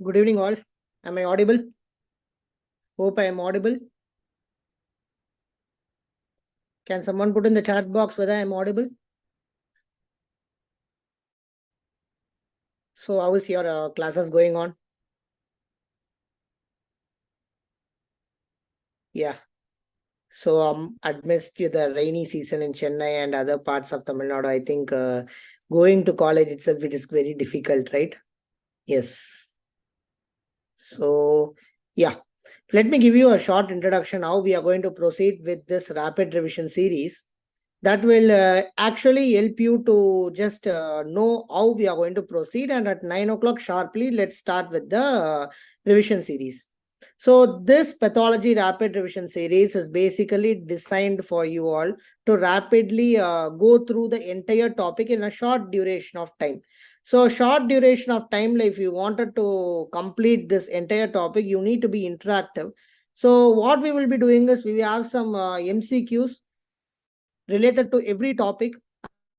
Good evening, all. Am I audible? Hope I am audible. Can someone put in the chat box whether I am audible? So, how is your classes going on? Yeah. So, amidst the rainy season in Chennai and other parts of Tamil Nadu, I think going to college itself, it is very difficult, right? Yes. So, yeah. Let me give you a short introduction how we are going to proceed with this rapid revision series. That will actually help you to just know how we are going to proceed. And at 9 o'clock sharply, let's start with the revision series. So this pathology rapid revision series is basically designed for you all to rapidly go through the entire topic in a short duration of time. So short duration of time, like if you wanted to complete this entire topic, you need to be interactive. So what we will be doing is we have some MCQs related to every topic.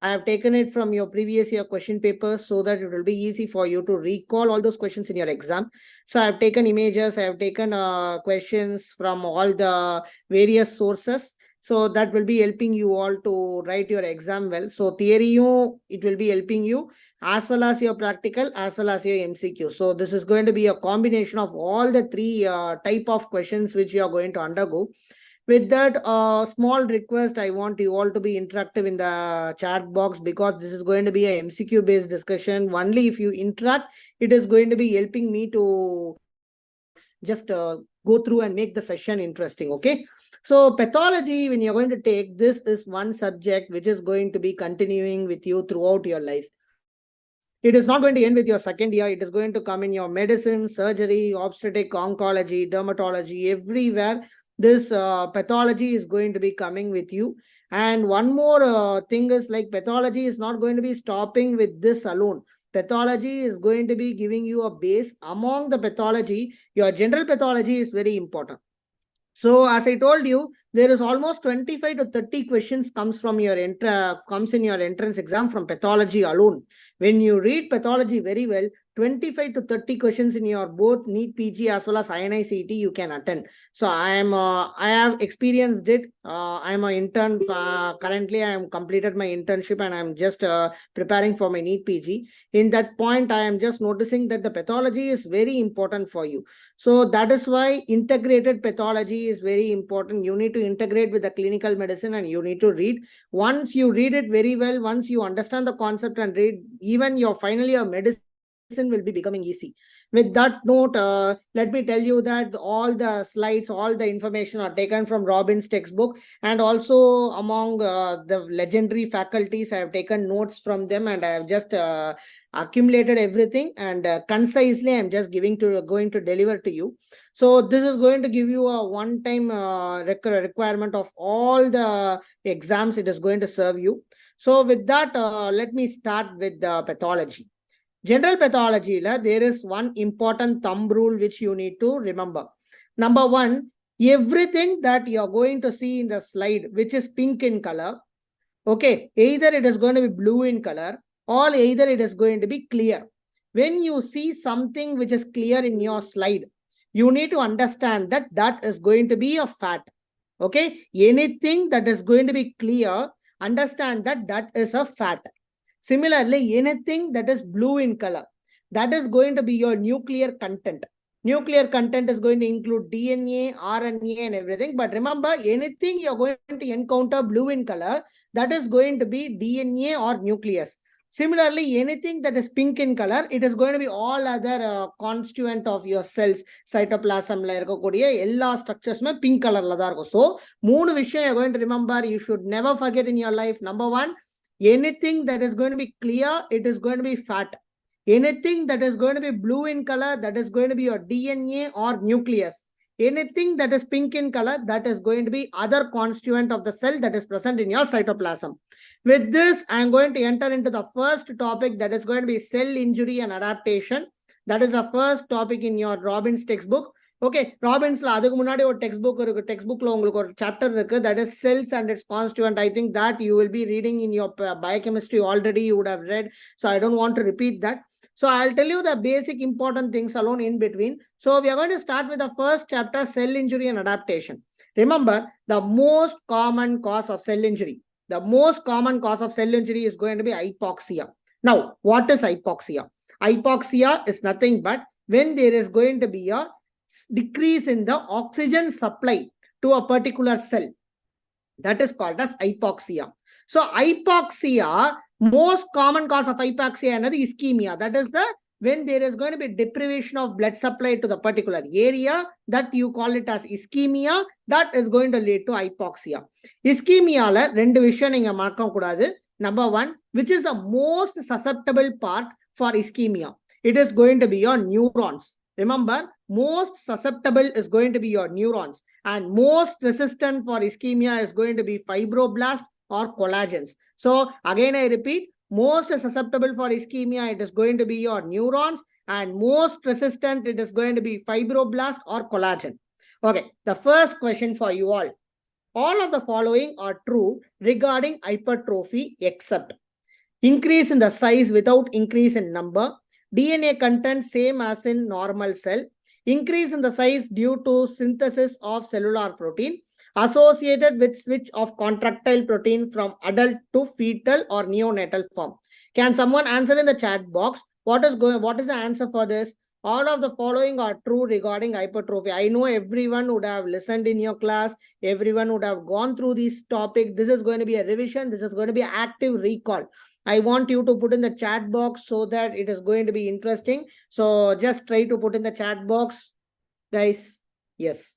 I have taken it from your previous year question papers so that it will be easy for you to recall all those questions in your exam. So I have taken images, I have taken questions from all the various sources. So that will be helping you all to write your exam well. So theory, it will be helping you as well as your practical as well as your MCQ. So this is going to be a combination of all the three type of questions which you are going to undergo. With that small request, I want you all to be interactive in the chat box because this is going to be a MCQ based discussion. Only if you interact, it is going to be helping me to just go through and make the session interesting. Okay. So pathology, when you're going to take, this is one subject which is going to be continuing with you throughout your life. It is not going to end with your second year. It is going to come in your medicine, surgery, obstetric, oncology, dermatology, everywhere. This pathology is going to be coming with you. And one more thing is like pathology is not going to be stopping with this alone. Pathology is going to be giving you a base. Among the pathology, your general pathology is very important. So as I told you, there is almost 25 to 30 questions comes in your entrance exam from pathology alone. When you read pathology very well, 25 to 30 questions in your both NEET PG as well as INI CET you can attend. So I have experienced it. I am an intern. Currently, I am completed my internship and I am just preparing for my NEET PG. In that point, I am just noticing that the pathology is very important for you. So that is why integrated pathology is very important. You need to integrate with the clinical medicine and you need to read. Once you read it very well, once you understand the concept and read, even your final year medicine will be becoming easy. With that note, let me tell you that all the slides, all the information are taken from Robin's textbook, and also among the legendary faculties, I have taken notes from them and I have just accumulated everything and concisely I'm just going to deliver to you. So this is going to give you a one-time requirement of all the exams. It is going to serve you. So with that, let me start with the pathology. General pathology, there is one important thumb rule which you need to remember. Number one, everything that you're going to see in the slide, which is pink in color, okay, either it is going to be blue in color or either it is going to be clear. When you see something which is clear in your slide, you need to understand that that is going to be a fat. Okay, anything that is going to be clear, understand that that is a fat. Similarly, anything that is blue in color, that is going to be your nuclear content. Nuclear content is going to include DNA, RNA, and everything. But remember, anything you're going to encounter blue in color, that is going to be DNA or nucleus. Similarly, anything that is pink in color, it is going to be all other constituent of your cells. Cytoplasm la irukkoodiya ella structures mein pink color la da irukum. So, moonu vishayam you're going to remember. You should never forget in your life. Number one, anything that is going to be clear, it is going to be fat. Anything that is going to be blue in color, that is going to be your DNA or nucleus. Anything that is pink in color, that is going to be other constituent of the cell that is present in your cytoplasm. With this, I am going to enter into the first topic, that is going to be cell injury and adaptation. That is the first topic in your Robin's textbook. Okay, Robinsல அதுக்கு முன்னாடி ஒரு textbook இருக்கு. Textbookல உங்களுக்கு ஒரு chapter இருக்கு, that is cells and its constituent. I think that you will be reading in your biochemistry already. You would have read, so I don't want to repeat that. So I'll tell you the basic important things alone in between. So we are going to start with the first chapter, cell injury and adaptation. Remember, the most common cause of cell injury. The most common cause of cell injury is going to be hypoxia. Now, what is hypoxia? Hypoxia is nothing but when there is going to be a decrease in the oxygen supply to a particular cell. That is called as hypoxia. So hypoxia, most common cause of hypoxia another ischemia. That is the when there is going to be deprivation of blood supply to the particular area, that you call it as ischemia, that is going to lead to hypoxia. Ischemia rendu vishayam neenga marakka koodadhu. Number one, which is the most susceptible part for ischemia? It is going to be your neurons. Remember, most susceptible is going to be your neurons, and most resistant for ischemia is going to be fibroblast or collagens. So again, I repeat, most susceptible for ischemia, it is going to be your neurons, and most resistant, it is going to be fibroblast or collagen. Okay, the first question for you all. All of the following are true regarding hypertrophy except increase in the size without increase in number, DNA content same as in normal cell, increase in the size due to synthesis of cellular protein, associated with switch of contractile protein from adult to fetal or neonatal form. Can someone answer in the chat box? What is the answer for this? All of the following are true regarding hypertrophy. I know everyone would have listened in your class. Everyone would have gone through this topic. This is going to be a revision. This is going to be active recall. I want you to put in the chat box so that it is going to be interesting. So just try to put in the chat box, guys. Yes.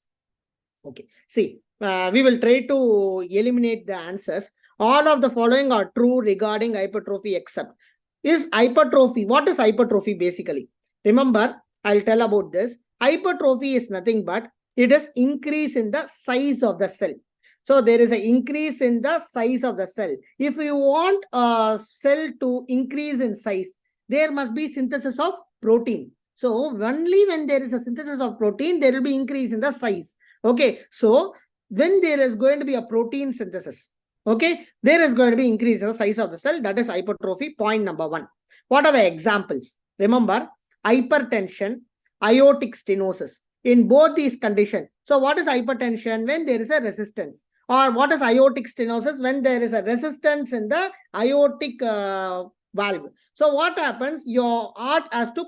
Okay. See, we will try to eliminate the answers. All of the following are true regarding hypertrophy except. Is hypertrophy, what is hypertrophy basically? Remember, I'll tell about this. Hypertrophy is nothing but it is increase in the size of the cell. So there is an increase in the size of the cell. If you want a cell to increase in size, there must be synthesis of protein. So only when there is a synthesis of protein, there will be increase in the size. Okay. So when there is going to be a protein synthesis, okay, there is going to be increase in the size of the cell. That is hypertrophy. Point number one. What are the examples? Remember, hypertension, aortic stenosis. In both these conditions. So what is hypertension? When there is a resistance. Or what is aortic stenosis? When there is a resistance in the aortic valve. So what happens? Your heart has to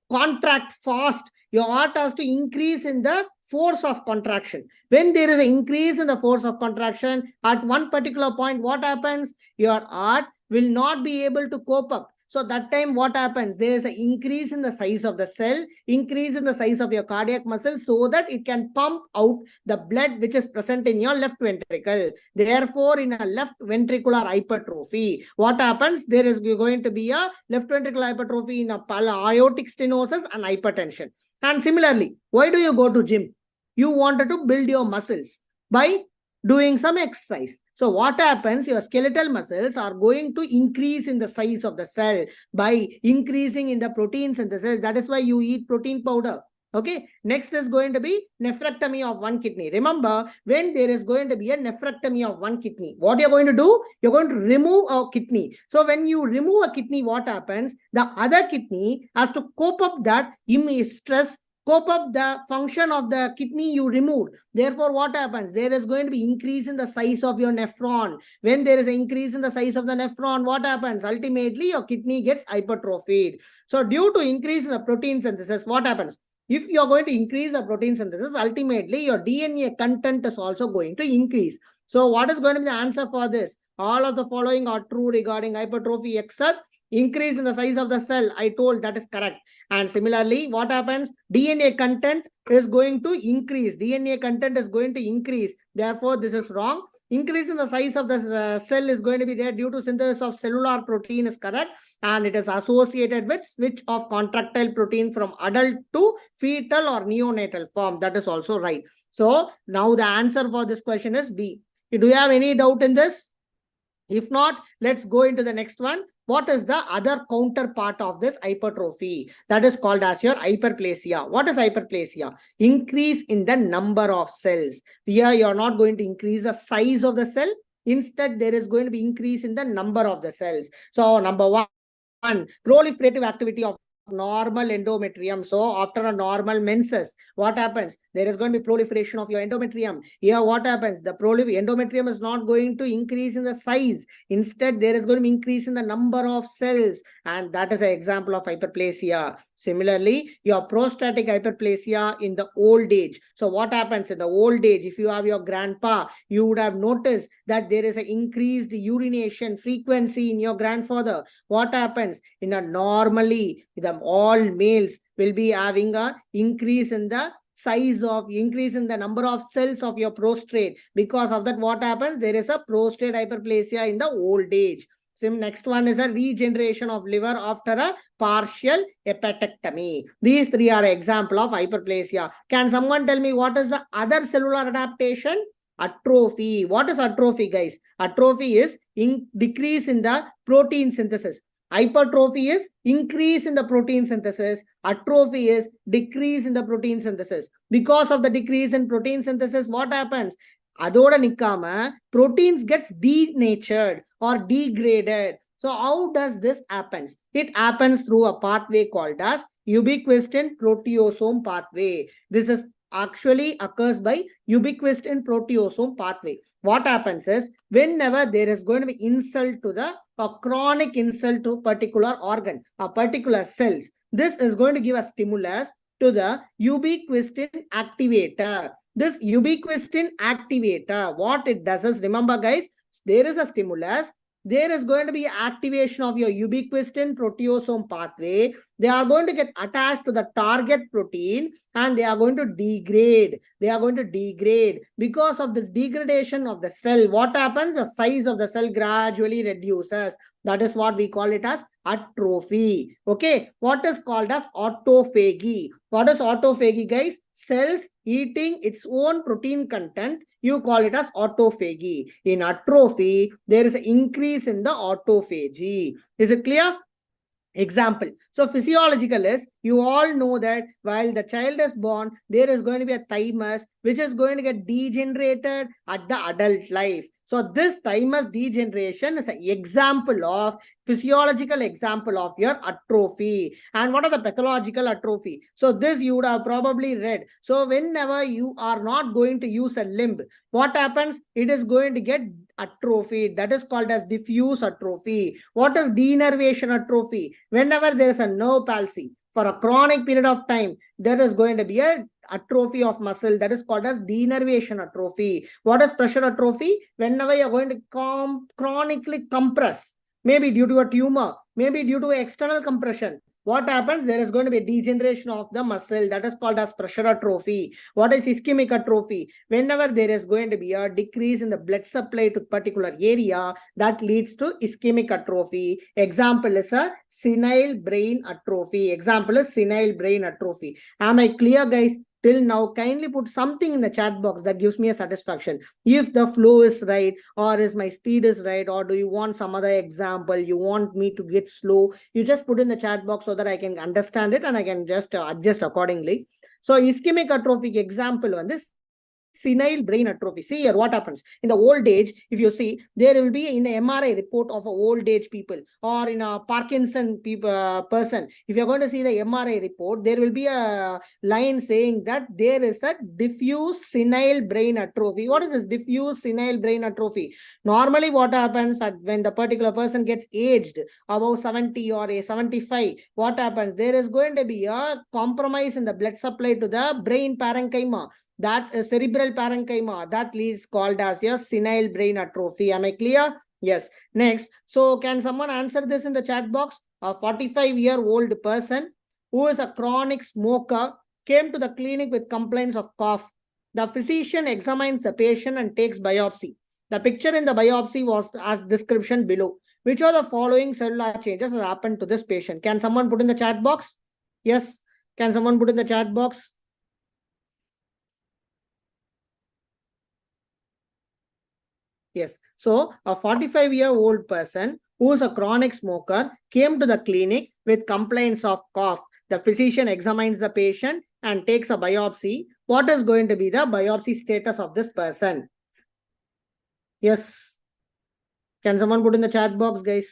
contract fast. Your heart has to increase in the force of contraction. When there is an increase in the force of contraction, at one particular point, what happens? Your heart will not be able to cope up. So that time what happens? There is an increase in the size of the cell, increase in the size of your cardiac muscle so that it can pump out the blood which is present in your left ventricle. Therefore, in a left ventricular hypertrophy, what happens? There is going to be a left ventricular hypertrophy in a aortic stenosis and hypertension. And similarly, why do you go to gym? You wanted to build your muscles by doing some exercise. So what happens? Your skeletal muscles are going to increase in the size of the cell by increasing in the protein synthesis. That is why you eat protein powder. Okay. Next is going to be nephrectomy of one kidney. Remember, when there is going to be a nephrectomy of one kidney, what you're going to do? You're going to remove a kidney. So when you remove a kidney, what happens? The other kidney has to cope up that stress, cope up the function of the kidney you removed. Therefore, what happens? There is going to be increase in the size of your nephron. When there is an increase in the size of the nephron, what happens? Ultimately, your kidney gets hypertrophied. So due to increase in the protein synthesis, what happens? If you are going to increase the protein synthesis, ultimately your DNA content is also going to increase. So what is going to be the answer for this? All of the following are true regarding hypertrophy except increase in the size of the cell. I told that is correct. And similarly, what happens? DNA content is going to increase. DNA content is going to increase. Therefore, this is wrong. Increase in the size of the cell is going to be there due to synthesis of cellular protein is correct. And it is associated with switch of contractile protein from adult to fetal or neonatal form. That is also right. So now the answer for this question is B. Do you have any doubt in this? If not, let's go into the next one. What is the other counterpart of this hypertrophy? That is called as your hyperplasia. What is hyperplasia? Increase in the number of cells. Here, you are not going to increase the size of the cell. Instead, there is going to be increase in the number of the cells. So, number one, proliferative activity of normal endometrium. So after a normal menses, what happens? There is going to be proliferation of your endometrium. Here, what happens? The endometrium is not going to increase in the size. Instead, there is going to be increase in the number of cells. And that is an example of hyperplasia. Similarly, your prostatic hyperplasia in the old age. So what happens in the old age? If you have your grandpa, you would have noticed that there is an increased urination frequency in your grandfather. What happens? In a normally, all males will be having a increase in the increase in the number of cells of your prostate. Because of that, what happens? There is a prostate hyperplasia in the old age. So next one is a regeneration of liver after a partial hepatectomy. These three are example of hyperplasia. Can someone tell me what is the other cellular adaptation? Atrophy. What is atrophy, guys? Atrophy is decrease in the protein synthesis. Hypertrophy is increase in the protein synthesis. Atrophy is decrease in the protein synthesis. Because of the decrease in protein synthesis, what happens? அதோட நிக்காம proteins gets denatured or degraded. So how does this happen? It happens through a pathway called as ubiquitin proteasome pathway. This is actually occurs by ubiquitin proteasome pathway. What happens is whenever there is going to be insult to a chronic insult to particular organ, a particular cells, this is going to give a stimulus to the ubiquitin activator. This ubiquitin activator, what it does is, remember guys, there is a stimulus, there is going to be activation of your ubiquitin proteasome pathway. They are going to get attached to the target protein and they are going to degrade. They are going to degrade. Because of this degradation of the cell, what happens? The size of the cell gradually reduces. That is what we call it as atrophy. Okay. What is called as autophagy? What is autophagy, guys? Cells eating its own protein content, you call it as autophagy. In atrophy, there is an increase in the autophagy. Is it clear? Example. So physiological is, you all know that while the child is born, there is going to be a thymus which is going to get degenerated at the adult life. So this thymus degeneration is an example of physiological example of your atrophy. And what are the pathological atrophy? So this you would have probably read. So whenever you are not going to use a limb, what happens? It is going to get atrophy. That is called as diffuse atrophy. What is denervation atrophy? Whenever there is a nerve palsy for a chronic period of time, there is going to be a atrophy of muscle. That is called as denervation atrophy. What is pressure atrophy? Whenever you are going to chronically compress, maybe due to a tumor, maybe due to external compression, what happens? There is going to be a degeneration of the muscle. That is called as pressure atrophy. What is ischemic atrophy? Whenever there is going to be a decrease in the blood supply to particular area, that leads to ischemic atrophy. Example is a senile brain atrophy. Example is senile brain atrophy. Am I clear, guys? Till now, kindly put something in the chat box that gives me a satisfaction. If the flow is right, or is my speed is right, or do you want some other example, you want me to get slow, you just put in the chat box so that I can understand it and I can just adjust accordingly. So ischemic atrophic example on this senile brain atrophy. See here what happens. In the old age, if you see, there will be in the MRI report of a old age people or in a Parkinson person. If you're going to see the MRI report, there will be a line saying that there is a diffuse senile brain atrophy. What is this diffuse senile brain atrophy? Normally what happens when the particular person gets aged above 70 or a 75, what happens? There is going to be a compromise in the blood supply to the brain parenchyma. That cerebral parenchyma, that leads called as your senile brain atrophy. Am I clear? Yes. Next. So can someone answer this in the chat box? A 45-year-old person who is a chronic smoker came to the clinic with complaints of cough. The physician examines the patient and takes biopsy. The picture in the biopsy was as description below. Which of the following cellular changes has happened to this patient? Can someone put in the chat box? Yes. Can someone put in the chat box? Yes. So a 45-year-old person who is a chronic smoker came to the clinic with complaints of cough. The physician examines the patient and takes a biopsy. What is going to be the biopsy status of this person? Yes. Can someone put in the chat box, guys?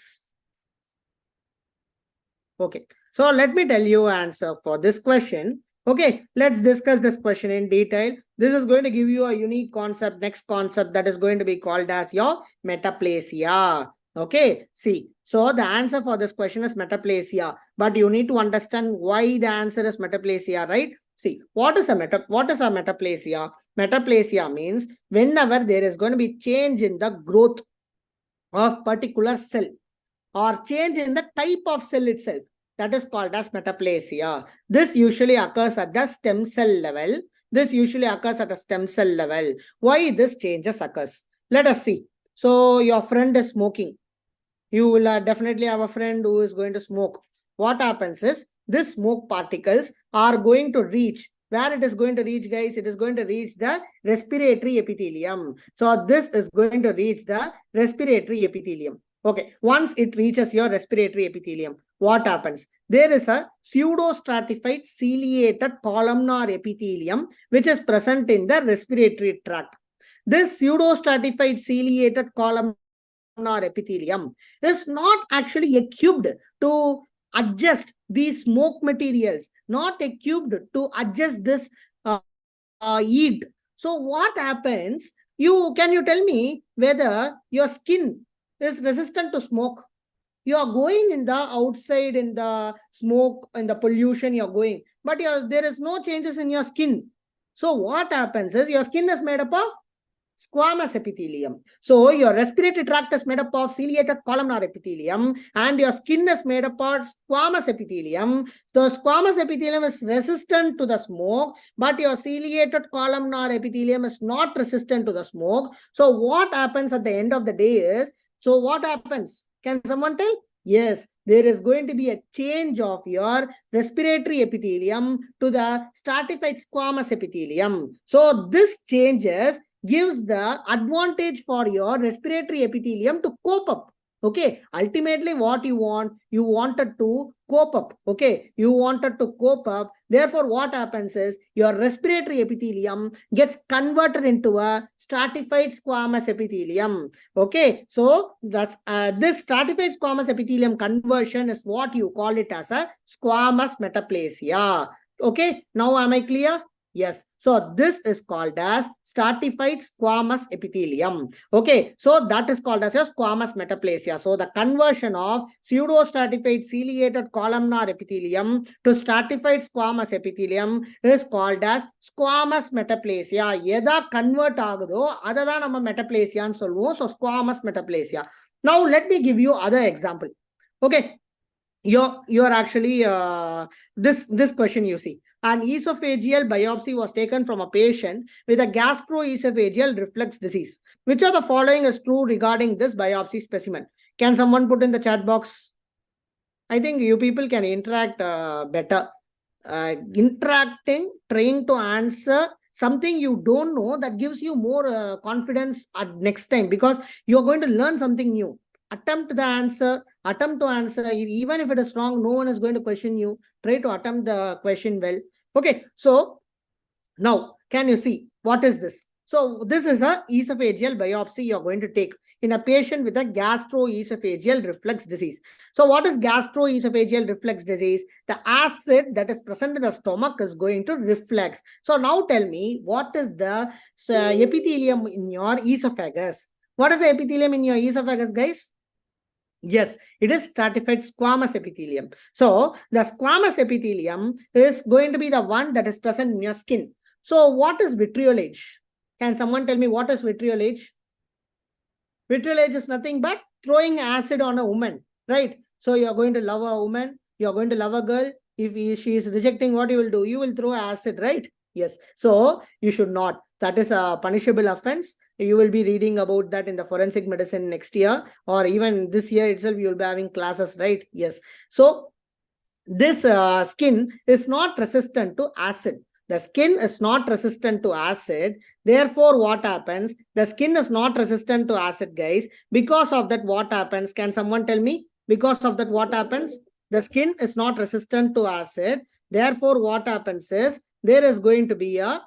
Okay, so let me tell you answer for this question. Okay, let's discuss this question in detail. This is going to give you a unique concept, next concept, that is going to be called as your metaplasia. Okay, see, so the answer for this question is metaplasia, but you need to understand why the answer is metaplasia, right? See, what is a metaplasia? Metaplasia means whenever there is going to be change in the growth of particular cell or change in the type of cell itself, that is called as metaplasia. This usually occurs at the stem cell level. Why this changes occurs? Let us see. So your friend is smoking. You will definitely have a friend who is going to smoke. What happens is, this smoke particles are going to reach. Where it is going to reach, guys? It is going to reach the respiratory epithelium. So this is going to reach the respiratory epithelium. Okay, once it reaches your respiratory epithelium, what happens? There is a pseudostratified ciliated columnar epithelium which is present in the respiratory tract. This pseudostratified ciliated columnar epithelium is not actually equipped to adjust these smoke materials, not equipped to adjust this heat. So what happens? Can you tell me whether your skin is resistant to smoke? You are going in the outside, in the smoke, in the pollution you're going, but there is no changes in your skin. So what happens is, your skin is made up of squamous epithelium. So your respiratory tract is made up of ciliated columnar epithelium and your skin is made up of squamous epithelium. The squamous epithelium is resistant to the smoke, but your ciliated columnar epithelium is not resistant to the smoke. So what happens at the end of the day is, so what happens? Can someone tell? Yes, there is going to be a change of your respiratory epithelium to the stratified squamous epithelium. So this changes gives the advantage for your respiratory epithelium to cope up. Okay, ultimately what you wanted to cope up. Okay, you wanted to cope up. Therefore, what happens is, your respiratory epithelium gets converted into a stratified squamous epithelium. Okay, so that's this stratified squamous epithelium conversion is what you call it as a squamous metaplasia. Okay, now am I clear? Yes. So this is called as stratified squamous epithelium. Okay. So that is called as a squamous metaplasia. So the conversion of pseudostratified ciliated columnar epithelium to stratified squamous epithelium is called as squamous metaplasia. Yeda convert agudho, other than nama metaplasia and solvo. So squamous metaplasia. Now let me give you other example. Okay. You're actually this question you see. An esophageal biopsy was taken from a patient with a gastroesophageal reflux disease. Which of the following is true regarding this biopsy specimen? Can someone put in the chat box? I think you people can interact better. Interacting, trying to answer something you don't know, that gives you more confidence at next time, because you're going to learn something new. Attempt to answer. Even if it is wrong, no one is going to question you. Try to attempt the question well. Okay, so now can you see what is this? So this is a esophageal biopsy you're going to take in a patient with a gastroesophageal reflux disease. So what is gastroesophageal reflux disease? The acid that is present in the stomach is going to reflux. So now tell me, what is the epithelium in your esophagus? What is the epithelium in your esophagus, guys? Yes, it is stratified squamous epithelium. So the squamous epithelium is going to be the one that is present in your skin. So what is vitriolage? Can someone tell me what is vitriolage? Vitriolage is nothing but throwing acid on a woman, right? So you're going to love a woman, you're going to love a girl. If she is rejecting, what you will do? You will throw acid, right? Yes. So you should not. That is a punishable offense. You will be reading about that in the forensic medicine next year, or even this year itself, you will be having classes, right? Yes. So this skin is not resistant to acid. The skin is not resistant to acid. Therefore, what happens? The skin is not resistant to acid, guys. Because of that, what happens? Can someone tell me? Because of that, what happens? The skin is not resistant to acid. Therefore, what happens is, there is going to be a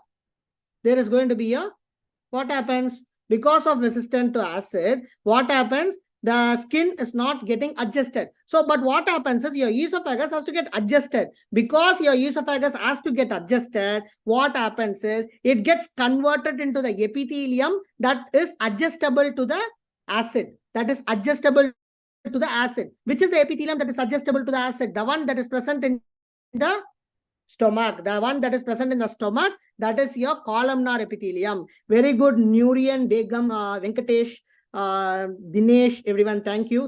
what happens? Because of resistance to acid, what happens? the skin is not getting adjusted. So, but what happens is your esophagus has to get adjusted. Because your esophagus has to get adjusted, what happens is it gets converted into the epithelium that is adjustable to the acid. That is adjustable to the acid. Which is the epithelium that is adjustable to the acid? The one that is present in the stomach. The one that is present in the stomach, that is your columnar epithelium. Very good, Nurian, Begum, Venkatesh, Dinesh, everyone, thank you,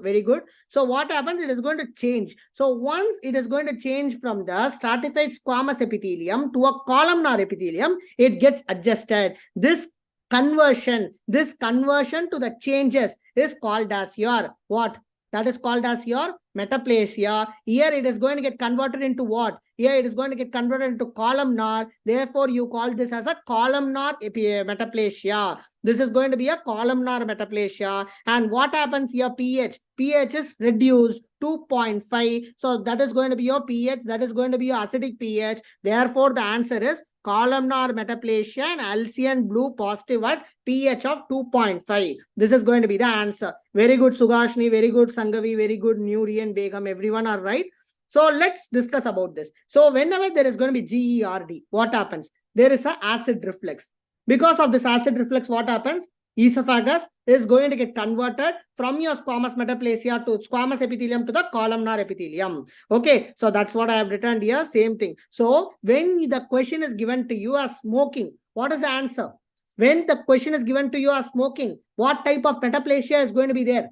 very good. So what happens, it is going to change. So once it is going to change from the stratified squamous epithelium to a columnar epithelium, it gets adjusted. This conversion to the changes is called as your what? That is called as your metaplasia. Here it is going to get converted into what? Here it is going to get converted into columnar. Therefore, you call this as a columnar metaplasia. This is going to be a columnar metaplasia. And what happens here? pH. pH is reduced 2.5. So that is going to be your pH. That is going to be your acidic pH. Therefore, the answer is columnar metaplasia and Alcian blue positive at pH of 2.5. This is going to be the answer. Very good, Sugashni. Very good, Sangavi. Very good, Nurian, Begum. Everyone are right. So let's discuss about this. So whenever there is going to be GERD, what happens? There is an acid reflux. Because of this acid reflux, what happens? Esophagus is going to get converted from your squamous metaplasia to squamous epithelium to the columnar epithelium. Okay, so that's what I have written here. Same thing. So when the question is given to you as smoking, what is the answer? When the question is given to you as smoking, what type of metaplasia is going to be there?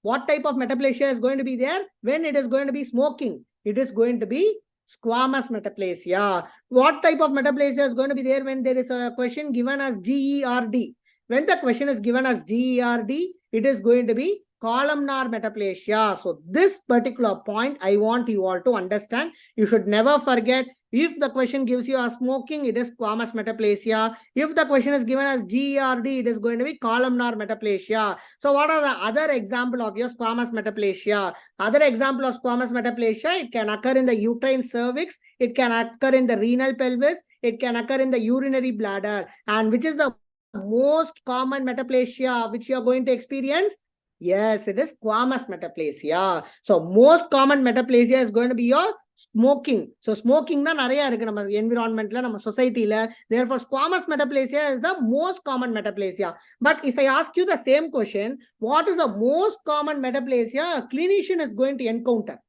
What type of metaplasia is going to be there when it is going to be smoking? It is going to be squamous metaplasia. What type of metaplasia is going to be there when there is a question given as GERD? When the question is given as GERD, it is going to be columnar metaplasia. So this particular point, I want you all to understand. You should never forget. If the question gives you a smoking, it is squamous metaplasia. If the question is given as GERD, it is going to be columnar metaplasia. So what are the other example of your squamous metaplasia? Other example of squamous metaplasia, it can occur in the uterine cervix, it can occur in the renal pelvis, it can occur in the urinary bladder. And which is the most common metaplasia which you are going to experience? Yes, it is squamous metaplasia. So most common metaplasia is going to be your smoking. So smoking na nariya irukku nama environment la, nama society la. Therefore, squamous metaplasia is the most common metaplasia. But if I ask you the same question, what is the most common metaplasia a clinician is going to encounter?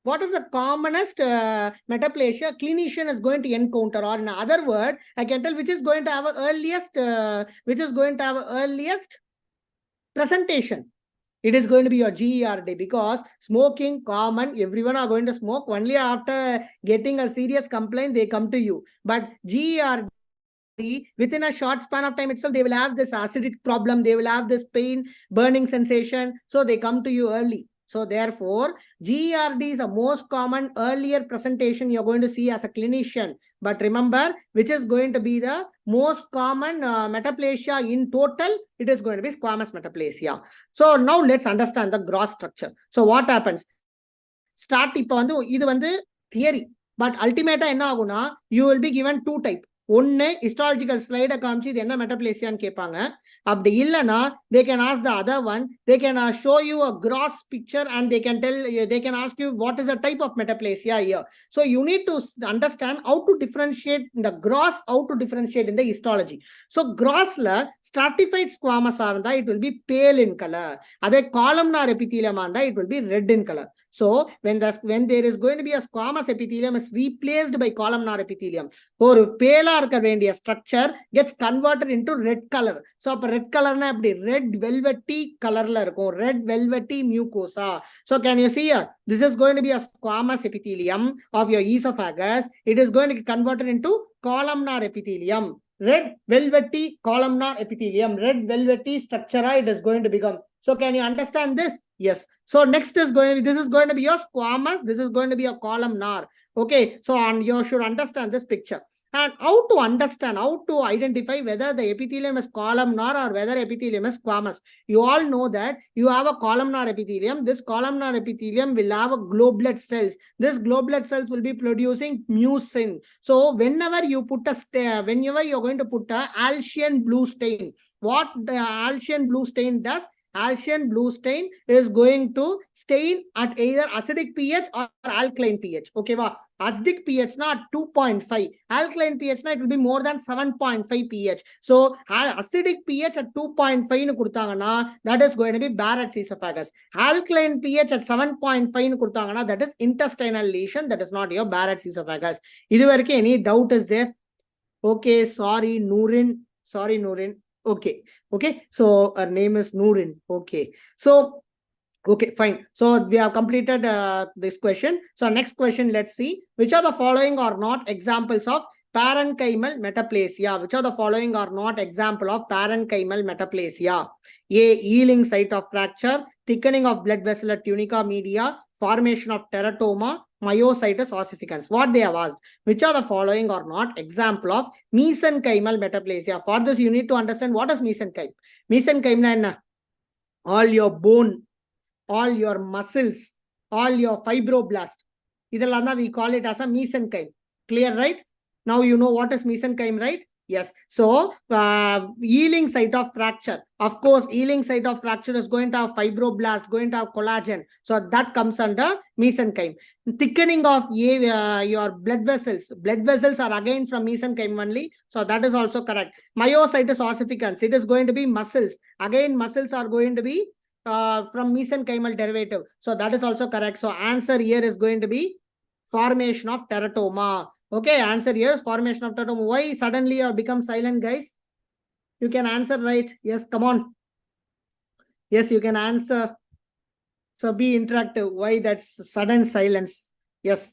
What is the commonest metaplasia clinician is going to encounter? Or in other word, I can tell which is going to have earliest presentation. It is going to be your GERD, because smoking common, everyone are going to smoke. Only after getting a serious complaint, they come to you. But GERD, within a short span of time itself, they will have this acidic problem. They will have this pain, burning sensation. So they come to you early. So therefore, GERD is the most common earlier presentation you're going to see as a clinician. But remember, which is going to be the most common metaplasia in total? It is going to be squamous metaplasia. So now let's understand the gross structure. So what happens? Start ipo vandu theory, but ultimately you will be given two type. ஒன்னு histological slide காமிச்சு இது என்ன மெட்டாப்ளேசியான்னு கேட்பாங்க. அப்படி இல்லைன்னா they can ask the other one. They can show you a gross picture and they can ask you what is the type of metaplasia here. So you need to understand how to differentiate in the gross, how to differentiate in the histology. So gross la stratified squamous இருந்தா it will be pale in color. அதே columnar epithelium இருந்தா it will be red in color. So when there is going to be a squamous epithelium is replaced by columnar epithelium, or pale structure gets converted into red color. So red color na red velvety color la irukum, red velvety mucosa. So can you see here? This is going to be a squamous epithelium of your esophagus. It is going to get converted into columnar epithelium. Red velvety columnar epithelium, red velvety structure it is going to become. So can you understand this? Yes. So next is going to be, this is going to be your squamous, this is going to be a columnar. Okay. So and you should understand this picture. And how to understand, how to identify whether the epithelium is columnar or whether epithelium is squamous. You all know that you have a columnar epithelium. This columnar epithelium will have a globular cells. This globular cells will be producing mucin. So whenever you put whenever you're going to put a Alcian blue stain, what the Alcian blue stain does? Alcian blue stain is going to stain at either acidic pH or alkaline pH. Okay, wow. Acidic pH not 2.5. Alkaline pH na it will be more than 7.5 pH. So acidic pH at 2.5 that is going to be Barrett's esophagus. Alkaline pH at 7.5 that is intestinal lesion. That is not your Barrett's esophagus. Any doubt is there? Okay, sorry, Noorin. Sorry, Noorin. Okay. Okay. So her name is Noorin. Okay. So okay, fine. So we have completed this question. So next question, let's see. Which of the following are not examples of parenchymal metaplasia? Which of the following are not example of parenchymal metaplasia? A. Healing site of fracture, thickening of blood vessel at tunica media, formation of teratoma, myositis ossificans. What they have asked, which of the following are not example of mesenchymal metaplasia? For this, you need to understand what is mesenchyme. Mesenchyme, all your bone, all your muscles, all your fibroblast. We call it as a mesenchyme. Clear, right? Now you know what is mesenchyme, right? Yes. So, healing site of fracture. Of course, healing site of fracture is going to have fibroblast, going to have collagen. So, that comes under mesenchyme. Thickening of your blood vessels. Blood vessels are again from mesenchyme only. So, that is also correct. Myositis ossificans. It is going to be muscles. Again, muscles are going to be from mesenchymal derivative. So, that is also correct. So, answer here is going to be formation of teratoma. Okay, answer here is formation of teratoma. Why suddenly you have become silent, guys? You can answer, right? Yes, come on. Yes, you can answer. So be interactive. Why that's sudden silence? Yes.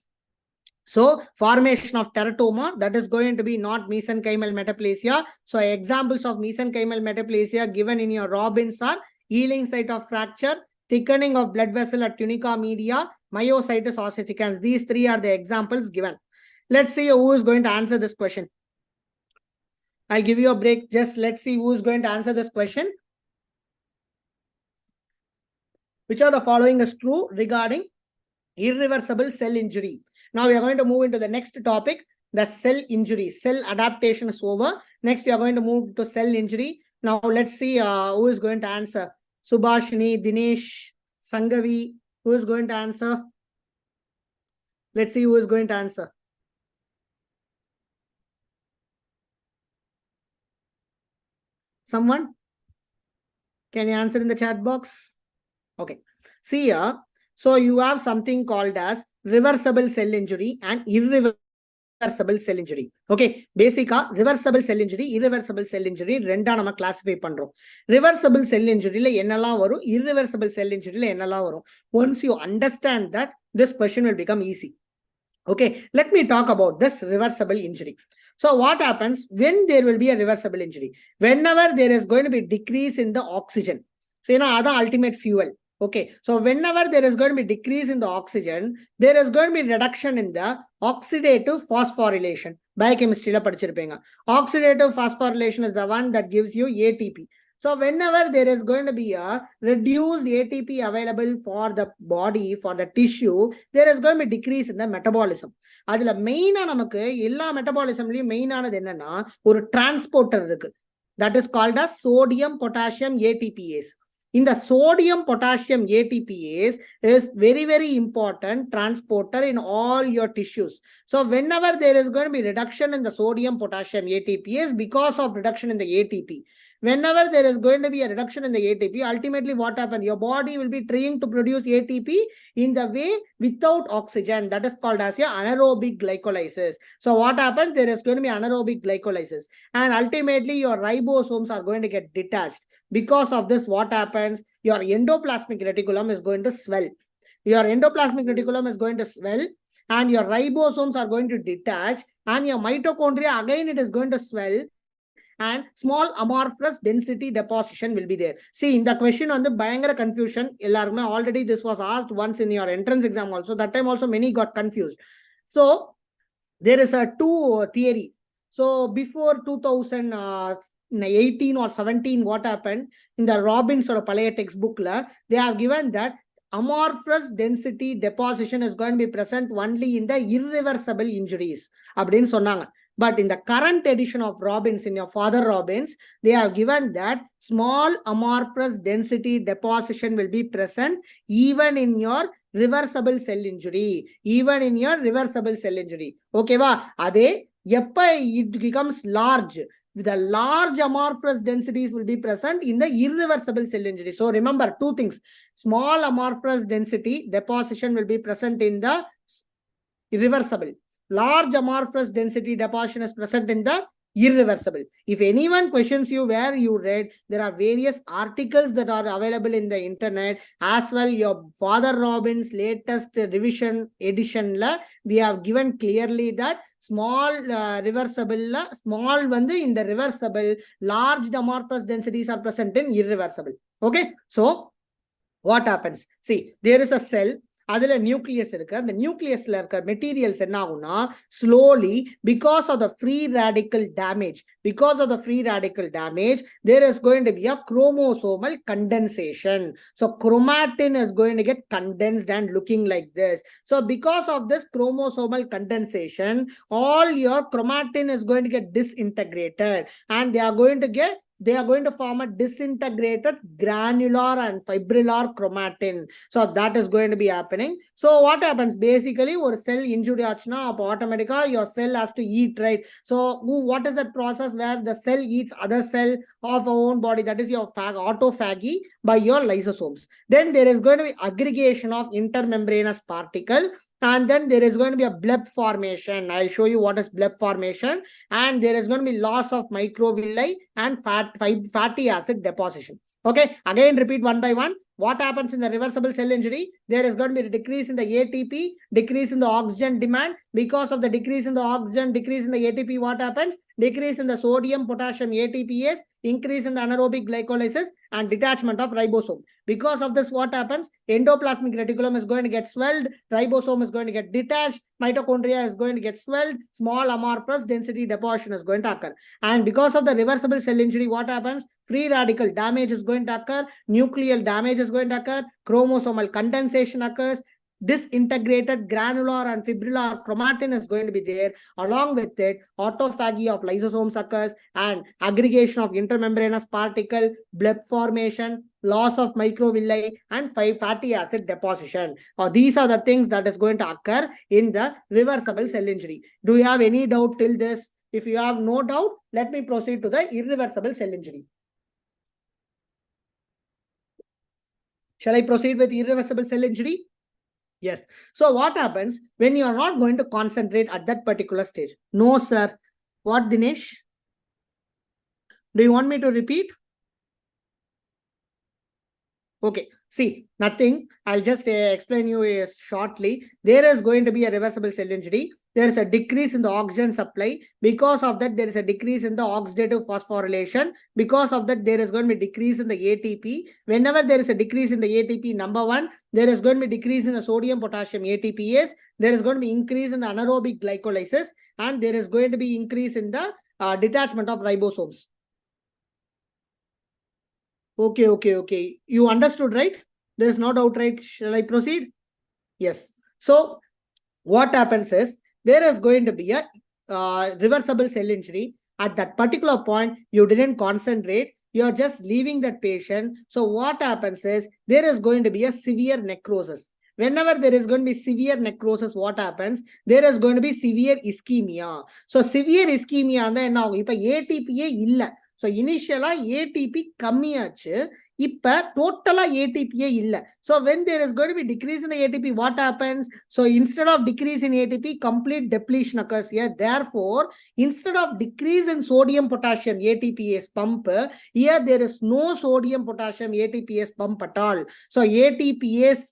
So formation of teratoma, that is going to be not mesenchymal metaplasia. So examples of mesenchymal metaplasia given in your Robbins are healing site of fracture, thickening of blood vessel at tunica media, myositis ossificans. These three are the examples given. Let's see who is going to answer this question. I'll give you a break. Just let's see who is going to answer this question. Which of the following is true regarding irreversible cell injury? Now we are going to move into the next topic, the cell injury. Cell adaptation is over. Next, we are going to move to cell injury. Now let's see who is going to answer. Subhashini, Dinesh, Sangavi, who is going to answer? Let's see who is going to answer. Someone? Can you answer in the chat box? Okay. See here. So you have something called as reversible cell injury and irreversible cell injury. Okay. Basica, reversible cell injury, irreversible cell injury, renda nama classify pandrom. Reversible cell injury la ennala varum, irreversible cell injury la ennala varum. Once you understand that, this question will become easy. Okay. Let me talk about this reversible injury. So what happens when there will be a reversible injury? Whenever there is going to be decrease in the oxygen. So, that's the ultimate fuel. Okay. So whenever there is going to be decrease in the oxygen, there is going to be reduction in the oxidative phosphorylation. Biochemistry la padichirupeenga. Oxidative phosphorylation is the one that gives you ATP. So whenever there is going to be a reduced ATP available for the body, for the tissue, there is going to be decrease in the metabolism. Adula main namakku ella metabolism li main anadhu enna oru transporter irukku. That is called as sodium potassium ATPase. In the sodium potassium ATPase is very, very important transporter in all your tissues. So whenever there is going to be reduction in the sodium potassium ATPase because of reduction in the ATP, whenever there is going to be a reduction in the ATP, ultimately what happens? Your body will be trying to produce ATP in the way without oxygen. That is called as anaerobic glycolysis. So what happens? There is going to be anaerobic glycolysis. And ultimately your ribosomes are going to get detached. Because of this, what happens? Your endoplasmic reticulum is going to swell. Your endoplasmic reticulum is going to swell and your ribosomes are going to detach and your mitochondria, again, it is going to swell. And small amorphous density deposition will be there. See, in the question on the Bangara confusion, already this was asked once in your entrance exam also. That time also many got confused. So, there is a two theory. So before 2018 or 17, what happened in the Robbins or Palaya textbook, they have given that amorphous density deposition is going to be present only in the irreversible injuries. But in the current edition of Robbins, in your Father Robbins, they have given that small amorphous density deposition will be present even in your reversible cell injury. Even in your reversible cell injury. Okay, va? Ade, it becomes large. The large amorphous densities will be present in the irreversible cell injury. So remember two things. Small amorphous density deposition will be present in the irreversible. Large amorphous density deposition is present in the irreversible. If anyone questions you where you read, there are various articles that are available in the internet as well. Your Father Robbins latest revision edition, they have given clearly that small reversible, small vandu in the reversible, large amorphous densities are present in irreversible. Okay, so what happens? See, there is a cell. அதுல nucleus இருக்கு. அந்த நியூக்ளியஸ்ல இருக்க materials என்ன ஆகும்னா slowly because of the free radical damage, there is going to be a chromosomal condensation. So chromatin is going to get condensed and looking like this. So because of this chromosomal condensation, all your chromatin is going to get disintegrated and they are going to form a disintegrated granular and fibrillar chromatin. So that is going to be happening. So what happens? Basically, or cell injury achna, automatically your cell has to eat, right? So what is that process where the cell eats other cell of our own body? That is your autophagy by your lysosomes. Then there is going to be aggregation of intermembranous particle. And then there is going to be a bleb formation. I'll show you what is bleb formation. And there is going to be loss of microvilli and fatty acid deposition. Okay, again repeat one by one. What happens in the reversible cell injury? There is going to be a decrease in the ATP, decrease in the oxygen demand. Because of the decrease in the oxygen, decrease in the ATP, what happens? Decrease in the sodium, potassium, ATPase, increase in the anaerobic glycolysis and detachment of ribosome. Because of this, what happens? Endoplasmic reticulum is going to get swelled, ribosome is going to get detached, mitochondria is going to get swelled, small amorphous density deposition is going to occur. And because of the reversible cell injury, what happens? Free radical damage is going to occur, nuclear damage is going to occur, chromosomal condensation occurs, disintegrated granular and fibrillar chromatin is going to be there. Along with it, autophagy of lysosomes occurs and aggregation of intermembranous particle, bleb formation, loss of microvilli and fatty acid deposition. These are the things that is going to occur in the reversible cell injury. Do you have any doubt till this? If you have no doubt, let me proceed to the irreversible cell injury. Shall I proceed with irreversible cell injury? Yes. So what happens when you are not going to concentrate at that particular stage? No, sir. What, Dinesh? Do you want me to repeat? Okay. See, nothing. I'll just explain you shortly. There is going to be a reversible cell injury. There is a decrease in the oxygen supply. Because of that, there is a decrease in the oxidative phosphorylation. Because of that, there is going to be decrease in the ATP. Whenever there is a decrease in the ATP, number one, there is going to be decrease in the sodium, potassium, ATPase. There is going to be increase in the anaerobic glycolysis. And there is going to be increase in the detachment of ribosomes. Okay. You understood, right? There is no doubt, right? Shall I proceed? Yes. So what happens is there is going to be a reversible cell injury. At that particular point, you didn't concentrate. You are just leaving that patient. So what happens is there is going to be a severe necrosis. Whenever there is going to be severe necrosis, what happens? There is going to be severe ischemia. So severe ischemia and then now ATP illa. So initially ATP கம்மியாச்சு, இப்ப டோட்டலா ATP இல்ல. So when there is going to be decrease in the ATP, what happens? So instead of decrease in ATP, complete depletion occurs here. Therefore, instead of decrease in sodium potassium ATPase pump, here there is no sodium potassium ATPase pump at all. So ATPase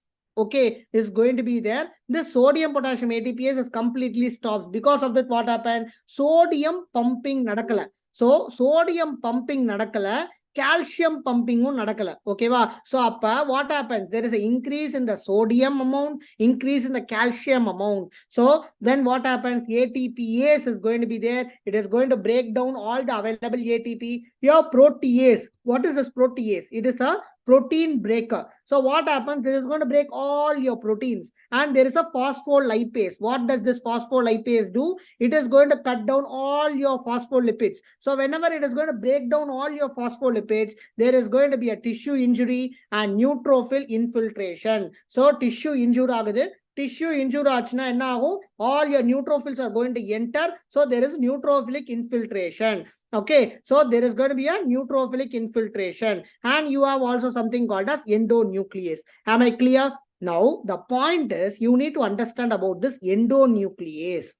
is going to be there. This sodium potassium ATPase is completely stops. Because of that, what happened? Sodium pumping nadakala. So sodium pumping nadakala. calcium pumping நடக்கல ஓகேவா so அப்ப what happens there is an increase in the sodium amount increase in the calcium amount so then what happens ATPase is going to be there it is going to break down all the available ATP your protease what is this protease it is a protein breaker so what happens there is going to break all your proteins and there is a phospholipase what does this phospholipase do it is going to cut down all your phospholipids so whenever it is going to break down all your phospholipids there is going to be a tissue injury and neutrophil infiltration so tissue injury ஆகுது tissue injury ஆச்சுனா என்ன ஆகும் all your neutrophils are going to enter so there is neutrophilic infiltration okay so there is going to be a neutrophilic infiltration and you have also something called as endonuclease am I clear now the point is you need to understand about this endonuclease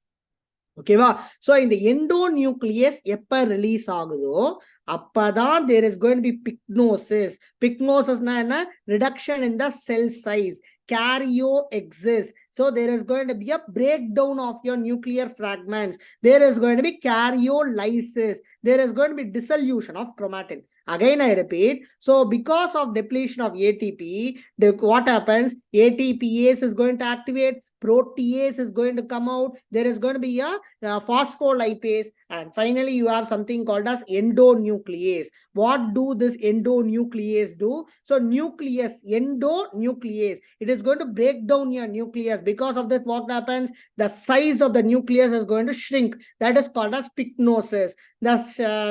ஓகேவா so இந்த endonuclease எப்ப release ஆகுதோ அப்பதான் there is going to be pycnosis pycnosisனா என்ன reduction in the cell size karyoexis so there is going to be a breakdown of your nuclear fragments there is going to be karyolysis there is going to be dissolution of chromatin again I repeat so because of depletion of ATP what happens ATPase is going to activate protease is going to come out there is going to be a phospholipase and finally you have something called as endonuclease what do this endonuclease do so nucleus endonuclease it is going to break down your nucleus because of that what happens the size of the nucleus is going to shrink that is called as pycnosis thus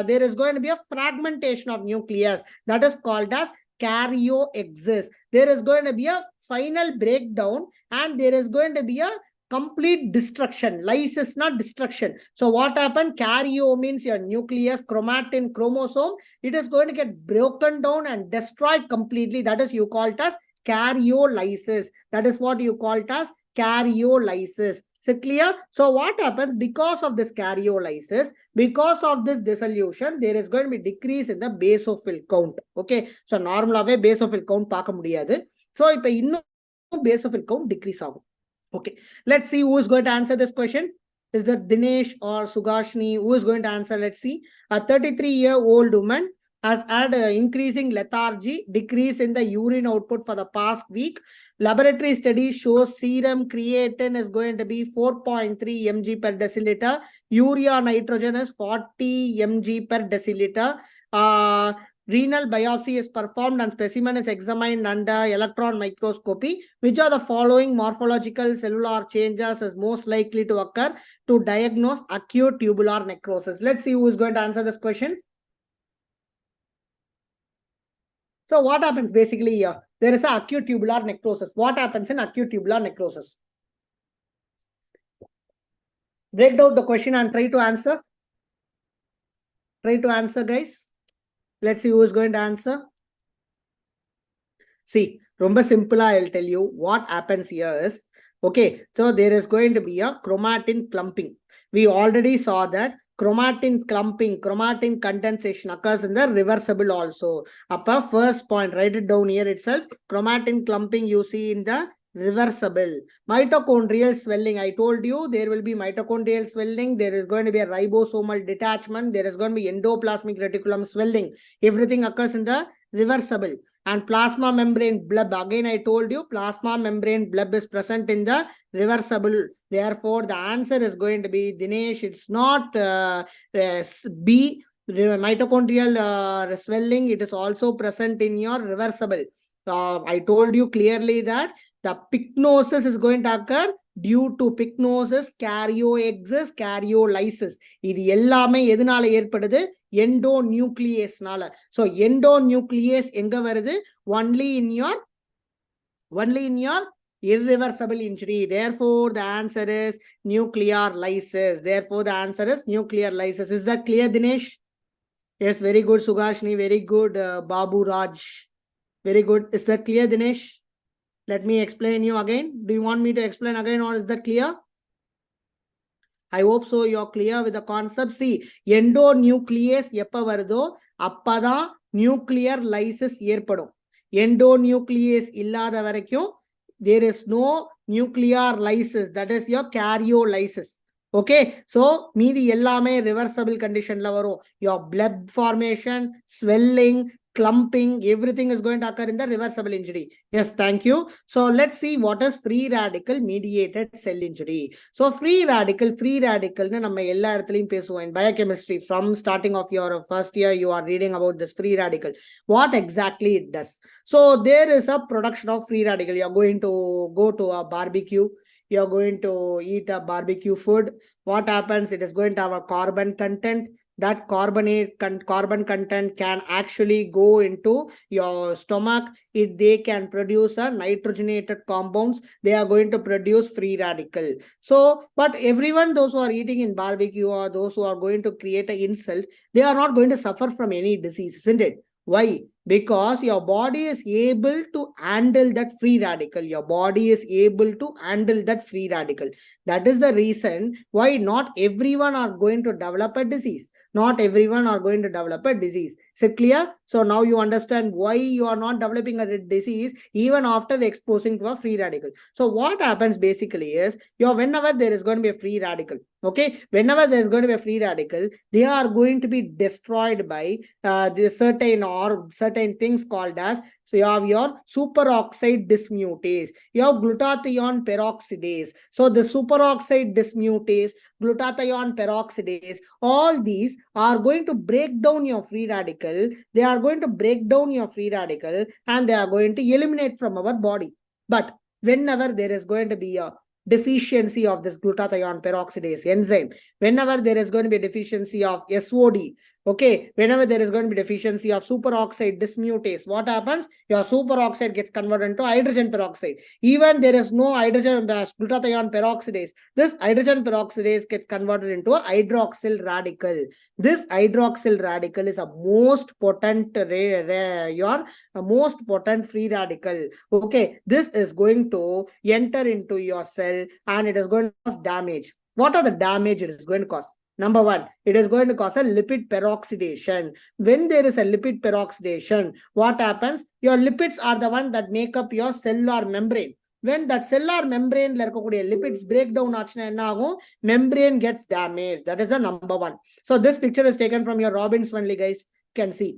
there is going to be a fragmentation of nucleus that is called as karyoexis there is going to be a final breakdown and there is going to be a complete destruction lysis not destruction so what happened karyo means your nucleus chromatin chromosome it is going to get broken down and destroyed completely that is you call it as karyolysis that is what you call it as karyolysis is it clear so what happens because of this karyolysis because of this dissolution there is going to be decrease in the basophil count okay so normally basophil count பார்க்க முடியாது so இப்போ இன்னும் basophil count decrease ஆகும் okay let's see who is going to answer this question is that Dinesh or Sugashni who is going to answer let's see a 33-year-old woman has had increasing lethargy decrease in the urine output for the past week laboratory studies shows serum creatine is going to be 4.3 mg per deciliter urea nitrogen is 40 mg per deciliter renal biopsy is performed and specimen is examined under electron microscopy. Which are the following morphological cellular changes is most likely to occur to diagnose acute tubular necrosis? Let's see who is going to answer this question. So what happens basically here? There is an acute tubular necrosis. What happens in acute tubular necrosis? Break down the question and try to answer. Try to answer, guys. Let's see who is going to answer. See, ரொம்ப simple, I'll tell you what happens here is, okay, so there is going to be a chromatin clumping. We already saw that chromatin clumping, chromatin condensation occurs in the reversible also. Upper first point, write it down here itself. Chromatin clumping you see in the reversible. Mitochondrial swelling, I told you there will be mitochondrial swelling, there is going to be a ribosomal detachment, there is going to be endoplasmic reticulum swelling. Everything occurs in the reversible. And plasma membrane bleb, again I told you plasma membrane bleb is present in the reversible. Therefore the answer is going to be Dinesh, it's not B, mitochondrial swelling, it is also present in your reversible. I told you clearly that the pycnosis is going to occur due to pycnosis, karyoexis, karyolysis. இது எல்லாமே எதனால ஏற்படுது endonuclease-னால. So endonuclease எங்க வருது only in your irreversible injury. Therefore the answer is nuclear lysis. Therefore the answer is nuclear lysis. Is that clear, Dinesh? Yes, very good, Sugashni. Very good, Babu Raj. Very good. Is that clear, Dinesh? Let me explain you again. Do you want me to explain again or is that clear? I hope so you're clear with the concept. See, endonuclease எப்ப வருதோ அப்பதான் nuclear lysis ஏற்படும். Endonuclease இல்லாத வரைக்கும் there is no nuclear lysis, that is your karyolysis. Okay, so மீதி எல்லாமே reversible conditionல வரும். Your blood formation, swelling, clumping, everything is going to occur in the reversible injury. Yes, thank you. So let's see what is free radical mediated cell injury. So free radical நம்ம எல்லா இடத்துலயும் பேசுவோம். In biochemistry, from starting of your first year, you are reading about this free radical. What exactly it does? So there is a production of free radical. You are going to go to a barbecue. You're going to eat a barbecue food. What happens? It is going to have a carbon content. That carbon content can actually go into your stomach. They can produce a nitrogenated compounds. They are going to produce free radical. So, but everyone, those who are eating in barbecue or those who are going to create an insult, they are not going to suffer from any disease, isn't it? Why? Because your body is able to handle that free radical. Your body is able to handle that free radical. That is the reason why not everyone are going to develop a disease. Not everyone are going to develop a disease. Is it clear? So now you understand why you are not developing a disease even after exposing to a free radical. So what happens basically is, whenever there is going to be a free radical, okay, whenever there is going to be a free radical, they are going to be destroyed by the certain things called as, so you have your superoxide dismutase, you have glutathione peroxidase. So the superoxide dismutase, glutathione peroxidase, all these are going to break down your free radical. They are going to break down your free radical and they are going to eliminate from our body. But whenever there is going to be a deficiency of this glutathione peroxidase enzyme, whenever there is going to be a deficiency of SOD, okay, whenever there is going to be deficiency of superoxide dismutase, what happens? Your superoxide gets converted into hydrogen peroxide. Even there is no hydrogen glutathione peroxidase, this hydrogen peroxidase gets converted into a hydroxyl radical. This hydroxyl radical is a most potent most potent free radical. Okay, this is going to enter into your cell and it is going to cause damage. What are the damage it is going to cause? Number one, it is going to cause a lipid peroxidation. When there is a lipid peroxidation, what happens? Your lipids are the one that make up your cellular membrane. When that cellular membrane lipids break down, membrane gets damaged. That is the number one. So this picture is taken from your Robbins only, guys. You can see.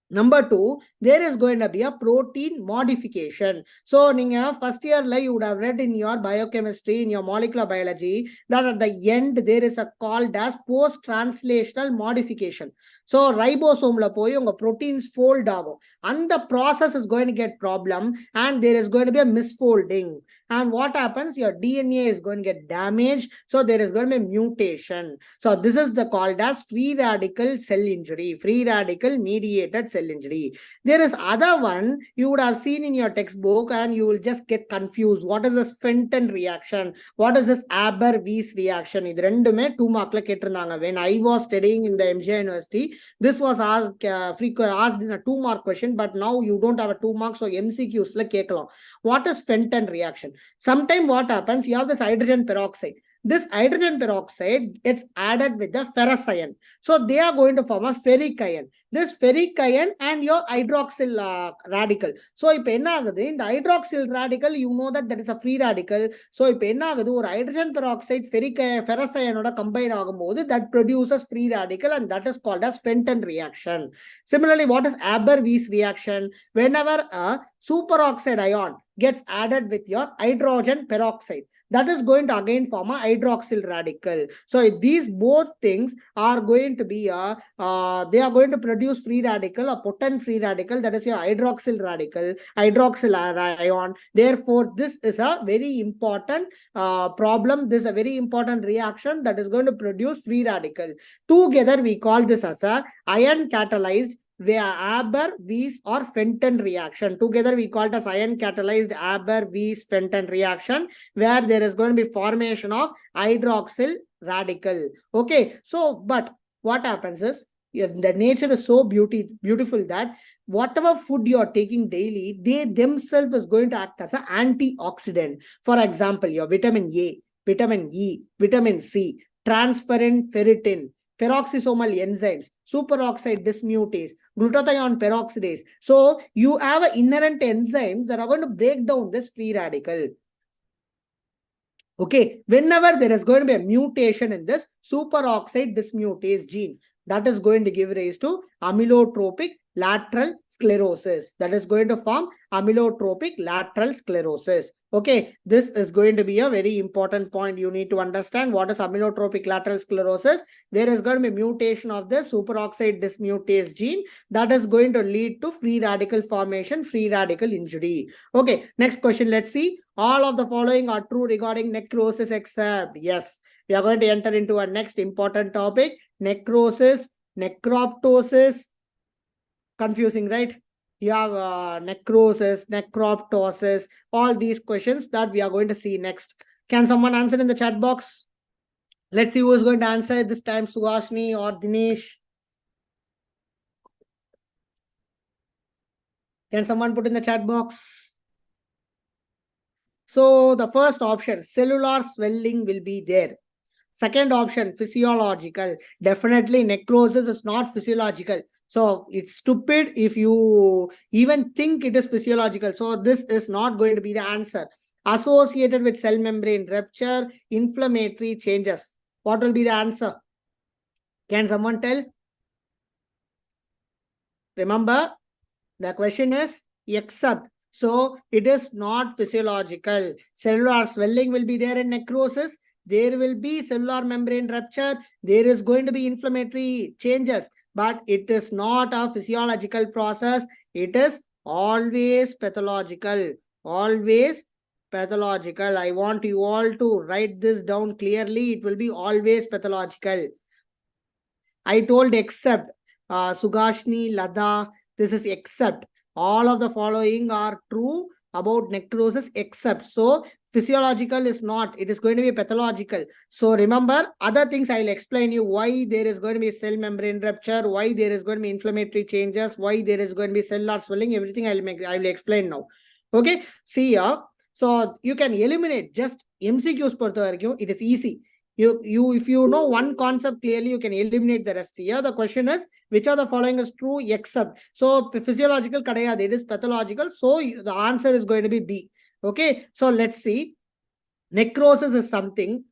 Number two, there is going to be a protein modification. So first year you would have read in your biochemistry, in your molecular biology, that at the end there is a called as post-translational modification. So ribosome la poi unga proteins fold agum, and the process is going to get problem and there is going to be a misfolding. And what happens? Your DNA is going to get damaged. So there is going to be mutation. So this is the called as free radical cell injury, free radical mediated cell injury. There is other one you would have seen in your textbook and you will just get confused. What is this Fenton reaction? What is this Aber-Weiss reaction? This rendume 2 mark la ketirundanga. When I was studying in the MGI University, this was asked in a 2 mark question, but now you don't have a 2 marks, so MCQs la kekalam. What is Fenton reaction? Sometimes what happens, you have this hydrogen peroxide. This hydrogen peroxide gets added with the ferrous ion. So they are going to form a ferric ion. This ferric ion and your hydroxyl radical. So if in the hydroxyl radical, you know that is a free radical. So if hydrogen peroxide ferrous ion combined, that produces free radical and that is called as Fenton reaction. Similarly, what is Aber-Weiss reaction? Whenever a superoxide ion gets added with your hydrogen peroxide, that is going to again form a hydroxyl radical. So these both things are going to be they are going to produce free radical, a potent free radical, that is your hydroxyl radical, hydroxyl ion. Therefore, this is a very important problem. This is a very important reaction that is going to produce free radical. Together, we call this as a ion catalyzed Aber-Weiss or Fenton reaction. Together we call it as ion catalyzed Aber-Weiss Fenton reaction, where there is going to be formation of hydroxyl radical. Okay, so but what happens is, the nature is so beautiful that whatever food you are taking daily, they themselves is going to act as an antioxidant. For example, your vitamin A, vitamin E, vitamin C, transferrin ferritin, peroxisomal enzymes, superoxide dismutase, glutathione peroxidase. So you have inherent enzymes that are going to break down this free radical. Okay, whenever there is going to be a mutation in this superoxide dismutase gene, that is going to give rise to amylotropic lateral sclerosis. That is going to form amylotropic lateral sclerosis. Okay, this is going to be a very important point. You need to understand what is amylotropic lateral sclerosis. There is going to be mutation of the superoxide dismutase gene that is going to lead to free radical formation, free radical injury. Okay, next question. Let's see. All of the following are true regarding necrosis except, yes, we are going to enter into our next important topic, necrosis, necroptosis. Confusing, right? You have necrosis, necroptosis, all these questions that we are going to see next. Can someone answer in the chat box? Let's see who is going to answer this time, Sugashni or Dinesh. Can someone put in the chat box? So the first option, cellular swelling will be there. Second option, physiological. Definitely necrosis is not physiological. So it's stupid if you even think it is physiological. So this is not going to be the answer. Associated with cell membrane rupture, inflammatory changes. What will be the answer? Can someone tell? Remember, the question is except. So it is not physiological. Cellular swelling will be there in necrosis. There will be cellular membrane rupture. There is going to be inflammatory changes. But it is not a physiological process. It is always pathological. Always pathological. I want you all to write this down clearly. It will be always pathological. I told except Sugashni, Lada, this is except. All of the following are true about necrosis except. So physiological is not, it is going to be pathological. So remember, other things I will explain you why there is going to be cell membrane rupture, why there is going to be inflammatory changes, why there is going to be cellular swelling, everything I will explain now. Okay, see here. So you can eliminate just MCQs per it is easy. If you know one concept clearly, you can eliminate the rest. Here the question is, which of the following is true except? So physiological kadaya, it is pathological. So the answer is going to be B. Okay, so let's see. Necrosis is something.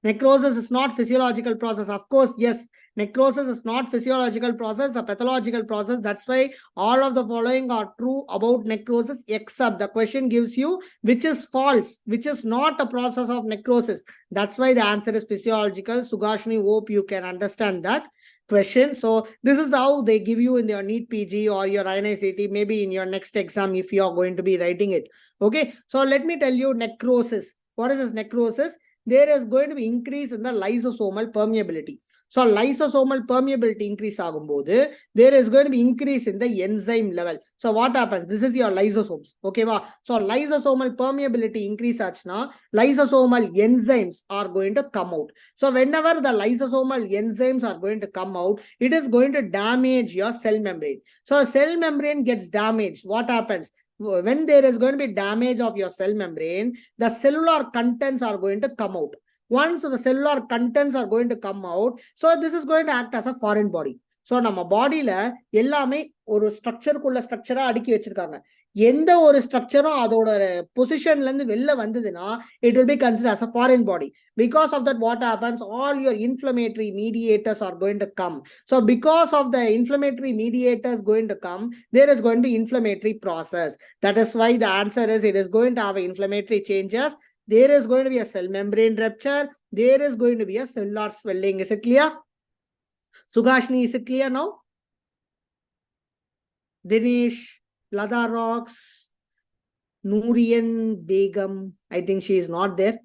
Necrosis is not physiological process. Of course, yes, necrosis is not physiological process, a pathological process. That's why all of the following are true about necrosis except the question gives you which is false, which is not a process of necrosis. That's why the answer is physiological. Sugashni, hope you can understand that question. So this is how they give you in your NEET PG or your INICT, maybe in your next exam if you are going to be writing it. Okay, so let me tell you necrosis. What is this necrosis? There is going to be increase in the lysosomal permeability. So lysosomal permeability increase agumbodhu, there is going to be increase in the enzyme level. So what happens? This is your lysosomes. Okay, wow. So lysosomal permeability increase achna, lysosomal enzymes are going to come out. So whenever the lysosomal enzymes are going to come out, it is going to damage your cell membrane. So cell membrane gets damaged. What happens? When there is going to be damage of your cell membrane, the cellular contents are going to come out. Once the cellular contents are going to come out, so this is going to act as a foreign body. So நம்ம பாடியில எல்லாமே ஒரு ஸ்ட்ரக்சருக்குள்ள ஸ்ட்ரக்சரா அடுக்கி வச்சிருக்காங்க. எந்த ஒரு ஸ்ட்ரக்சரும் அதோட பொசிஷன்ல இருந்து வெளில வந்ததுன்னா it will be considered as a foreign body. Because of that, what happens? All your inflammatory mediators are going to come. So because of the inflammatory mediators going to come, there is going to be inflammatory process. That is why the answer is it is going to have inflammatory changes. There is going to be a cell membrane rupture. There is going to be a cellular swelling. Is it clear? Sugashni, is it clear now? Dinesh, Lada Rocks, Noorian Begum. I think she is not there.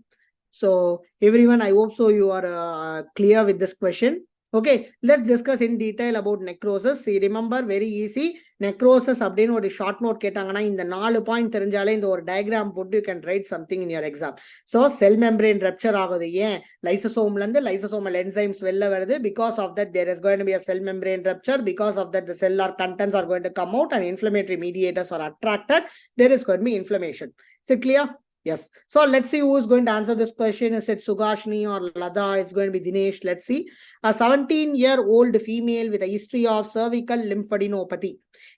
So everyone, I hope so you are clear with this question. Okay, let's discuss in detail about necrosis. See, remember, very easy. Necrosis அப்படின்னு ஒரு short note கேட்டாங்கன்னா இந்த 4 point தெரிஞ்சாலே இந்த ஒரு diagram போட்டு you can write something in your exam. So cell membrane rupture ஆகுது ஏன் லைசோசோம்ல இருந்து லைசோசோமல் enzymes வெளில வருது. Because of that there is going to be a cell membrane rupture. Because of that the cellular contents are going to come out and inflammatory mediators are attracted. There is going to be inflammation. Is it clear? Yes. So let's see who is going to answer this question. Is it Sugashni or Lada? It's going to be Dinesh. Let's see. A 17-year-old female with a history of cervical lymphadenopathy.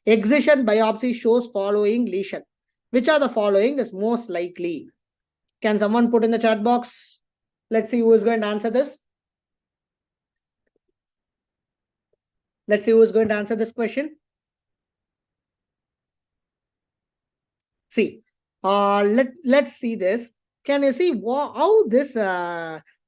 Excision biopsy shows following lesion. Which are the following is most likely? Can someone put in the chat box? Let's see who is going to answer this. Let's see who is going to answer this question. See, let's see this. Can you see how this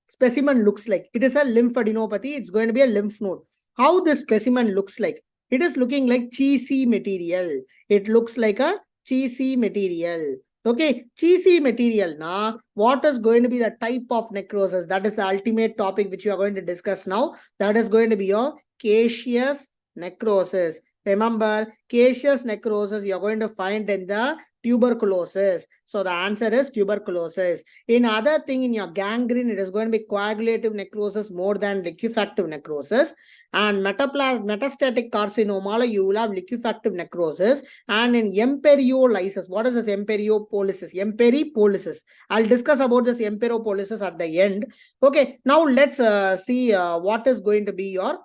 specimen looks like? It is a lymphadenopathy. It's going to be a lymph node. How this specimen looks like? It is looking like cheesy material. It looks like a cheesy material. Okay, cheesy material. Now, what is going to be the type of necrosis? That is the ultimate topic which we are going to discuss now. That is going to be your caseous necrosis. Remember, caseous necrosis you are going to find in the tuberculosis. So the answer is tuberculosis. In other thing, in your gangrene, it is going to be coagulative necrosis more than liquefactive necrosis. And metastatic carcinoma, you will have liquefactive necrosis. And in emperiolysis, what is this emperiopolysis? Emperipolysis. I'll discuss about this emperiopolysis at the end. Okay, now let's see what is going to be your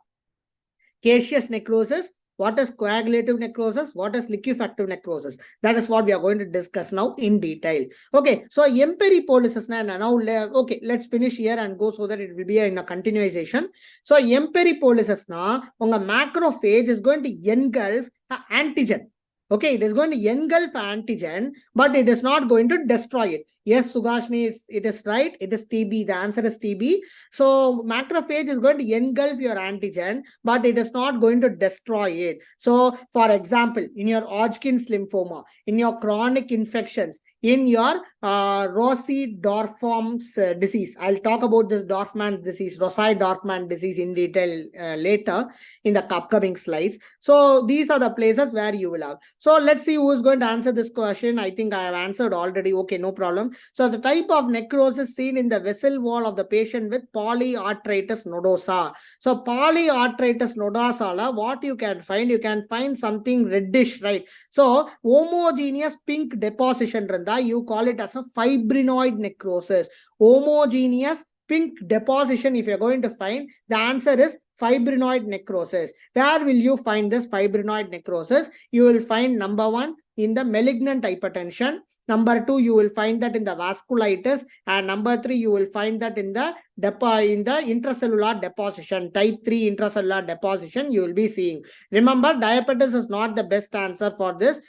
caseous necrosis. What is coagulative necrosis? What is liquefactive necrosis? That is what we are going to discuss now in detail. Okay, so emperipolysis now, okay, let's finish here and go so that it will be in a continuation. So emperipolysis now, macrophage is going to engulf the antigen. Okay, it is going to engulf antigen, but it is not going to destroy it. Yes, Sugashni, it is right. It is TB. The answer is TB. So macrophage is going to engulf your antigen, but it is not going to destroy it. So for example, in your Hodgkin's lymphoma, in your chronic infections, in your Rossi-Dorfman's disease. I'll talk about this Dorfman disease, Rossi-Dorfman disease in detail later in the upcoming slides. So these are the places where you will have. So let's see who is going to answer this question. I think I have answered already. Okay, no problem. So the type of necrosis seen in the vessel wall of the patient with polyarthritis nodosa. So polyarthritis nodosa, what you can find something reddish, right? So homogeneous pink deposition, you call it as a fibrinoid necrosis. Homogeneous pink deposition, if you're going to find, the answer is fibrinoid necrosis. Where will you find this fibrinoid necrosis? You will find number 1 in the malignant hypertension. Number 2, you will find that in the vasculitis, and number 3, you will find that in the intracellular deposition, type 3 intracellular deposition you will be seeing. Remember, diabetes is not the best answer for this.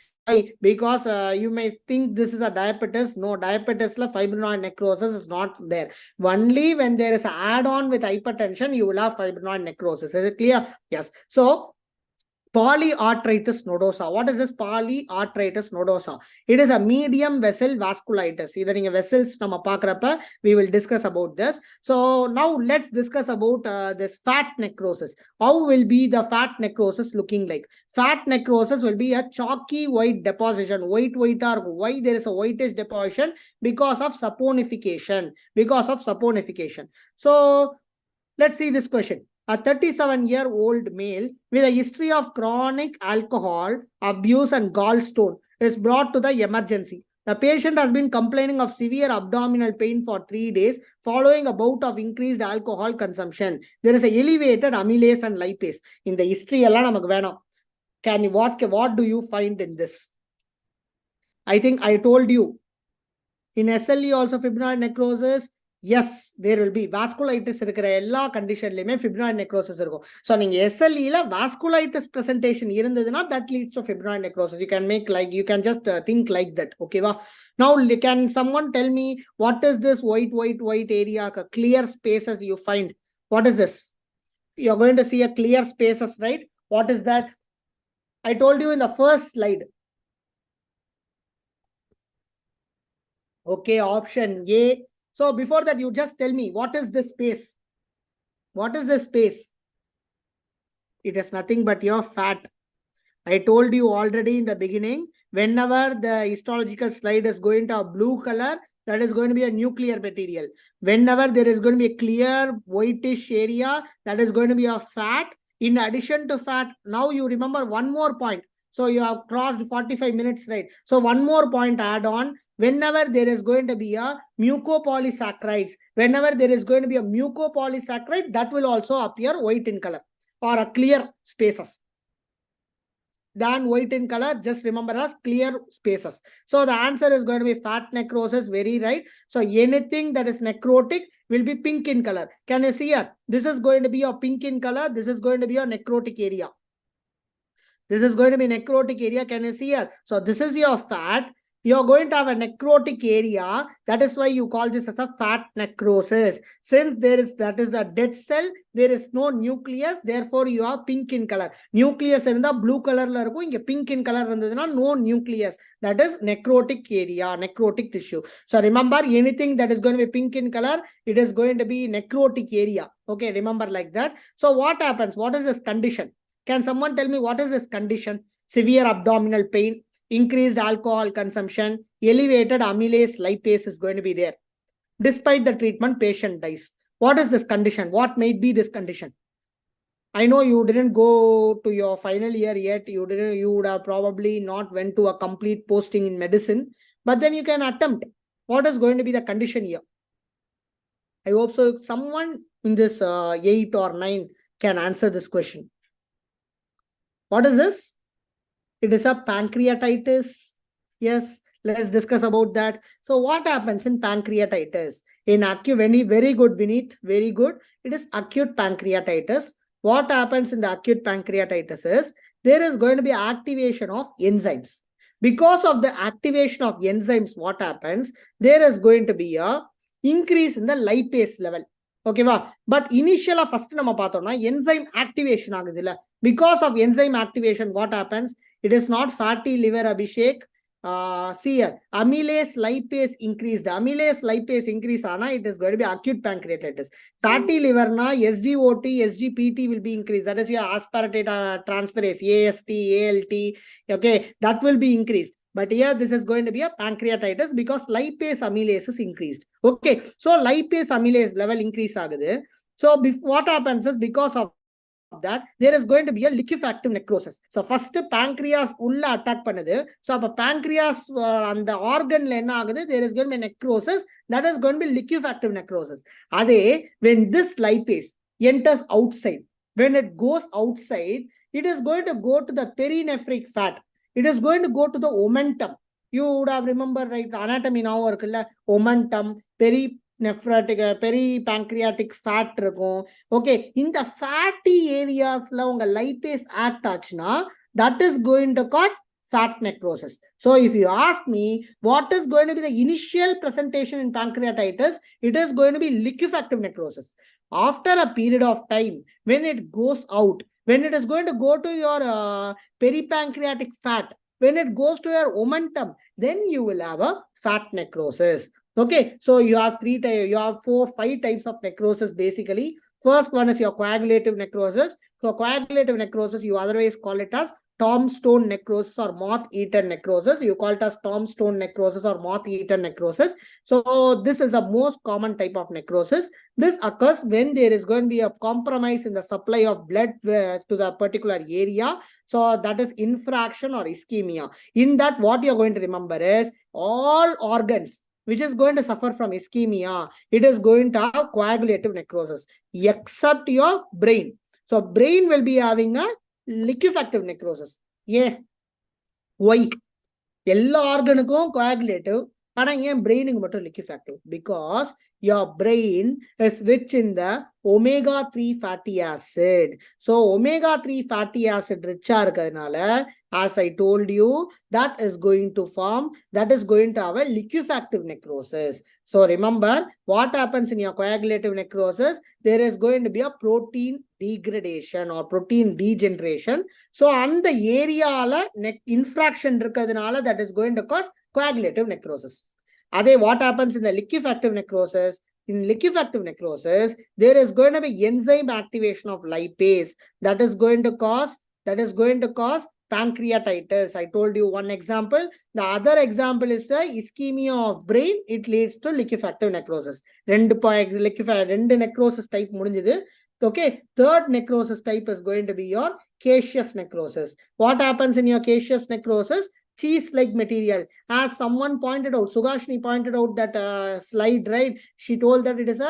Because you may think this is a diabetes. No, diabetes fibrinoid necrosis is not there. Only when there is an add-on with hypertension, you will have fibrinoid necrosis. Is it clear? Yes. So polyarthritis nodosa. What is this polyarthritis nodosa? It is a medium vessel vasculitis. Either in vessels, we will discuss about this. So now let's discuss about this fat necrosis. How will be the fat necrosis looking like? Fat necrosis will be a chalky white deposition. White or why there is a whitish deposition? Because of saponification. So let's see this question. A 37-year-old male with a history of chronic alcohol abuse and gallstone is brought to the emergency. The patient has been complaining of severe abdominal pain for 3 days following a bout of increased alcohol consumption. There is an elevated amylase and lipase. In the history, what do you find in this? I think I told you. In SLE also fibrinoid necrosis. Yes, there will be vasculitis condition fibrinoid necrosis. So SLE vasculitis presentation that leads to fibrinoid necrosis. You can just think like that. Okay, now can someone tell me what is this white area, clear spaces you find? What is this? You're going to see a clear spaces, right? What is that? I told you in the first slide. Okay, option A. So before that, you just tell me, what is this space? What is this space? It is nothing but your fat. I told you already in the beginning, whenever the histological slide is going to a blue color, that is going to be a nuclear material. Whenever there is going to be a clear whitish area, that is going to be a fat. In addition to fat, now you remember one more point. So you have crossed 45 minutes, right? So one more point add on. Whenever there is going to be a mucopolysaccharides, that will also appear white in color or a clear spaces. than white in color, just remember as clear spaces. So the answer is going to be fat necrosis, very right. So anything that is necrotic will be pink in color. Can you see here? This is going to be your pink in color. This is going to be your necrotic area. This is going to be necrotic area. Can you see here? So this is your fat. You're going to have a necrotic area. That is why you call this as a fat necrosis. Since that is a dead cell, there is no nucleus. Therefore, you have pink in color. Nucleus in the blue color. Pink in color. No nucleus. That is necrotic area, necrotic tissue. So remember, anything that is going to be pink in color, it is going to be necrotic area. Okay, remember like that. So what happens? What is this condition? Can someone tell me what is this condition? Severe abdominal pain, increased alcohol consumption, elevated amylase lipase is going to be there. Despite the treatment, patient dies. What is this condition? What might be this condition? I know you didn't go to your final year yet. You would have probably not went to a complete posting in medicine, but then you can attempt. What is going to be the condition here? I hope so. Someone in this 8 or 9 can answer this question. What is this? It is a pancreatitis. Yes, let's discuss about that. So what happens in pancreatitis? In acute, very good, Vineet, very good. It is acute pancreatitis. What happens in the acute pancreatitis is there is going to be activation of enzymes. Because of the activation of enzymes, what happens? There is going to be a increase in the lipase level. Okay, but initially first nama pathona enzyme activation agudilla. Because of enzyme activation, what happens? It is not fatty liver, Abhishek. See here, amylase lipase increased. Amylase lipase increase, it is going to be acute pancreatitis. Fatty liver na SGOT, SGPT will be increased. That is your aspartate transferase, AST, ALT. Okay, that will be increased. But here this is going to be a pancreatitis because lipase amylase is increased. Okay, so lipase amylase level increase agudhu. So what happens is because of that there is going to be a liquefactive necrosis. So first pancreas ulla attack பண்ணுது. So அப்ப pancreas அந்த organல என்ன ஆகுது? There is going to be necrosis. That is going to be liquefactive necrosis. அதே when this lipase enters outside, when it goes outside, it is going to go to the perinephric fat. It is going to go to the omentum. You would have remembered, right? Anatomy now இருக்குல்ல, omentum, peripancreatic fat இருக்கும். Okay, in the fatty areas la unga lipase act aachna, that is going to cause fat necrosis. So if you ask me what is going to be the initial presentation in pancreatitis, it is going to be liquefactive necrosis. After a period of time, when it goes out, when it is going to go to your peripancreatic fat, when it goes to your omentum, then you will have a fat necrosis. Okay, so you have 5 types of necrosis basically. First one is your coagulative necrosis. So coagulative necrosis, you otherwise call it as tombstone necrosis or moth-eaten necrosis. You call it as tombstone necrosis or moth-eaten necrosis. So this is the most common type of necrosis. This occurs when there is going to be a compromise in the supply of blood to the particular area. So that is infraction or ischemia. In that, what you're going to remember is all organs which is going to suffer from ischemia, it is going to have coagulative necrosis, except your brain. So brain will be having a liquefactive necrosis. Yeah. Why? எல்லா ஆர்கனுக்கும் coagulative, ஆனா ஏன் பிரெயினுக்கு மட்டும் liquefactive? Because your brain is rich in the omega-3 fatty acid. So omega-3 fatty acid rich இருக்கிறதுனால, as I told you, that is going to have a liquefactive necrosis. So remember, what happens in your coagulative necrosis? There is going to be a protein degradation or protein degeneration. So on the area infraction இருக்கிறதுனால, that is going to cause coagulative necrosis. What happens in the liquefactive necrosis? In liquefactive necrosis, there is going to be enzyme activation of lipase that is going to cause pancreatitis. I told you one example. The other example is the ischemia of brain. It leads to liquefactive necrosis. Rendu necrosis type முடிஞ்சது. Okay, third necrosis type is going to be your caseous necrosis. What happens in your caseous necrosis? Cheese-like material. As someone pointed out, Sugashni pointed out that slide, right? She told that it is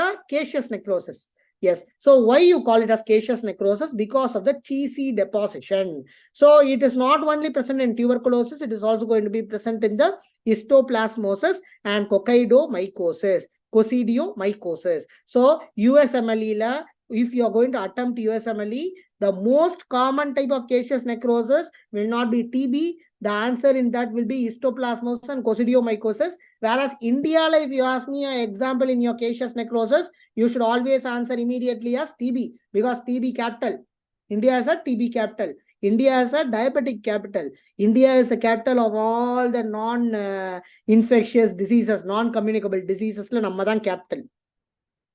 a caseous necrosis. Yes. So why you call it as caseous necrosis? Because of the cheesy deposition. So it is not only present in tuberculosis, it is also going to be present in the histoplasmosis and coccidiomycosis. Coccidiomycosis. So USMLE, if you are going to attempt USMLE, the most common type of caseous necrosis will not be TB. The answer in that will be histoplasmosis and coccidiomycosis. Whereas India, if you ask me an example in your caseous necrosis, you should always answer immediately as TB, because TB capital. India is a TB capital. India is a diabetic capital. India is the capital of all the non-infectious diseases, non-communicable diseases. Namma capital.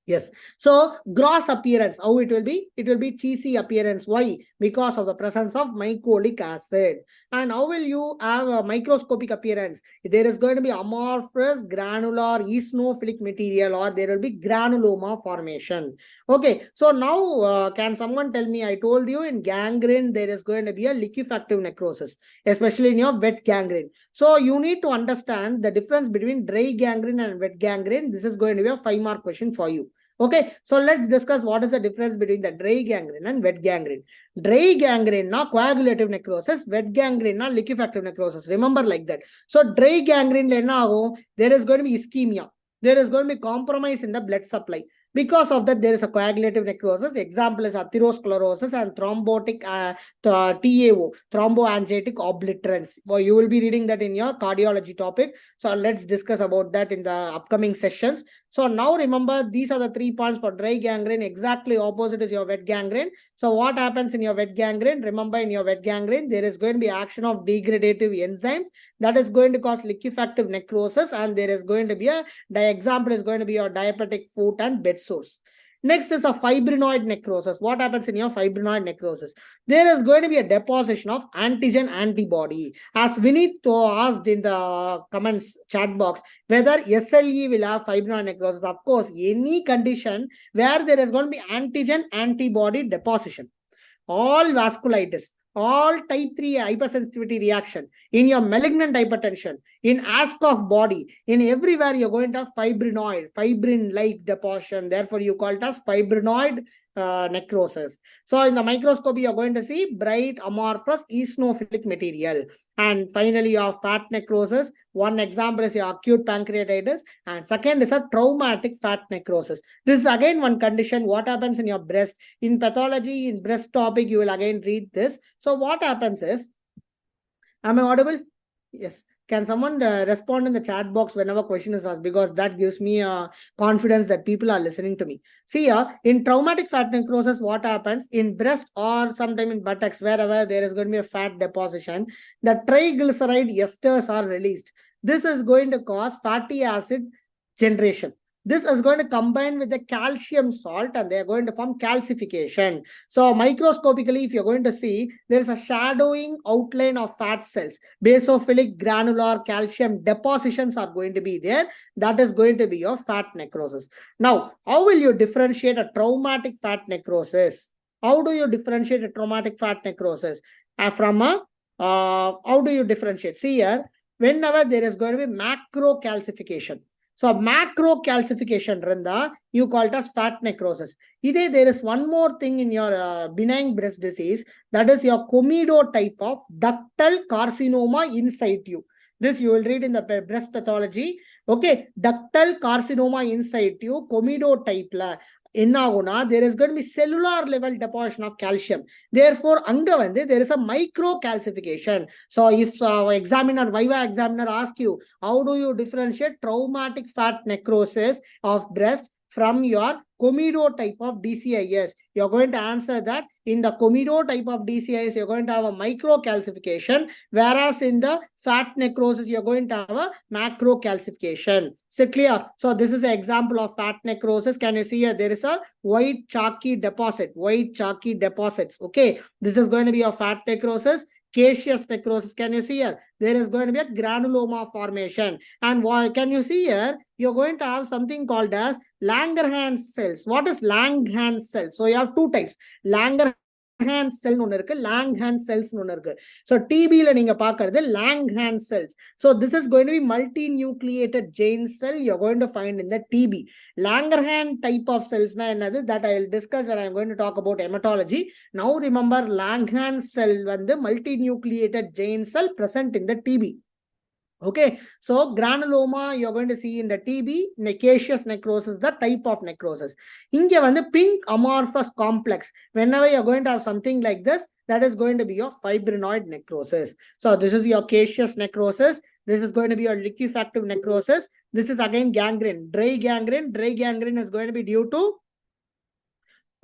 Yes. So gross appearance, how it will be? It will be cheesy appearance. Why? Because of the presence of mycolic acid. And how will you have a microscopic appearance? There is going to be amorphous granular eosinophilic material, or there will be granuloma formation. Okay. So now can someone tell me, I told you in gangrene, there is going to be a liquefactive necrosis, especially in your wet gangrene. So you need to understand the difference between dry gangrene and wet gangrene. This is going to be a 5-mark question for you. Okay, so let's discuss what is the difference between the dry gangrene and wet gangrene. Dry gangrene na coagulative necrosis, wet gangrene na liquefactive necrosis. Remember like that. So dry gangrene there is going to be ischemia. There is going to be compromise in the blood supply. Because of that, there is a coagulative necrosis. Example is atherosclerosis and thrombotic TAO, thromboangiitic obliterans. Well, you will be reading that in your cardiology topic. So let's discuss about that in the upcoming sessions. So now remember, these are the 3 points for dry gangrene. Exactly opposite is your wet gangrene. So what happens in your wet gangrene? Remember, in your wet gangrene, there is going to be action of degradative enzymes that is going to cause liquefactive necrosis, and there is going to be the example is going to be your diabetic foot and bed sores. Next is a fibrinoid necrosis. What happens in your fibrinoid necrosis? There is going to be a deposition of antigen antibody. As Vineet asked in the comments chat box, whether SLE will have fibrinoid necrosis. Of course, any condition where there is going to be antigen antibody deposition. All vasculitis, all type 3 hypersensitivity reaction, in your malignant hypertension, in Ascoff body, in everywhere you're going to have fibrin-like deposition. Therefore, you call it as fibrinoid necrosis. So in the microscopy, you're going to see bright amorphous eosinophilic material. And finally, your fat necrosis. One example is your acute pancreatitis, and second is a traumatic fat necrosis. This is again one condition. What happens in your breast? In pathology, in breast topic, you will again read this. So what happens is, am I audible? Yes. Can someone respond in the chat box whenever question is asked, because that gives me confidence that people are listening to me. See here, in traumatic fat necrosis, what happens in breast or sometime in buttocks, wherever there is going to be a fat deposition, the triglyceride esters are released. This is going to cause fatty acid generation. This is going to combine with the calcium salt, and they are going to form calcification. So microscopically, if you're going to see, there is a shadowing outline of fat cells. Basophilic granular calcium depositions are going to be there. That is going to be your fat necrosis. Now, how will you differentiate a traumatic fat necrosis? How do you differentiate a traumatic fat necrosis from a, how do you differentiate? See here, whenever there is going to be macro calcification. So macro calcification randa, you call it as fat necrosis. There is one more thing in your benign breast disease, that is your comedo type of ductal carcinoma in situ. This you will read in the breast pathology. Okay, ductal carcinoma in situ, comedo type la. There is going to be cellular level deposition of calcium. Therefore, there is a micro calcification. So, if examiner, Viva examiner asks you, how do you differentiate traumatic fat necrosis of breast from your comedo type of DCIS? You're going to answer that in the comedo type of DCIS, you're going to have a micro calcification, whereas in the fat necrosis, you're going to have a macro calcification. Is it clear? So this is an example of fat necrosis. Can you see here? There is a white chalky deposit, white chalky deposits. Okay, this is going to be a fat necrosis. Caseous necrosis, can you see here? There is going to be a granuloma formation. And can you see here? You're going to have something called as Langerhans cells. What is Langerhans cells? So you have 2 types. Langerhans Langhans cell ஒன்னு இருக்கு, Langhans cells ஒன்னு இருக்கு. So TB ல நீங்க பார்க்கிறது Langhans cells. So this is going to be multinucleated chain cell you're going to find in the TB. Langerhans type of cells na என்னது, that I will discuss when I am going to talk about hematology. Now remember Langhans cell வந்து multinucleated chain cell present in the TB. Okay, so granuloma you're going to see in the TB. Naccaceous necrosis, the type of necrosis. Inge vandu pink amorphous complex. Whenever you're going to have something like this, that is going to be your fibrinoid necrosis. So this is your caseous necrosis. This is going to be your liquefactive necrosis. This is again gangrene, dry gangrene. Dry gangrene is going to be due to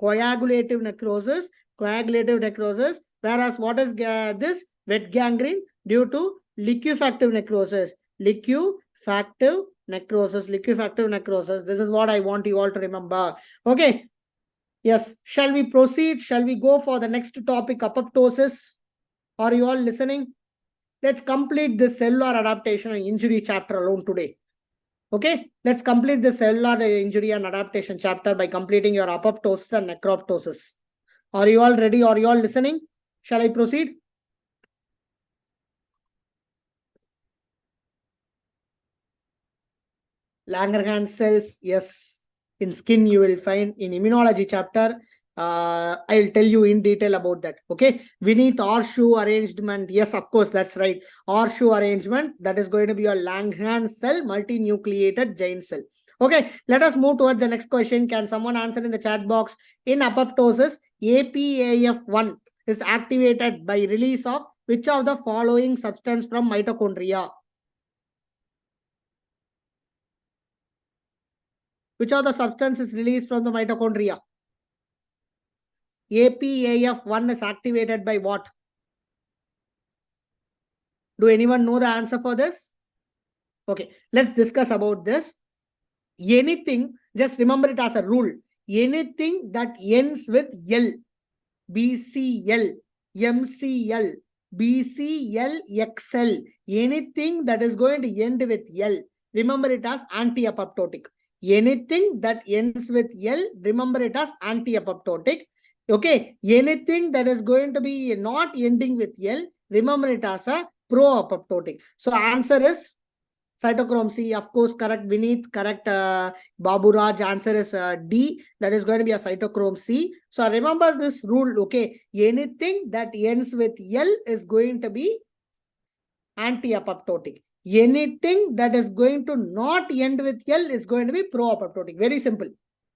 coagulative necrosis. Coagulative necrosis. Whereas what is this? Wet gangrene due to liquefactive necrosis. Liquefactive necrosis. Liquefactive necrosis. This is what I want you all to remember. Okay. Yes. Shall we proceed? Shall we go for the next topic, apoptosis? Are you all listening? Let's complete this cellular adaptation and injury chapter alone today. Okay. Let's complete the cellular injury and adaptation chapter by completing your apoptosis and necroptosis. Are you all ready? Are you all listening? Shall I proceed? Langerhans cells, yes. In skin, you will find in immunology chapter. I'll tell you in detail about that. Okay. Beneath horseshoe arrangement. Yes, of course, that's right. Horseshoe arrangement. That is going to be your Langerhans cell, multinucleated giant cell. Okay. Let us move towards the next question. Can someone answer in the chat box? In apoptosis, APAF1 is activated by release of which of the following substance from mitochondria? Which of the substance is released from the mitochondria? APAF1 is activated by what? Do anyone know the answer for this? Okay, let's discuss about this. Anything, just remember it as a rule. Anything that ends with L, BCL, MCL, BCL, XL, anything that is going to end with L, remember it as anti-apoptotic. Anything that ends with L, remember it as anti-apoptotic. Okay, anything that is going to be not ending with L, remember it as a pro-apoptotic. So answer is cytochrome C, of course, correct. Vineet, correct. Babu Raj, answer is D. That is going to be a cytochrome C. So remember this rule, okay. Anything that ends with L is going to be anti-apoptotic. Anything that is going to not end with L is going to be pro-apoptotic. Very simple.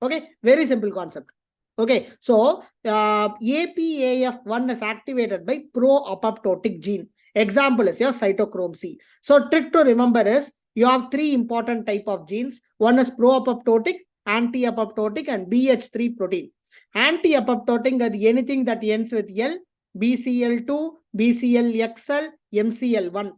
Okay, very simple concept. Okay, so APAF1 is activated by pro-apoptotic gene. Example is your cytochrome C. So trick to remember is you have three important type of genes. One is pro-apoptotic, anti-apoptotic, and BH3 protein. Anti-apoptotic is anything that ends with L, BCL2, BCLXL, MCL1.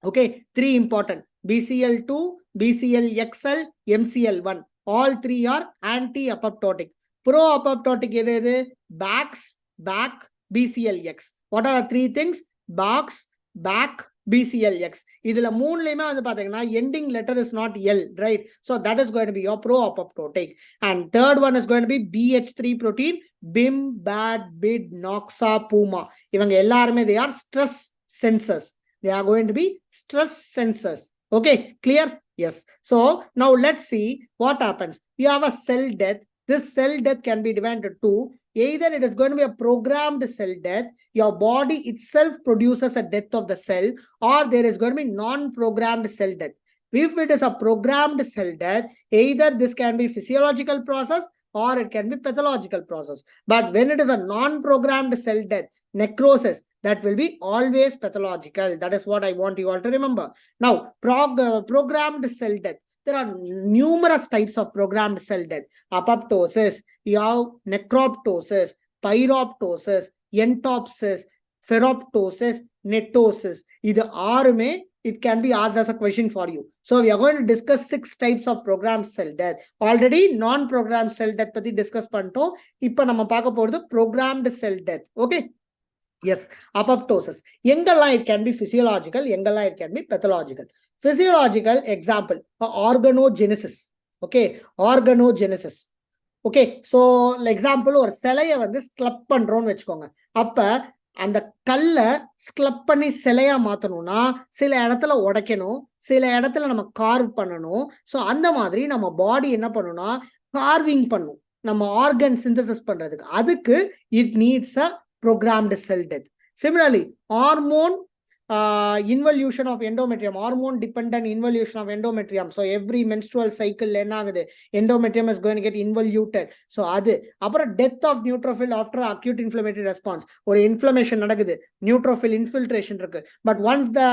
Okay, three important. BCL2, BCLXL, MCL1. All three are anti-apoptotic. Pro-apoptotic is BAX, BAC, BCLX. What are the three things? BAX, BAC, BCLX. Idhula moonlayume vandu pathina ending letter is not L, right? So that is going to be your pro-apoptotic. And third one is going to be BH3 protein, BIM, BAD, BID, NOXA, PUMA. Ivanga ellarume they are stress sensors. They are going to be stress sensors. Okay, clear? Yes. So now let's see what happens. You have a cell death. This cell death can be divided into two. Either it is going to be a programmed cell death, your body itself produces a death of the cell, or there is going to be non-programmed cell death. If it is a programmed cell death, either this can be physiological process or it can be pathological process. But when it is a non-programmed cell death, necrosis, that will be always pathological. That is what I want you all to remember. Now, programmed cell death. There are numerous types of programmed cell death. Apoptosis, you have necroptosis, pyroptosis, entopsis, pheroptosis, netosis. Either arume, it can be asked as a question for you. So we are going to discuss 6 types of programmed cell death. Already non-programmed cell death patti discuss pantom. Ipa nama paaka poradhu programmed cell death. Okay. Yes, apoptosis. Engalla it can be physiological, engalla it can be pathological. Physiological example, organogenesis. Okay, organogenesis. Okay so example ஒரு சிலையை வந்து ஸ்க்ளப் பண்றோம்னு வச்சுக்கோங்க. அப்ப அந்த கல்லை ஸ்க்ளப் பண்ணி சிலையா மாத்தணும்னா சில இடத்துல உடைக்கணும், சில இடத்துல நம்ம கார்வ் பண்ணணும். ஸோ அந்த மாதிரி நம்ம பாடி என்ன பண்ணணும்னா கார்விங் பண்ணும் நம்ம ஆர்கன் சிந்தசிஸ் பண்றதுக்கு. அதுக்கு it needs a programmed sell death. Similarly hormone involution of endometrium, hormone dependent involution of endometrium. So every menstrual cycle என்ன ஆகுது, endometrium is going to get involuted. So அது அப்புறம் death of neutrophil after acute inflammatory response. ஒரு inflammation நடக்குது, neutrophil infiltration இருக்கு, but once the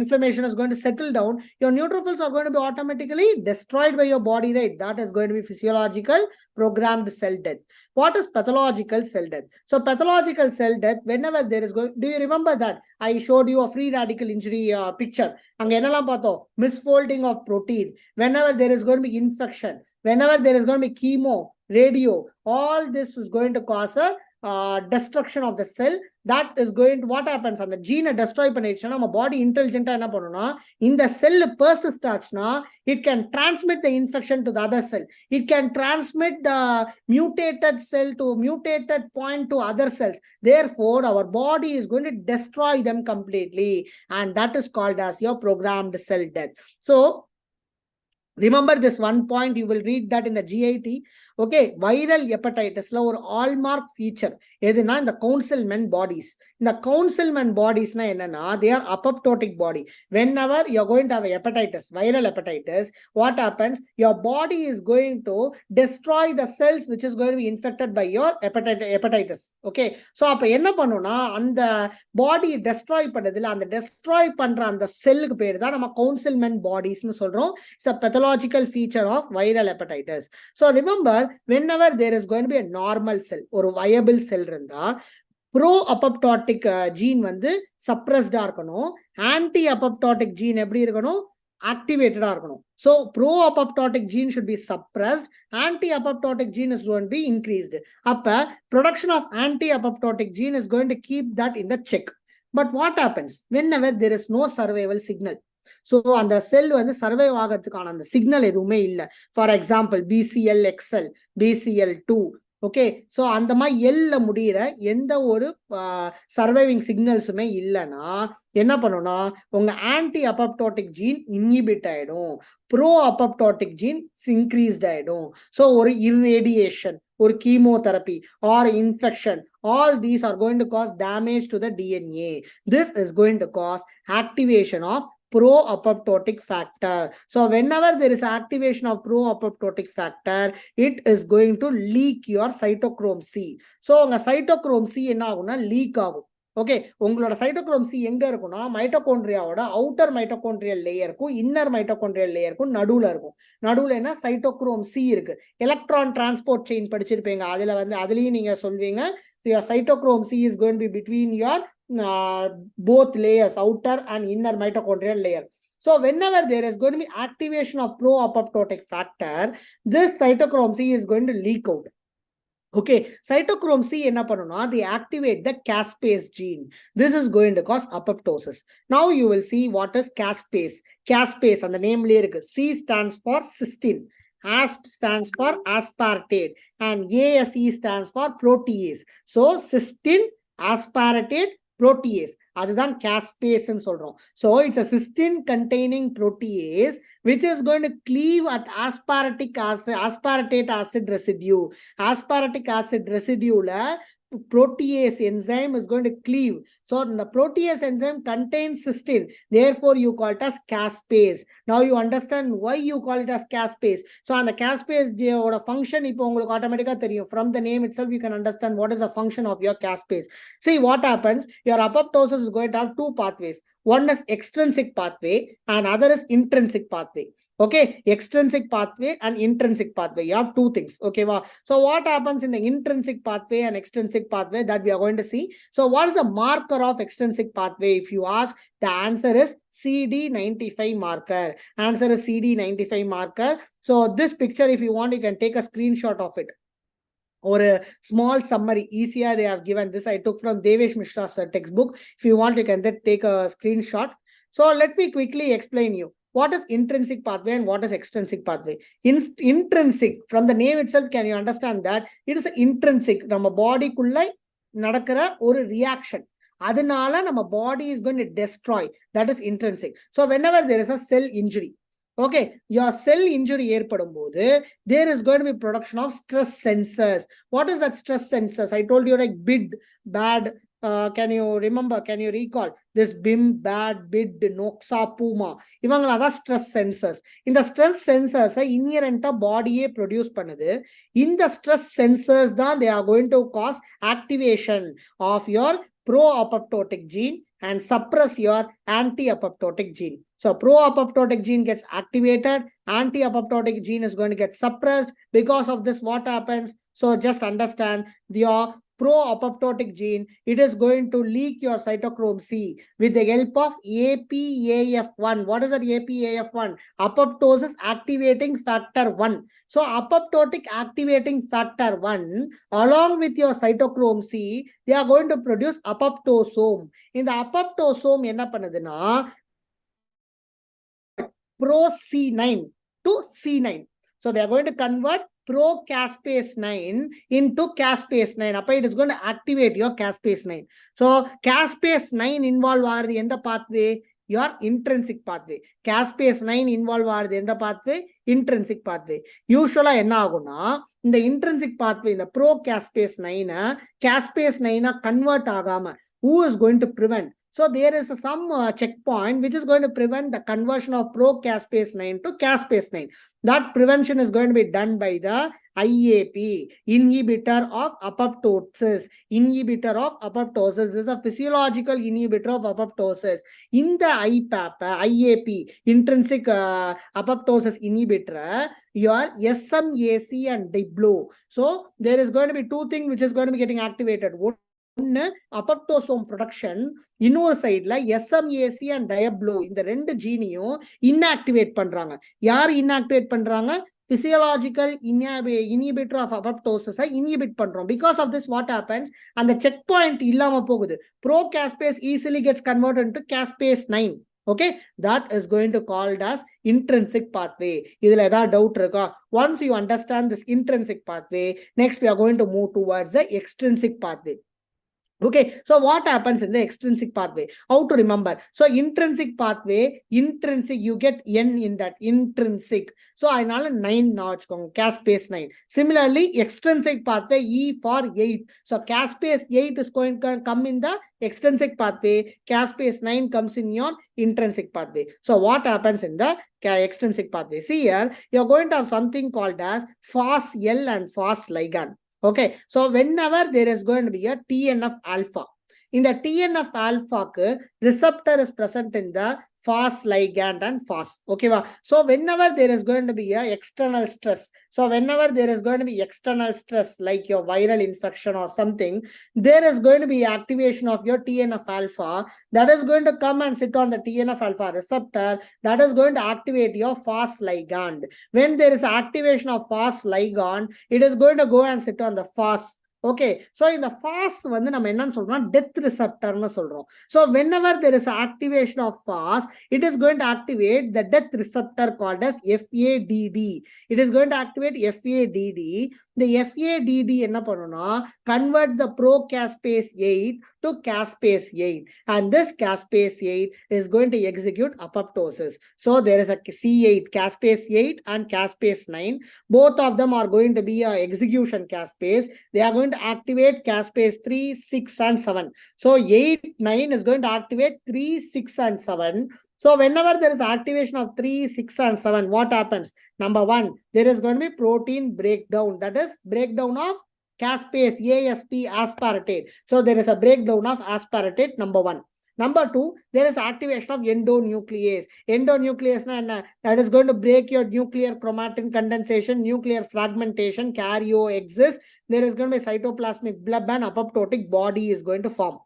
inflammation is going to settle down, your neutrophils are going to be automatically destroyed by your body, right? That is going to be physiological programmed cell death. What is pathological cell death? So pathological cell death, whenever there is going, do you remember that I showed you a free radical injury picture? அங்க என்னலாம் பார்த்தோம்? Misfolding of protein. Whenever there is going to be infection, whenever there is going to be chemo, radio, all this is going to cause a destruction of the cell. That is going to, what happens, அந்த gene destroy பண்ணிடுச்சுன்னா நம்ம body intelligent என்ன பண்ணும்னா இந்த cell persist ஆச்சுன்னா it can transmit the infection to the other cell. It can transmit the mutated cell to mutated point to other cells. Therefore our body is going to destroy them completely, and that is called as your programmed cell death. So remember this one point, you will read that in the GIT. Okay, viral ஹெப்படைட்டிஸ்ல ஒரு hallmark feature எதுனா இந்த கவுன்சில்மென்ட் bodies. இந்த கவுன்சில்மென்ட் பாடிஸ்னா என்னன்னா they are apoptotic body. Whenever you are going to have a hepatitis, viral hepatitis, what happens, your body is going to destroy the cells which is going to be infected by your hepatitis. Okay, so அப்ப என்ன பண்ணும்னா அந்த பாடி destroy பண்ணதுல அந்த destroy பண்ற அந்த செல்லுக்கு பேர் தான் நம்ம கவுன்சில்மென்ட் பாடிஸ்னு சொல்றோம். It's a pathological feature of viral hepatitis. So remember, whenever there is going to be a normal cell or viable cell இருந்தா ப்ரோ அப்பப்டாட்டிக் ஜீன் வந்து சப்ரஸ்டா இருக்கணும், ஆன்டி அப்பப்டாட்டிக் ஜீன் எப்படி இருக்கணும், ஆக்டிவேட்டடா இருக்கணும். So pro apoptotic gene should be suppressed, anti apoptotic gene is going to be increased. அப்ப production of anti apoptotic gene is going to keep that in the check. But what happens whenever there is no survival signal? So அந்த cell வந்து survive ஆகிறதுக்கான அந்த signal எதுவுமே இல்லை. For example BCL XL, BCL two. Okay, so அந்த மாதிரி எல்ல முடிகிற எந்த ஒரு சர்வைவிங் சிக்னல்ஸுமே இல்லைன்னா என்ன பண்ணும்னா உங்க ஆன்டி அப்பப்டோட்டிக் ஜீன் இன்ஹிபிட் ஆயிடும், ப்ரோ அப்பப்டோட்டிக் ஜீன் இன்க்ரீஸ்ட் ஆயிடும். ஸோ ஒரு irradiation, ஒரு chemotherapy or infection, all these are going to cause damage to the DNA. This is going to cause activation of pro-apoptotic factor. So whenever there is activation of pro-apoptotic factor, it is going to leak your cytochrome C. So உங்க cytochrome C என்ன ஆகும்னா league ஆகும். Okay, உங்களோட cytochrome C எங்க இருக்கும்னா மைட்டோகாண்ட்ரியாவோட outer mitochondrial லேயருக்கும் inner mitochondrial லேயருக்கும் நடுவுல இருக்கும். நடுவுல என்ன சைட்டோக்ரோம் சி இருக்கு. எலக்ட்ரான் டிரான்ஸ்போர்ட் செயின் படிச்சிருப்பீங்க, அதுல வந்து அதுலயும் நீங்க சொல்வீங்க your cytochrome C is going to be between your both layers, outer and inner mitochondrial layer. So whenever there is going to be activation of pro-apoptotic factor, this cytochrome C is going to leak out. Okay, cytochrome C என்ன பண்ணும்னா they activate the caspase gene. This is going to cause apoptosis. Now you will see what is caspase. Caspase அந்த நேம்லயே இருக்கு. C stands for cysteine, ASP stands for aspartate, and ASE stands for protease. So cysteine, aspartate, protease, அதுதான் caspase ன்னு சொல்றோம். So it's a cysteine containing protease which is going to cleave at aspartate acid residue. Aspartic acid residue protease enzyme is going to cleave. So the protease enzyme contains cysteine. Therefore, you call it as caspase. Now you understand why you call it as caspase. So on the caspase function, automatically from the name itself, you can understand what is the function of your caspase. See what happens. Your apoptosis is going to have two pathways. One is extrinsic pathway and other is intrinsic pathway. Okay, extrinsic pathway and intrinsic pathway. You have two things. Okay, wow. So what happens in the intrinsic pathway and extrinsic pathway that we are going to see. So what is the marker of extrinsic pathway? If you ask, the answer is CD95 marker. Answer is CD95 marker. So this picture, if you want, you can take a screenshot of it. Or a small summary, easier they have given this. I took from Devesh Mishra's textbook. If you want, you can then take a screenshot. So let me quickly explain you. What is intrinsic pathway and what is extrinsic pathway? Intrinsic, from the name itself, can you understand that it is intrinsic? Nama body kullai nadakara oru reaction. Adanala nama body is going to destroy. That is intrinsic. So whenever there is a cell injury, okay, your cell injury there is going to be production of stress sensors. What is that stress sensors? I told you, like bid, bad. Can you remember? Can you recall this BIM, BAD, BID, NOXA, PUMA? Ivangala stress sensors. In the stress sensors, inherent body produce panadu. In the stress sensors, they are going to cause activation of your pro-apoptotic gene and suppress your anti-apoptotic gene. So pro-apoptotic gene gets activated, anti-apoptotic gene is going to get suppressed. Because of this, what happens? So just understand, your pro-apoptotic gene, it is going to leak your cytochrome C with the help of APAF1. What is that APAF1? Apoptosis activating factor 1. So apoptotic activating factor 1 along with your cytochrome C, they are going to produce apoptosome. In the apoptosome, enna panaduna? Pro C9 to C9. So they are going to convert pro caspase 9 into caspase 9. Appa it is going to activate your caspase 9. So caspase 9 involved are the end pathway, your intrinsic pathway. Caspase 9 involved are the end pathway, intrinsic pathway. Usually enna aguna in the intrinsic pathway, in the pro caspase 9 caspase 9 convert agama. Who is going to prevent? So there is some checkpoint which is going to prevent the conversion of pro-caspase 9 to caspase 9. That prevention is going to be done by the IAP, inhibitor of apoptosis. Inhibitor of apoptosis. This is a physiological inhibitor of apoptosis. In the IAP, intrinsic apoptosis inhibitor, your SMAC and DIBLO. So there is going to be two things which is going to be getting activated. Apoptosome production, இன்னொரு சைடுல SMAC and diablo இந்த ரெண்டு ஜீனையும் inactivate பண்றாங்க. யார் inactivate பண்றாங்க? Physiological inhibitor of apoptosis inhibit பண்றோம். Because of this, what happens? அந்த checkpoint இல்லாம போகுது. Pro-caspase easily gets converted into caspase 9. Okay, that is going to called as intrinsic pathway. Idhula edha doubt iruka? Once you understand this intrinsic pathway, next we are going to move towards the extrinsic pathway. Okay, so what happens in the extrinsic pathway? How to remember? So intrinsic pathway, intrinsic, you get N in that, intrinsic. So I know 9 now, caspase 9. Similarly, extrinsic pathway, E for 8. So caspase 8 is going to come in the extrinsic pathway. Caspase 9 comes in your intrinsic pathway. So what happens in the extrinsic pathway? See here, you're going to have something called as FOS-L and FOS ligand. Okay, so whenever there is going to be a TNF alpha, in the TNF alpha, receptor is present in the FOS ligand and FOS. Okay, so whenever there is going to be a external stress, so whenever there is going to be external stress like your viral infection or something, there is going to be activation of your TNF alpha that is going to come and sit on the TNF alpha receptor that is going to activate your FOS ligand. When there is activation of FOS ligand, it is going to go and sit on the FOS. Okay, so in the FOS, death receptor. So whenever there is activation of FOS, it is going to activate the death receptor called as FADD. It is going to activate FADD. The FADD converts the pro-caspase 8 to caspase 8. And this caspase 8 is going to execute apoptosis. So there is a C8, caspase 8 and caspase 9. Both of them are going to be execution caspase. They are going to activate caspase 3, 6 and 7. So 8, 9 is going to activate 3, 6 and 7. So whenever there is activation of 3, 6 and 7, what happens? Number 1, there is going to be protein breakdown. That is breakdown of caspase, ASP, aspartate. So there is a breakdown of aspartate, number 1. Number 2, there is activation of endonuclease. Endonuclease, that is going to break your nuclear chromatin condensation, nuclear fragmentation, karyoexis. There is going to be cytoplasmic bleb and apoptotic body is going to form.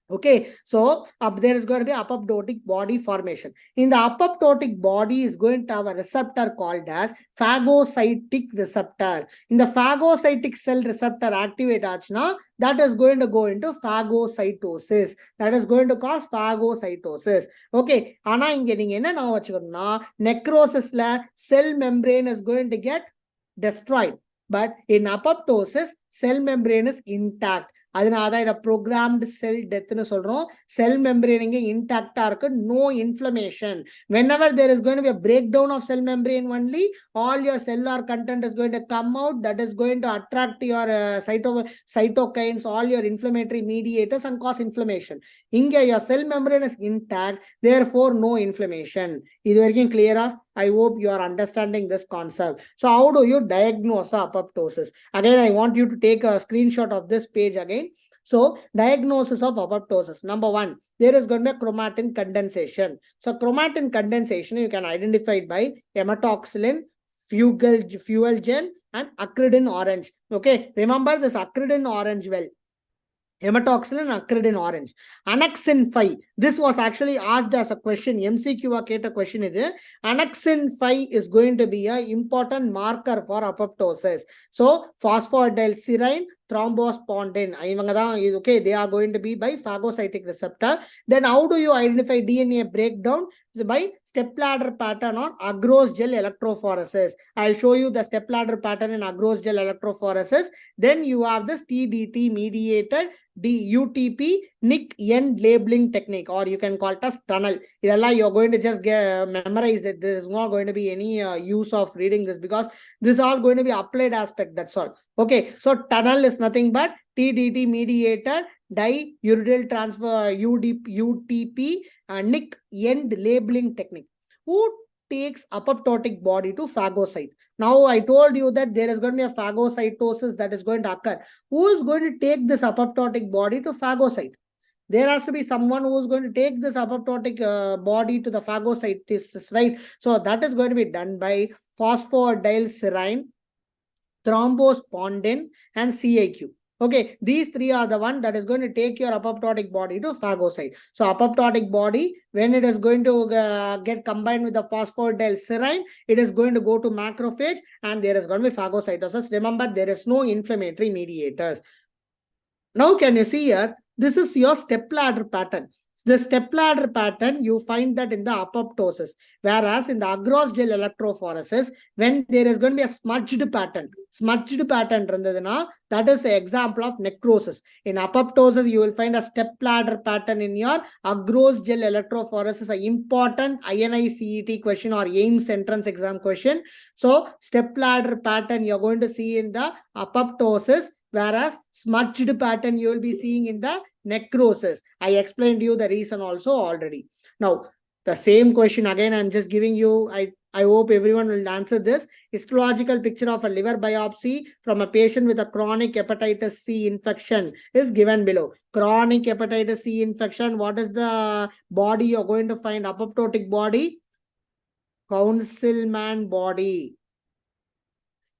Okay, so up there is going to be apoptotic body formation. In the apoptotic body is going to have a receptor called as phagocytic receptor. In the phagocytic cell receptor activate aachna, that is going to go into phagocytosis. That is going to cause phagocytosis. Okay, ana inge neenga enna na vachukona, necrosis la cell membrane is going to get destroyed, but in apoptosis cell membrane is intact. அதனால தான் இதை programmed செல் டெத்னு சொல்றோம். செல் membrane இங்கே இன்டாக்டா இருக்கு, no inflammation. whenever there is going to be a breakdown of cell membrane only, all your cellular content is going to come out, that is going to attract your cytokines, all your inflammatory mediators and cause inflammation. இங்கே your cell membrane is intact, therefore no inflammation. இது வரைக்கும் clear-ஆ? I hope you are understanding this concept. So how do you diagnose apoptosis? Again, I want you to take a screenshot of this page again. So diagnosis of apoptosis. Number one, there is going to be a chromatin condensation. So chromatin condensation, you can identify it by hematoxylin, fuelgen, and acridin orange. Okay, remember this acridin orange well. Hematoxylin, acridin orange. Annexin 5. This was actually asked as a question. MCQ a question is annexin 5 is going to be an important marker for apoptosis. So phosphatidylserine, thrombospondin. Okay, they are going to be by phagocytic receptor. Then how do you identify DNA breakdown? By stepladder pattern or agarose gel electrophoresis. I'll show you the stepladder pattern in agarose gel electrophoresis. Then you have this TDT mediated UTP Nick end labeling technique, or you can call it as tunnel. You're going to just memorize it. There is not going to be any use of reading this, because this is all going to be applied aspect. That's all. Okay, so tunnel is nothing but TDT mediated diuretyl transfer UTP Nick end labeling technique. Who takes apoptotic body to phagocyte? Now I told you that there is going to be a phagocytosis that is going to occur. Who is going to take this apoptotic body to phagocyte? There has to be someone who is going to take this apoptotic body to the phagocytosis, right? So that is going to be done by phosphatidylserine, thrombospondin, and CAQ. Okay, these three are the one that is going to take your apoptotic body to phagocyte. So apoptotic body, when it is going to get combined with the phosphatidylserine, it is going to go to macrophage and there is going to be phagocytosis. Remember, there is no inflammatory mediators. Now, can you see here? This is your stepladder pattern. The stepladder pattern, you find that in the apoptosis, whereas in the agarose gel electrophoresis, when there is going to be a smudged pattern that is an example of necrosis. In apoptosis, you will find a stepladder pattern in your agarose gel electrophoresis, an important INI-CET question or AIMS entrance exam question. So stepladder pattern you're going to see in the apoptosis, whereas smudged pattern you will be seeing in the necrosis. I explained you the reason also already. Now, the same question again, I'm just giving you, I hope everyone will answer this. Histological picture of a liver biopsy from a patient with a chronic hepatitis C infection is given below. Chronic hepatitis C infection, what is the body you're going to find? Apoptotic body, Councilman body.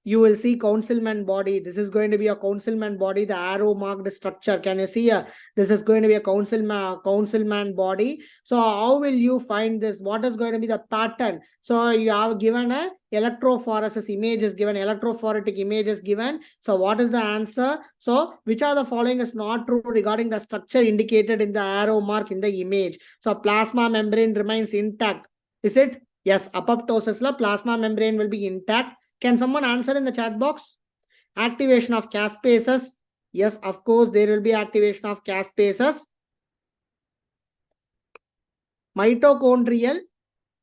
You will see councilman body. This is going to be a councilman body, the arrow marked structure. Can you see here? This is going to be a councilman body. So how will you find this? What is going to be the pattern? So you have given a electrophoresis image is given, electrophoretic image is given. So what is the answer? So which are the following is not true regarding the structure indicated in the arrow mark in the image? So plasma membrane remains intact. Is it? Yes, apoptosis la plasma membrane will be intact. Can someone answer in the chat box? Activation of caspases. Yes, of course, there will be activation of caspases. Mitochondrial.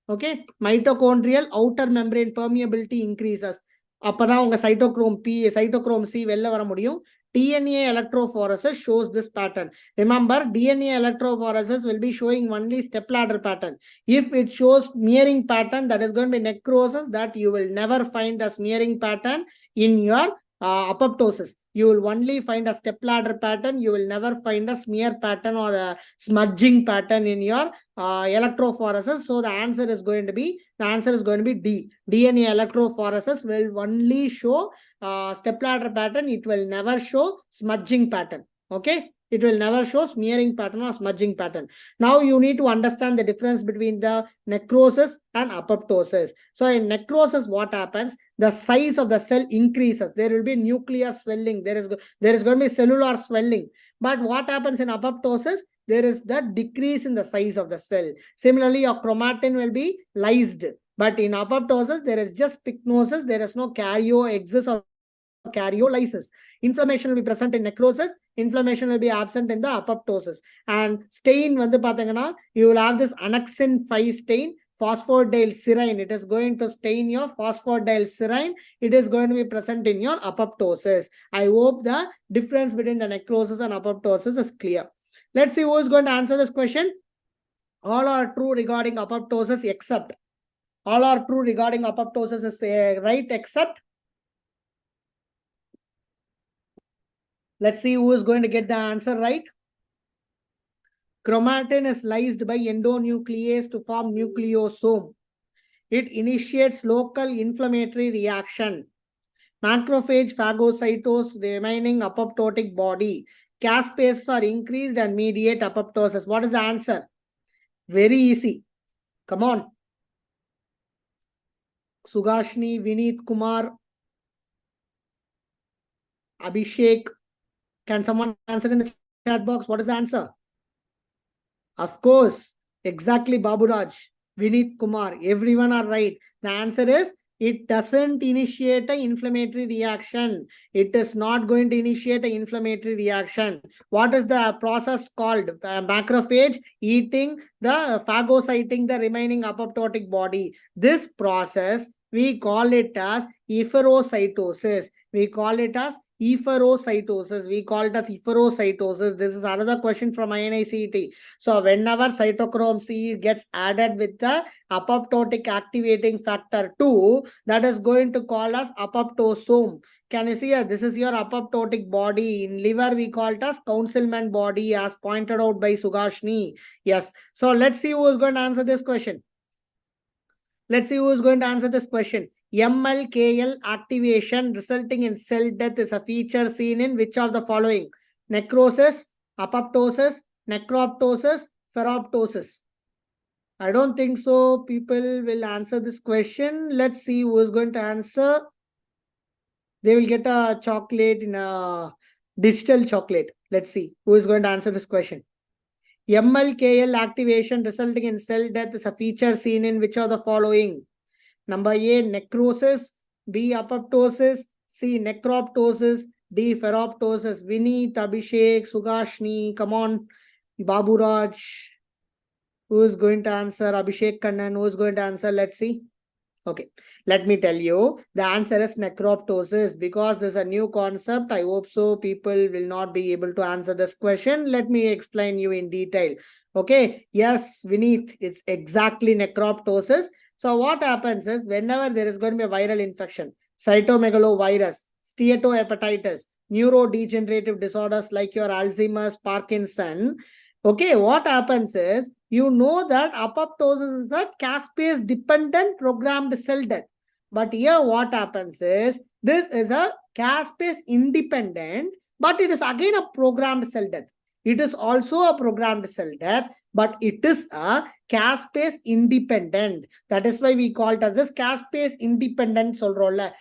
Okay, mitochondrial outer membrane permeability increases. அப்பதான் உங்க cytochrome C வெளில வர முடியும். DNA electrophoresis shows this pattern. Remember, DNA electrophoresis will be showing only stepladder pattern. If it shows smearing pattern, that is going to be necrosis, that you will never find a smearing pattern in your apoptosis. You will only find a stepladder pattern. You will never find a smear pattern or a smudging pattern in your electrophoresis. So the answer is going to be D. DNA electrophoresis will only show stepladder pattern. It will never show smudging pattern. Okay. It will never show smearing pattern or smudging pattern. Now you need to understand the difference between the necrosis and apoptosis. So in necrosis, what happens? The size of the cell increases. There will be nuclear swelling. There is going to be cellular swelling. But what happens in apoptosis? There is the decrease in the size of the cell. Similarly, your chromatin will be lysed. But in apoptosis, there is just pycnosis. There is no karyoexis or karyolysis. Inflammation will be present in necrosis. Inflammation will be absent in the apoptosis. And stain, you will have this annexin 5 stain, phosphodieldserine. It is going to stain your phosphodieldserine. It is going to be present in your apoptosis. I hope the difference between the necrosis and apoptosis is clear. Let's see who is going to answer this question. All are true regarding apoptosis except. All are true regarding apoptosis is right except. Let's see who is going to get the answer right. Chromatin is lysed by endonuclease to form nucleosome. It initiates local inflammatory reaction. Macrophage phagocytose remaining apoptotic body. Caspases are increased and mediate apoptosis. What is the answer? Very easy. Come on. Sugashni, Vineet Kumar, Abhishek. Can someone answer in the chat box? What is the answer? Of course, exactly, Baburaj, Vineet Kumar, everyone are right. The answer is, it doesn't initiate an inflammatory reaction. It is not going to initiate an inflammatory reaction. What is the process called? Macrophage eating the phagocyting the remaining apoptotic body. This process, we call it as efferocytosis. We call it as efferocytosis. We call it as efferocytosis. This is another question from INICET. So whenever cytochrome C gets added with the apoptotic activating factor 2, that is going to call us apoptosome. Can you see here? This is your apoptotic body. In liver, we call it as councilman body, as pointed out by Sugashni. Yes. So let's see who is going to answer this question. Let's see who is going to answer this question. MLKL activation resulting in cell death is a feature seen in which of the following? Necrosis, apoptosis, necroptosis, ferroptosis. I don't think so. People will answer this question. Let's see who is going to answer. They will get a chocolate in a digital chocolate. Let's see who is going to answer this question. MLKL activation resulting in cell death is a feature seen in which of the following? Number A, necrosis. B, apoptosis. C, necroptosis. D, ferroptosis. Vineet, Abhishek, Sugashni, come on. Baburaj. Who is going to answer? Abhishek Kannan, who is going to answer? Let's see. Okay, let me tell you, the answer is necroptosis. Because there's a new concept, I hope so people will not be able to answer this question. Let me explain you in detail. Okay, yes, Vineet, it's exactly necroptosis. So what happens is, whenever there is going to be a viral infection, cytomegalovirus, steatohepatitis, neurodegenerative disorders like your Alzheimer's, Parkinson, okay, what happens is, you know that apoptosis is a caspase dependent programmed cell death. But here what happens is, this is a caspase independent, but it is again a programmed cell death. It is also a programmed cell death, but it is a caspase independent. That is why we call it as this caspase independent solrolla.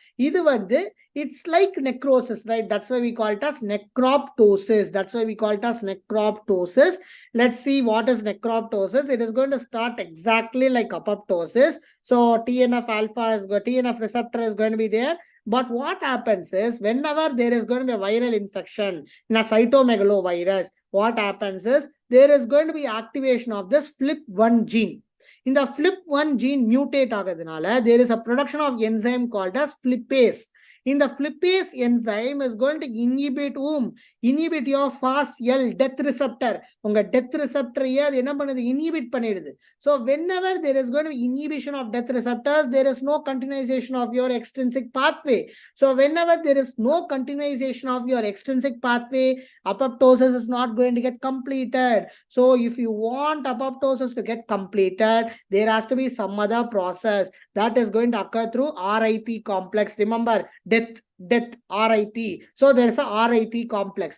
It's like necrosis, right? That's why we call it as necroptosis. That's why we call it as necroptosis. Let's see what is necroptosis. It is going to start exactly like apoptosis. So TNF receptor is going to be there. But what happens is, whenever there is going to be a viral infection in a cytomegalovirus, what happens is, there is going to be activation of this FLIP1 gene. In the FLIP1 gene mutate agadinala, there is a production of enzyme called as FLIPase. In the FLIPase enzyme is going to inhibit whom? Inhibit your FASL death receptor. Unga death receptor inhibit panidudhu. So whenever there is going to be inhibition of death receptors, there is no continuation of your extrinsic pathway. So whenever there is no continuation of your extrinsic pathway, apoptosis is not going to get completed. So if you want apoptosis to get completed, there has to be some other process that is going to occur through RIP complex. Remember, death, RIP. So there is a RIP complex.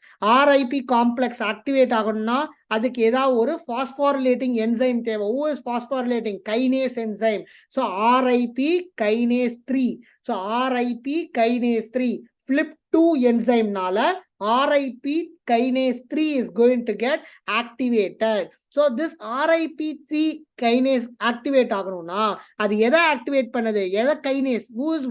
RIP complex activate agonna adukku edha oru phosphorylating enzyme theva. Who is phosphorylating? Kinase enzyme. So RIP kinase 3. So RIP kinase 3. FLIP2 enzyme nala RIP kinase 3 is going to get activated. So this RIP3 kinase activate aganuna, adu edha activate pannadhu, edha kinase,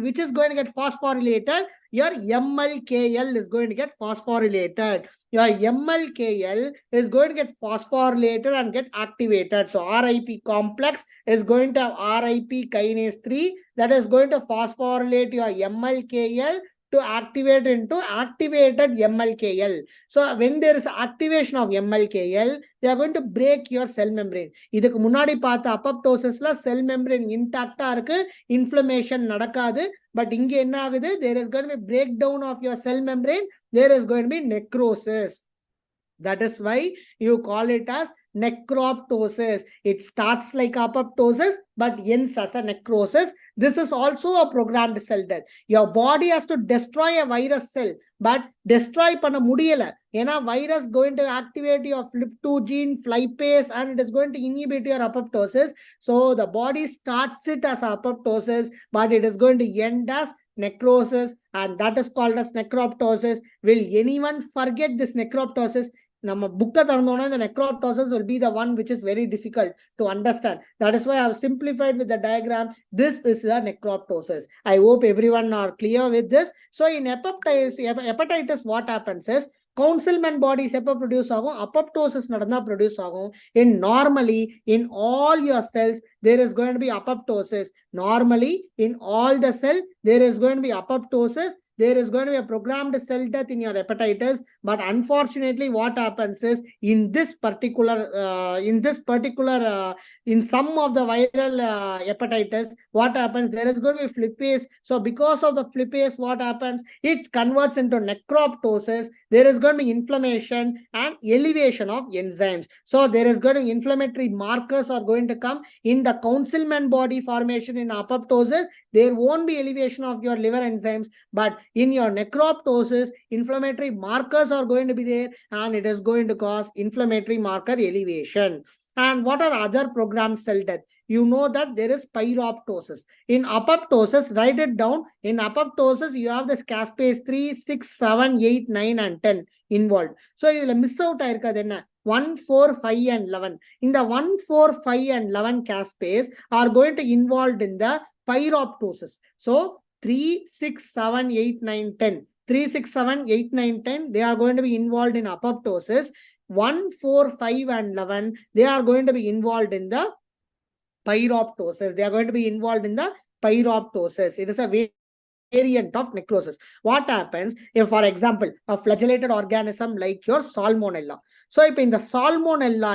which is going to get phosphorylated? Your MLKL is going to get phosphorylated. Your MLKL is going to get phosphorylated and get activated. So RIP complex is going to have RIP kinase 3 that is going to phosphorylate your MLKL to activate into activated MLKL. So when there is activation of MLKL, they are going to break your cell membrane. இதுக்கு முன்னாடி பார்த்த apoptosisல cell membrane intact-ஆ இருக்கு, inflammation நடக்காது. But இங்க என்ன ஆகுது? There is going to be breakdown of your cell membrane. There is going to be necrosis. That is why you call it as necroptosis. It starts like apoptosis but ends as a necrosis. This is also a programmed cell death. Your body has to destroy a virus cell, but destroy panna mudiyala. Ena virus going to activate your FLIP2 gene, flypase, and it is going to inhibit your apoptosis. So the body starts it as apoptosis, but it is going to end as necrosis, and that is called as necroptosis. Will anyone forget this necroptosis? நம்ம புக்கை திறந்தோம்னா இந்த necroptosis will be the one which is very difficult to understand. That is why I have simplified with the diagram. This is the necroptosis. I hope everyone are clear with this. So in hepatitis, what happens is councilman bodies எப்ப produce ஆகும்? Apoptosis நடந்தா produce ஆகும். In normally, in all your cells, there is going to be apoptosis. Normally, in all the cell, there is going to be apoptosis. There is going to be a programmed cell death in your hepatitis, but unfortunately what happens is in some of the viral hepatitis, what happens? There is going to be flippase. So because of the flippase, what happens? It converts into necroptosis. There is going to be inflammation and elevation of enzymes. So there is going to be inflammatory markers are going to come in the councilman body formation. In apoptosis, there won't be elevation of your liver enzymes, but in your necroptosis, inflammatory markers are going to be there, and it is going to cause inflammatory marker elevation. And what are the other programmed cell death? You know that there is pyroptosis. In apoptosis, write it down. In apoptosis, you have this caspase 3, 6, 7, 8, 9, and 10 involved. So, you will miss out 1, 4, 5, and 11. In the 1, 4, 5, and 11 caspase are going to involved in the pyroptosis. So, 3, 6, 7, 8, 9, 10. 3, 6, 7, 8, 9, 10. They are going to be involved in apoptosis. 1, 4, 5, and 11. They are going to be involved in the pyroptosis. They are going to be involved in the pyroptosis. It is a variant of necrosis. What happens if, for example, a flagellated organism like your salmonella? So, if in the salmonella,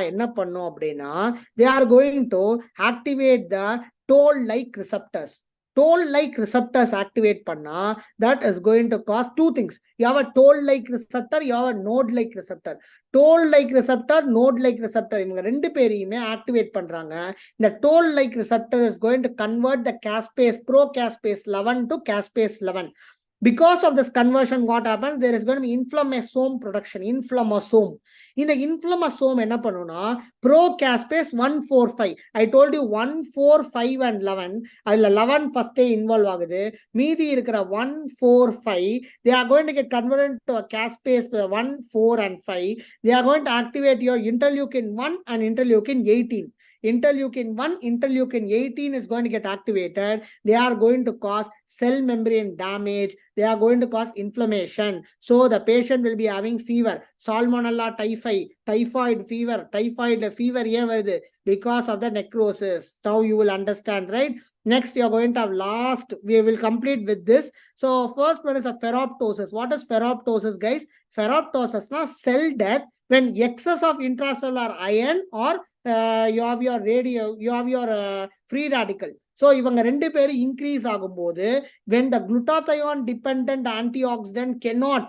they are going to activate the toll-like receptors. Toll-like receptors activate panna, that is going to cause two things. You have a toll-like receptor, you have a node-like receptor. Toll-like receptor, node-like receptor, இவங்க ரெண்டு பேரையுமே activate பண்றாங்க. The toll-like receptor is going to convert the caspase, pro-caspase 11 to caspase 11. Because of this conversion, what happens? There is going to be inflammasome production. Inflammasome. In the inflammasome, enna pannuna? Pro-caspase 1, 4, 5. I told you 1, 4, 5, and 11. 11 first day involve agudhu. Meedi irukra 1, 4, 5. They are going to get converted to a caspase 1, 4, and 5. They are going to activate your interleukin 1 and interleukin 18. Interleukin 1, interleukin 18 is going to get activated. They are going to cause cell membrane damage. They are going to cause inflammation. So the patient will be having fever. Salmonella typhoid fever. Typhoid fever because of the necrosis. Now you will understand, right? Next, you are going to have last. We will complete with this. So first one is a ferroptosis. What is ferroptosis, guys? Ferroptosis na cell death when excess of intracellular iron or you have your free radical. So இவங்க ரெண்டு பேரும் increase ஆகும்போது when the glutathione dependent antioxidant cannot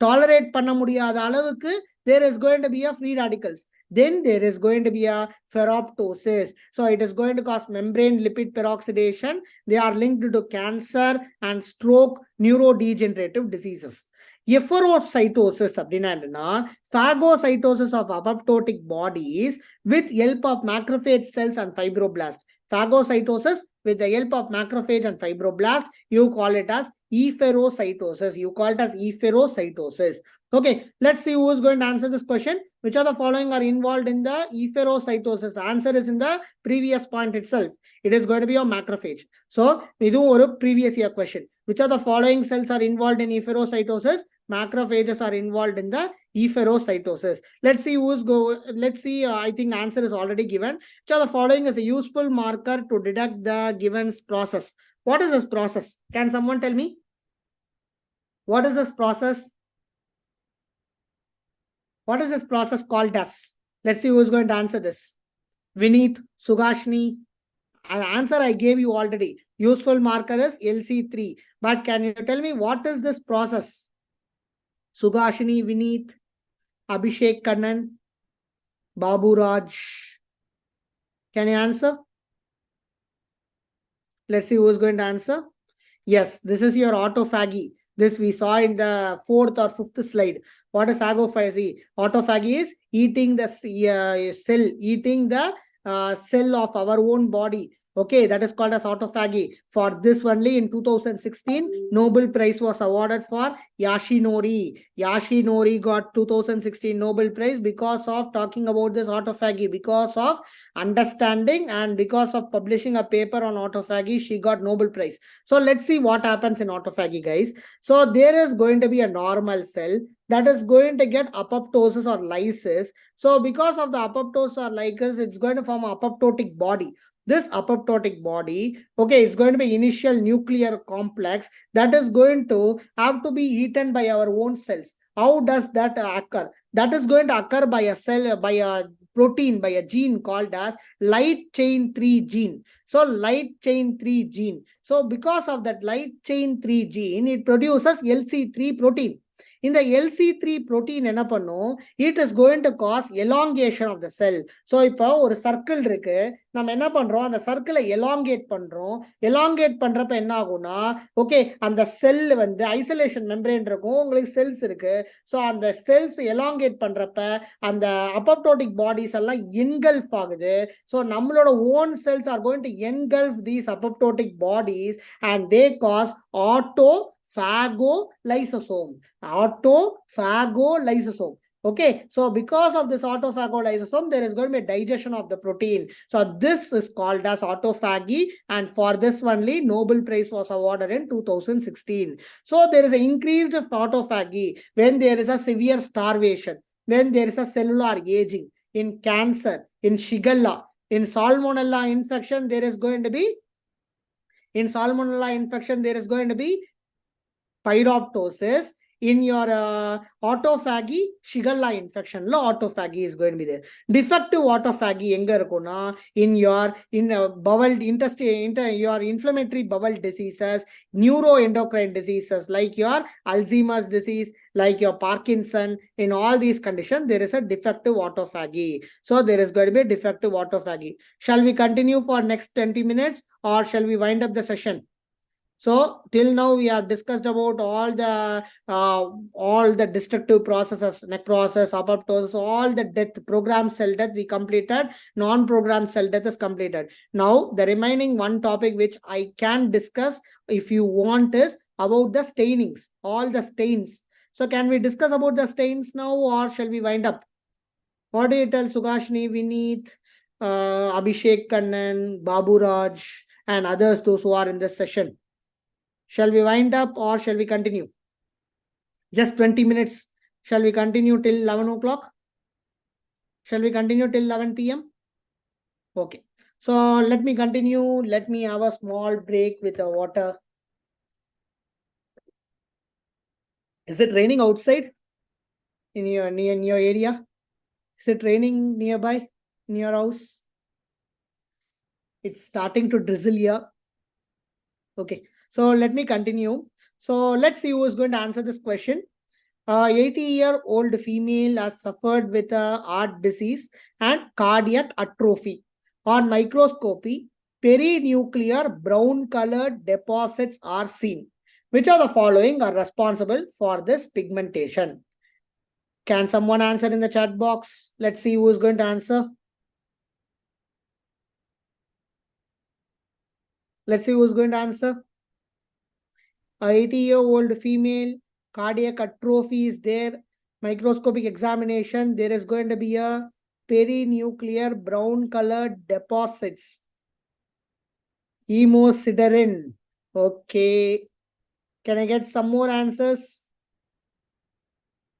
tolerate பண்ண முடியாத அளவுக்கு there is going to be a free radicals. then there is going to be a ferroptosis. So it is going to cause membrane lipid peroxidation. They are linked to cancer and stroke, neurodegenerative diseases. Efferocytosis அப்படின்னா phagocytosis of apoptotic bodies with help of macrophage cells and fibroblast. Phagocytosis with the help of macrophage and fibroblast, you call it as efferocytosis. You call it as efferocytosis. Okay, let's see who is going to answer this question. Which of the following are involved in the efferocytosis? Answer is in the previous point itself. It is going to be your macrophage. So, this is a previous year question. Which of the following cells are involved in efferocytosis? Macrophages are involved in the efferocytosis. Let's see who's go. Let's see. I think answer is already given. So the following is a useful marker to detect the given process. What is this process? Can someone tell me? What is this process? What is this process called as? Let's see who is going to answer this. Vineet, Sugashni. An answer I gave you already. Useful marker is LC3. But can you tell me what is this process? Sugashini, Vineet, Abhishek Kannan, Babu Raj. Can you answer? Let's see who is going to answer. Yes, this is your autophagy. This we saw in the 4th or 5th slide. What is autophagy? Autophagy is eating the cell, eating the cell of our own body. Okay, that is called as autophagy. For this only in 2016, Nobel Prize was awarded for Yashinori. Yashinori got 2016 Nobel Prize because of talking about this autophagy, because of understanding and because of publishing a paper on autophagy, she got Nobel Prize. So let's see what happens in autophagy, guys. So there is going to be a normal cell that is going to get apoptosis or lysis. So because of the apoptosis or lysis, it's going to form an apoptotic body. This apoptotic body, okay, it's going to be initial nuclear complex that is going to have to be eaten by our own cells. How does that occur? That is going to occur by a cell, by a protein, by a gene called as light chain 3 gene. So light chain 3 gene. So because of that light chain 3 gene, it produces LC3 protein. In the LC3 protein என்ன பண்ணும், it is going to cause elongation of the cell. So இப்போ ஒரு circle இருக்கு, நம்ம என்ன பண்றோம், அந்த சர்க்கிளை elongate பண்றோம். elongate பண்றப்ப என்ன ஆகும்னா, ஓகே, அந்த செல் வந்து ஐசோலேஷன் மெம்பரேன் இருக்கும், உங்களுக்கு செல்ஸ் இருக்கு. ஸோ அந்த செல்ஸ் elongate பண்றப்ப அந்த அப்போப்டோட்டிக் பாடிஸ் எல்லாம் என்கல்ஃப் ஆகுது. ஸோ நம்மளோட own cells are going to engulf these apoptotic bodies and they cause autophagolysosome. Autophagolysosome. Okay, so because of this autophagolysosome, there is going to be a digestion of the protein. So this is called as autophagy, and for this only Nobel Prize was awarded in 2016. So there is an increased autophagy when there is a severe starvation, when there is a cellular aging, in cancer, in Shigella, in Salmonella infection, there is going to be pyroptosis. In your autophagy, Shigella infection, autophagy is going to be there. Defective autophagy enga irukona in your bowel intestine, your inflammatory bowel diseases, neuroendocrine diseases like your Alzheimer's disease, like your Parkinson. In all these conditions, there is a defective autophagy. So there is going to be a defective autophagy. Shall we continue for next 20 minutes or shall we wind up the session? So till now we have discussed about all the destructive processes, necrosis, apoptosis, all the death, programmed cell death we completed, non-programmed cell death is completed. Now the remaining one topic which I can discuss if you want is about the stainings, all the stains. So can we discuss about the stains now or shall we wind up? What do you tell Sugashni, Vineet, Abhishek Kannan, Babu Raj and others, those who are in this session? Shall we wind up or shall we continue? Just 20 minutes. Shall we continue till 11 o'clock? Shall we continue till 11 p.m.? Okay. So let me continue. Let me have a small break with the water. Is it raining outside in your area? Is it raining nearby in your house? It's starting to drizzle here. Okay. So let me continue. So let's see who is going to answer this question. 80-year-old female has suffered with a heart disease and cardiac atrophy. On microscopy, perinuclear brown-colored deposits are seen. Which of the following are responsible for this pigmentation? Can someone answer in the chat box? Let's see who is going to answer. Let's see who's going to answer. A 80-year-old female, cardiac atrophy is there. Microscopic examination, there is going to be a perinuclear brown-colored deposits. Hemosiderin. Okay. Can I get some more answers?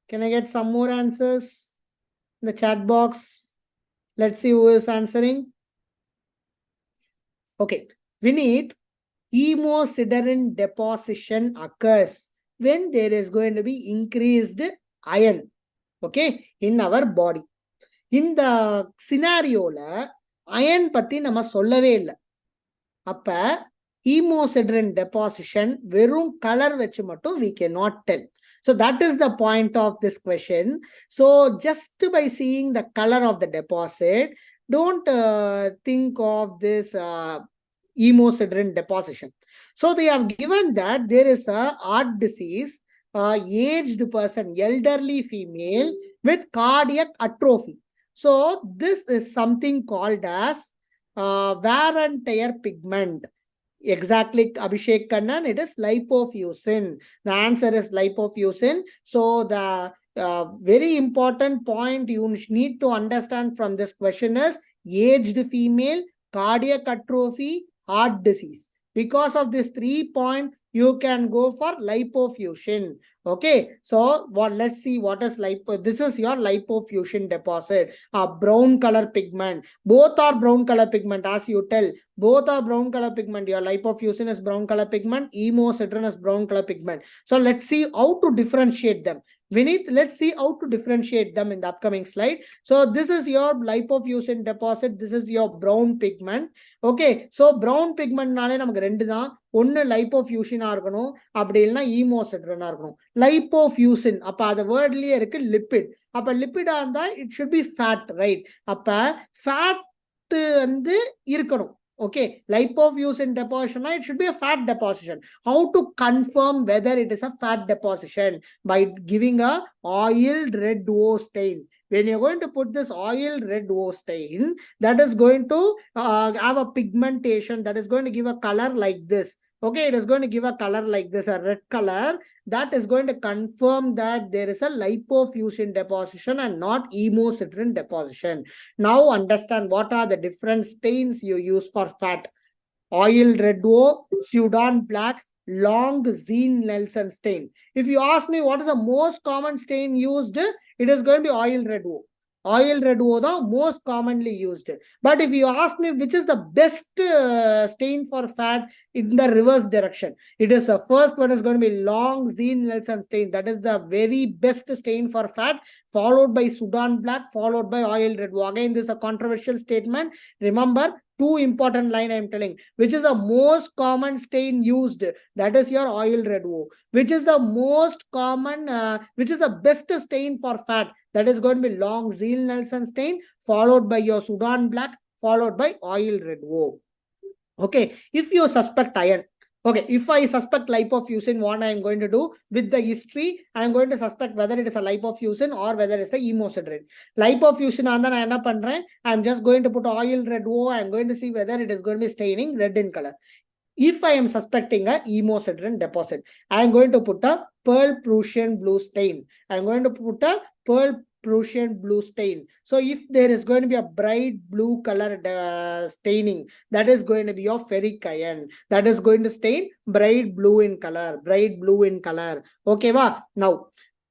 Can I get some more answers in the chat box? Let's see who is answering. Okay. Vineet, hemosiderin deposition occurs when there is going to be increased iron, okay, in our body. In the scenario, iron patti nama sollave illa. Appa hemosiderin deposition verum color vechu mattum we cannot tell. So that is the point of this question. So just by seeing the color of the deposit, don't think of this hemosiderin deposition. So they have given that there is a heart disease, aged person, elderly female with cardiac atrophy. So this is something called as wear and tear pigment. Exactly, Abhishek Kannan, it is lipofuscin. The answer is lipofuscin. So the very important point you need to understand from this question is aged female, cardiac atrophy, heart disease. Because of this 3 point, you can go for lipofuscin. Okay, so let's see what is lipo. This is your lipofuscin deposit, a brown color pigment. Both are brown color pigment, as you tell. Both are brown color pigment. Your lipofuscin is brown color pigment, hemosiderin is brown color pigment. So let's see how to differentiate them. Vineet, let's see how to differentiate them in the upcoming slide. So this is your lipofuscin deposit. This is your brown pigment. Okay, so brown pigment nale namak rendu dhaan. One lipofuscin இருக்கணும், அப்படி இல்லைனா hemosiderin இருக்கணும். Lipofuscin, அப்ப அது வேர்ட்லயே இருக்கு lipid. அப்ப லிப்பிடா இருந்தா it should be fat, right? அப்ப fat வந்து இருக்கணும். Okay, lipofuscin deposition, it should be a fat deposition. How to confirm whether it is a fat deposition? By giving a oiled red O stain. When you're going to put this oiled red O stain, that is going to have a pigmentation, that is going to give a color like this. Okay, it is going to give a color like this, a red color. That is going to confirm that there is a lipofuscin deposition and not hemosiderin deposition. Now understand what are the different stains you use for fat. Oil red O, Sudan black, long Zine-Nelson stain. If you ask me what is the most common stain used, it is going to be oil red O. Oil red O the most commonly used. But if you ask me which is the best stain for fat, in the reverse direction, it is the first one is going to be long Zine-Nelson stain. That is the very best stain for fat, followed by Sudan black, followed by oil red O. Again, this is a controversial statement. Remember, two important line I am telling. Which is the most common stain used? That is your oil red O. Which is the most common, which is the best stain for fat? That is going to be long Zine-Nelson stain, followed by your Sudan black, followed by oil red O. Okay, if you suspect iron, okay, if I suspect lipofuscin, what I am going to do with the history, I am going to suspect whether it is a lipofuscin or whether it's a hemosiderin. Lipofuscin, I am just going to put oil red O. I am going to see whether it is going to be staining red in color. If I am suspecting a hemosiderin deposit, I am going to put a pearl Prussian blue stain. I am going to put a pearl Prussian blue stain. So if there is going to be a bright blue color staining, that is going to be your ferric iron. That is going to stain bright blue in color. Bright blue in color. Okay, va? Now,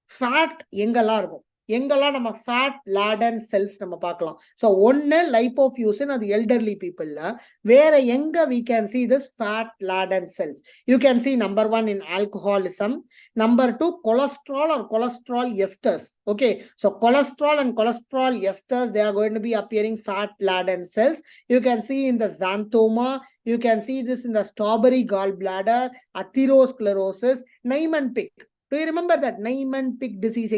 fat engala irukum. எங்கெல்லாம் நம்ம fat laden cells நம்ம பார்க்கலாம். So ஒன்னு lipofuscin, அது elderly people. வேற எங்க we can see this fat laden cells? You can see number 1 in alcoholism, number 2 cholesterol or cholesterol esters. Okay, so cholesterol and cholesterol esters, they are going to be appearing fat laden cells. You can see in the xanthoma, you can see this in the strawberry gallbladder, atherosclerosis, name and pick. Do you remember that Niemann-Pick disease?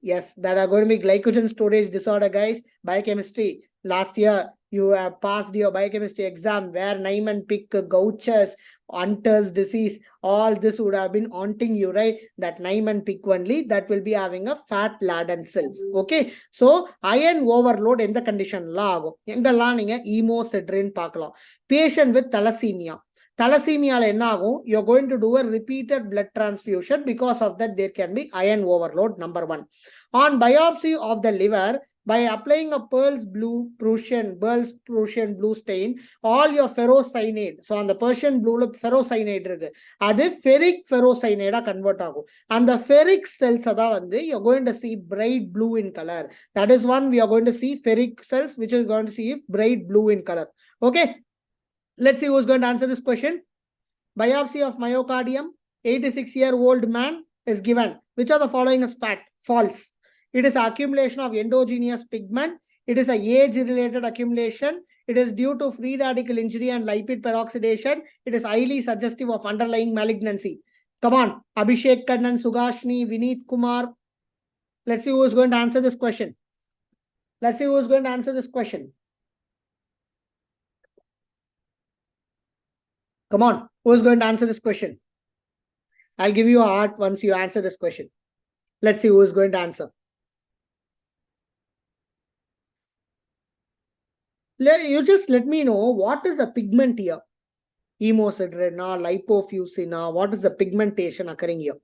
Yes, that are going to be glycogen storage disorder, guys. Biochemistry. Last year, you have passed your biochemistry exam where Niemann-Pick, Gaucher's, Hunter's disease, all this would have been haunting you, right? That Niemann-Pick only, that will be having a fat laden cells. Okay, so iron overload in the condition la agum. Engallam neenga hemosiderin paakalam. Patient with thalassemia. Thalassemia, you're going to do a repeated blood transfusion. Because of that, there can be iron overload, number one. On biopsy of the liver, by applying a Pearl's Prussian blue stain, all your ferrocyanide, so on the Persian blue ferrocyanide, that's ferric ferrocyanide convert agum. And the ferric cells, you're going to see bright blue in color. That is one we are going to see ferric cells, which is going to see bright blue in color. Okay. Let's see who's going to answer this question. Biopsy of myocardium, 86-year-old man is given. Which of the following is fact? False. It is accumulation of endogenous pigment. It is a age-related accumulation. It is due to free radical injury and lipid peroxidation. It is highly suggestive of underlying malignancy. Come on, Abhishek Kannan, Sugashni, Vineet Kumar. Let's see who is going to answer this question. Let's see who is going to answer this question. Come on, who is going to answer this question? I'll give you a heart once you answer this question. Let's see who is going to answer. You just let me know what is the pigment here. Hemosiderin, lipofuscin, what is the pigmentation occurring here?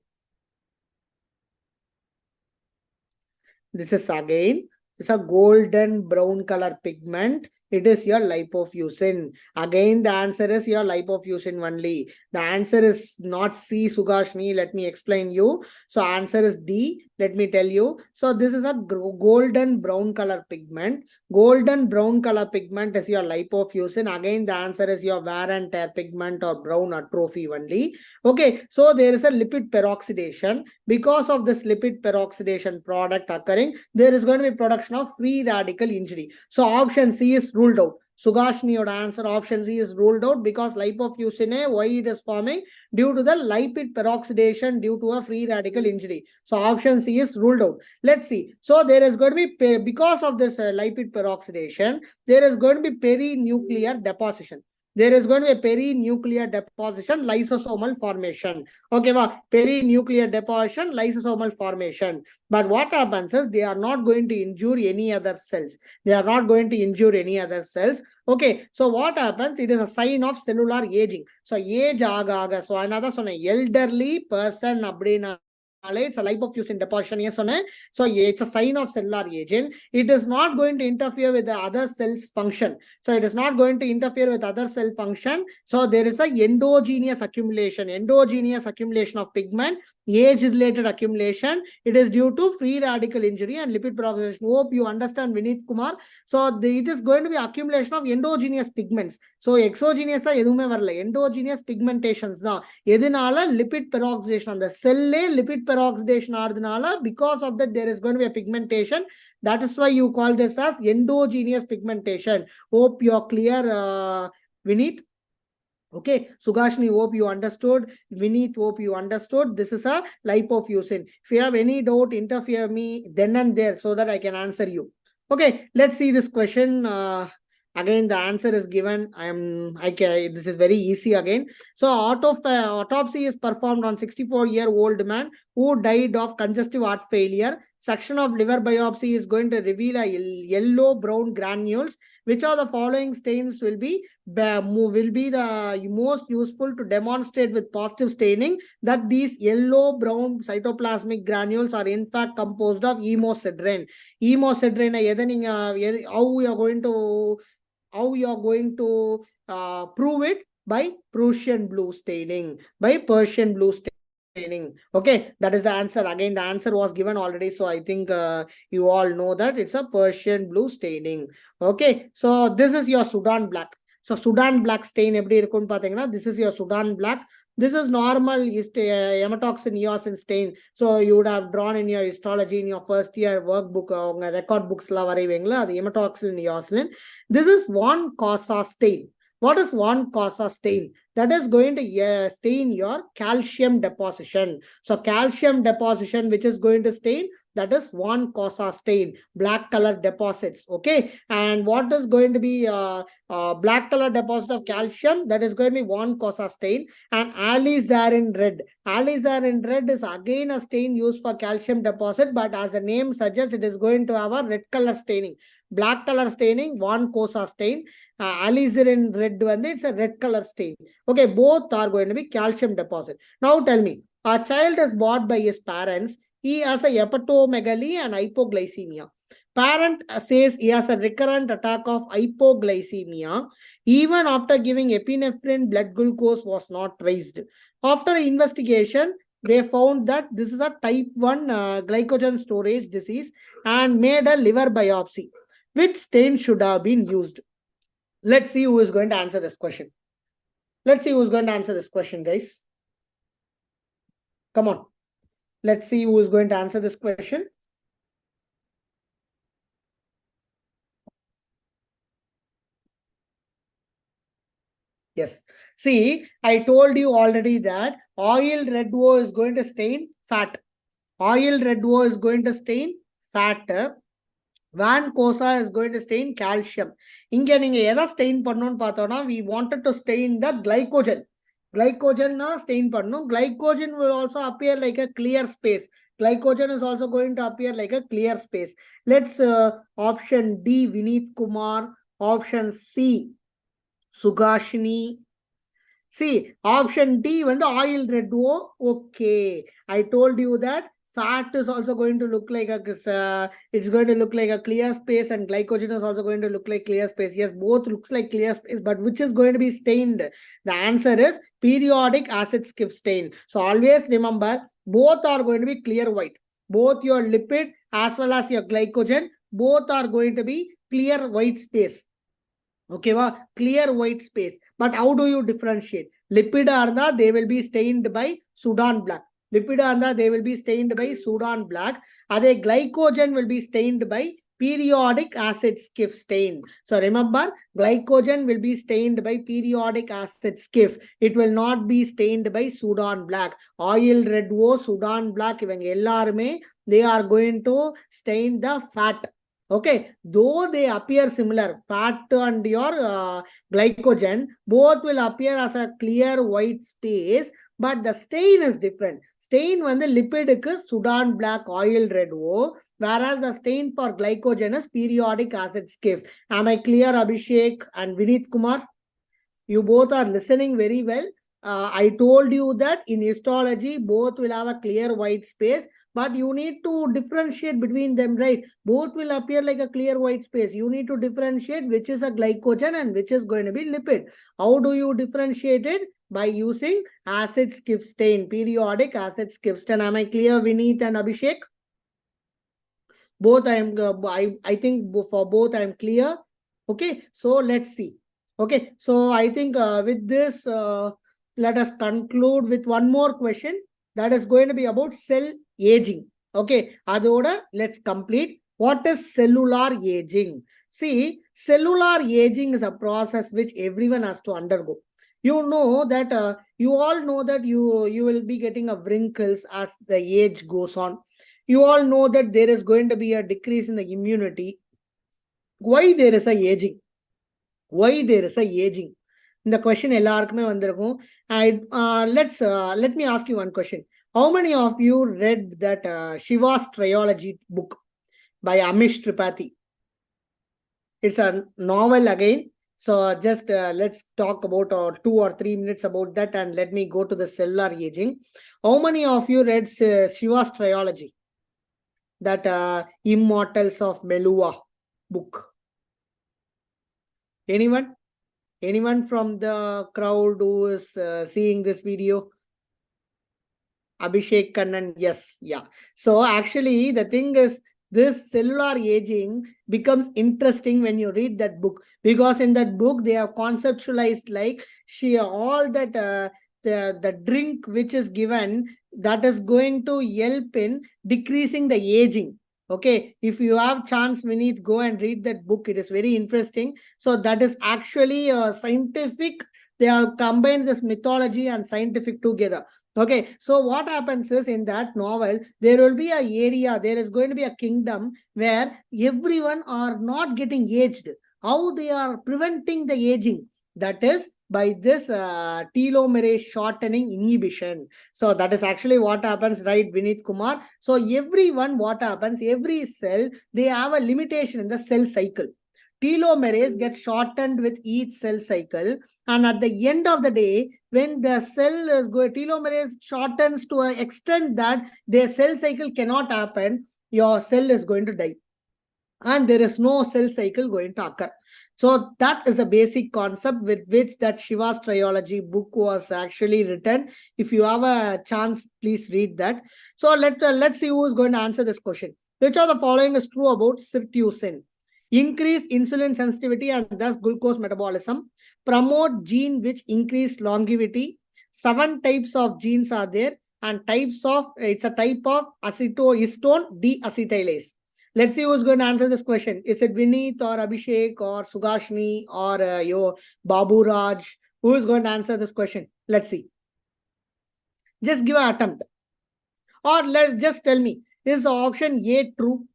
This is again, it's a golden brown color pigment. It is your lipofuscin. Again, the answer is your lipofuscin only. The answer is not C, Sugashni. Let me explain you. So answer is D. Let me tell you. So this is a golden brown color pigment. Golden brown color pigment is your lipofuscin. Again, the answer is your wear and tear pigment or brown atrophy only. Okay, so there is a lipid peroxidation. Because of this lipid peroxidation product occurring, there is going to be production of free radical injury. So option C is ruled out. Sugashni, your answer option C is ruled out because lipofuscin, why it is forming? Due to the lipid peroxidation due to a free radical injury. So option C is ruled out. Let's see. So there is going to be, because of this lipid peroxidation, there is going to be perinuclear deposition. There is going to be a perinuclear deposition, lysosomal formation. Okay, perinuclear deposition, lysosomal formation. But what happens is they are not going to injure any other cells. They are not going to injure any other cells. Okay, so what happens? It is a sign of cellular aging. So age aga. So another elderly person abdina. It's a lipofuscin deposition. Yes, so it's a sign of cellular aging. It is not going to interfere with the other cells function. So it is not going to interfere with other cell function. So there is a endogenous accumulation of pigment, age-related accumulation. It is due to free radical injury and lipid peroxidation. Hope you understand, Vineet Kumar. So it is going to be accumulation of endogenous pigments. So exogenous endogenous pigmentations da edinala lipid peroxidation, the cell lipid peroxidation ardinala, because of that there is going to be a pigmentation. That is why you call this as endogenous pigmentation. Hope you are clear, Vineet. Okay, Sugashni, hope you understood. Vineet, hope you understood. This is a lipofuscin. If you have any doubt, interfere me then and there so that I can answer you. Okay, let's see this question. Again, the answer is given. This is very easy again. So autopsy is performed on 64-year-old man who died of congestive heart failure. Section of liver biopsy is going to reveal a yellow-brown granules. Which of the following stains will be the most useful to demonstrate with positive staining that these yellow-brown cytoplasmic granules are in fact composed of hemosiderin? Hemosiderin, how you are going to prove it? By Prussian blue staining, by Persian blue staining. Okay, that is the answer. Again, the answer was given already, so I think you all know that it's a Persian blue staining. Okay, so this is your Sudan black. So Sudan black stain, this is your Sudan black. This is normal hematoxin eosin stain. So you would have drawn in your histology in your first year workbook, record books la varaiveengala, the hematoxin eosin. This is one causa stain. What is one causa stain? That is going to stain your calcium deposition. So calcium deposition, which is going to stain, that is one causa stain, black color deposits. Okay. And what is going to be black color deposit of calcium? That is going to be one causa stain. And alizarin red. Alizarin red is again a stain used for calcium deposit, but as the name suggests, it is going to have a red color staining. Black color staining, one causa stain. Alizarin red one, it's a red color stain. Okay, both are going to be calcium deposit. Now tell me, a child is bought by his parents. He has a hepatomegaly and hypoglycemia. Parent says he has a recurrent attack of hypoglycemia. Even after giving epinephrine, blood glucose was not raised. After investigation, they found that this is a type 1 glycogen storage disease and made a liver biopsy. Which stain should have been used? Let's see who is going to answer this question. Let's see who's going to answer this question, guys. Come on. Let's see who is going to answer this question. Yes. See, I told you already that oil red O is going to stain fat. Oil red O is going to stain fat. Van cosa is going to stain calcium. Inga neenga edha stain pannonu paathona, we wanted to stain the glycogen. Glycogen na stain pannu. Glycogen will also appear like a clear space. Glycogen is also going to appear like a clear space. Let's option D, Vineet Kumar. Option C, Sugashini. See, option D, when the oil red O, okay. I told you that fat is also going to look like it's going to look like a clear space, and glycogen is also going to look like clear space. Yes, both looks like clear space, but which is going to be stained? The answer is periodic acid skip stain. So always remember, both are going to be clear white. Both your lipid as well as your glycogen, both are going to be clear white space. Okay, clear white space. But how do you differentiate? Lipid arna, they will be stained by Sudan black. Lipid arna, they will be stained by Sudan black. Other glycogen will be stained by periodic acid skiff stain. So remember, glycogen will be stained by periodic acid skiff. It will not be stained by Sudan black. Oil red O, Sudan black, even LRMA, they are going to stain the fat. Okay, though they appear similar, fat and your glycogen, both will appear as a clear white space, but the stain is different. Stain when the lipid is Sudan black, oil red O, whereas the stain for glycogen is periodic acid skiff. Am I clear, Abhishek and Vineet Kumar? You both are listening very well. I told you that in histology, both will have a clear white space, but you need to differentiate between them, right? Both will appear like a clear white space. You need to differentiate which is a glycogen and which is going to be lipid. How do you differentiate it? By using acid skip stain, periodic acid skip stain. Am I clear, Vineet and Abhishek? Both I think for both I am clear. Okay, so let's see. Okay, so I think with this, let us conclude with one more question that is going to be about cell aging. Okay, Adoda, let's complete. What is cellular aging? See, cellular aging is a process which everyone has to undergo. You know that you all know that you will be getting a wrinkles as the age goes on. You all know that there is going to be a decrease in the immunity. Why there is a aging? Why there is a aging? The question எல்லாருக்குமே வந்திருக்கும். Let me ask you one question. How many of you read that Shiva's Trilogy book by Amish Tripathi? It's a novel again. So just let's talk about 2 or 3 minutes about that, and let me go to the cellular aging. How many of you read Shiva's Trilogy? That Immortals of Melua book? Anyone? Anyone from the crowd who is seeing this video? Abhishek Kannan, yes, yeah. So actually the thing is, this cellular aging becomes interesting when you read that book, because in that book they have conceptualized like all that the drink which is given, that is going to help in decreasing the aging. Okay, if you have chance, Vineet, go and read that book. It is very interesting. So that is actually a scientific. They have combined this mythology and scientific together. Okay, so what happens is in that novel, there will be a area, there is going to be a kingdom where everyone are not getting aged. How they are preventing the aging? That is by this telomerase shortening inhibition. So that is actually what happens, right, Vineet Kumar? So everyone, what happens, every cell, they have a limitation in the cell cycle. Telomerase gets shortened with each cell cycle. And at the end of the day, when the cell is going, telomerase shortens to an extent that their cell cycle cannot happen, your cell is going to die. And there is no cell cycle going to occur. So that is a basic concept with which that Shiva's trilogy book was actually written. If you have a chance, please read that. So let's see who is going to answer this question. Which of the following is true about sirtuin? Increase insulin sensitivity and thus glucose metabolism. Promote gene which increase longevity. 7 types of genes are there, and it's a type of acetohistone deacetylase. Let's see who's going to answer this question. Is it Vineet or Abhishek or Sugashni or your Babu Raj? Who is going to answer this question? Let's see. Just give an attempt. Or just tell me, is the option A true?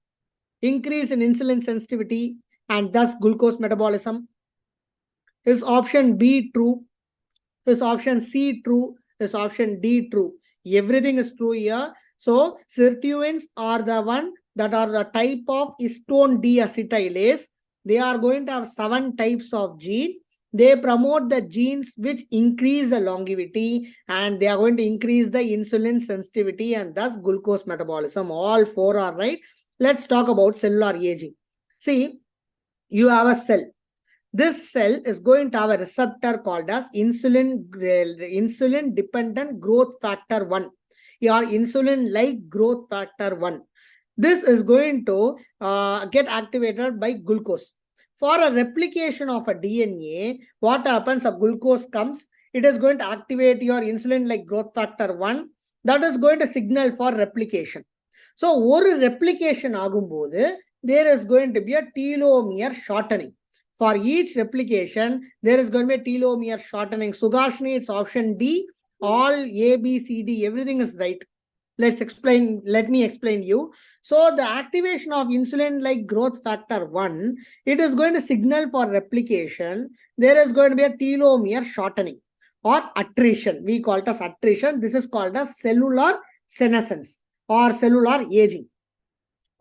Increase in insulin sensitivity and thus glucose metabolism. Is option B true? Is option C true? Is option D true? Everything is true here. So sirtuins are the one that are the type of histone deacetylase. They are going to have 7 types of gene. They promote the genes which increase the longevity, and they are going to increase the insulin sensitivity and thus glucose metabolism. All 4 are right. Let's talk about cellular aging. See, you have a cell. This cell is going to have a receptor called as insulin dependent growth factor 1 or insulin like growth factor 1. This is going to get activated by glucose. For a replication of a DNA, what happens? A glucose comes. It is going to activate your insulin like growth factor 1. That is going to signal for replication. So, one replication agumbodhu, there is going to be a telomere shortening. For each replication, there is going to be a telomere shortening. Sugashni, it's option D. All A, B, C, D, everything is right. Let me explain you. So the activation of insulin like growth factor 1, it is going to signal for replication. There is going to be a telomere shortening or attrition. We call it as attrition. This is called as cellular senescence or cellular aging.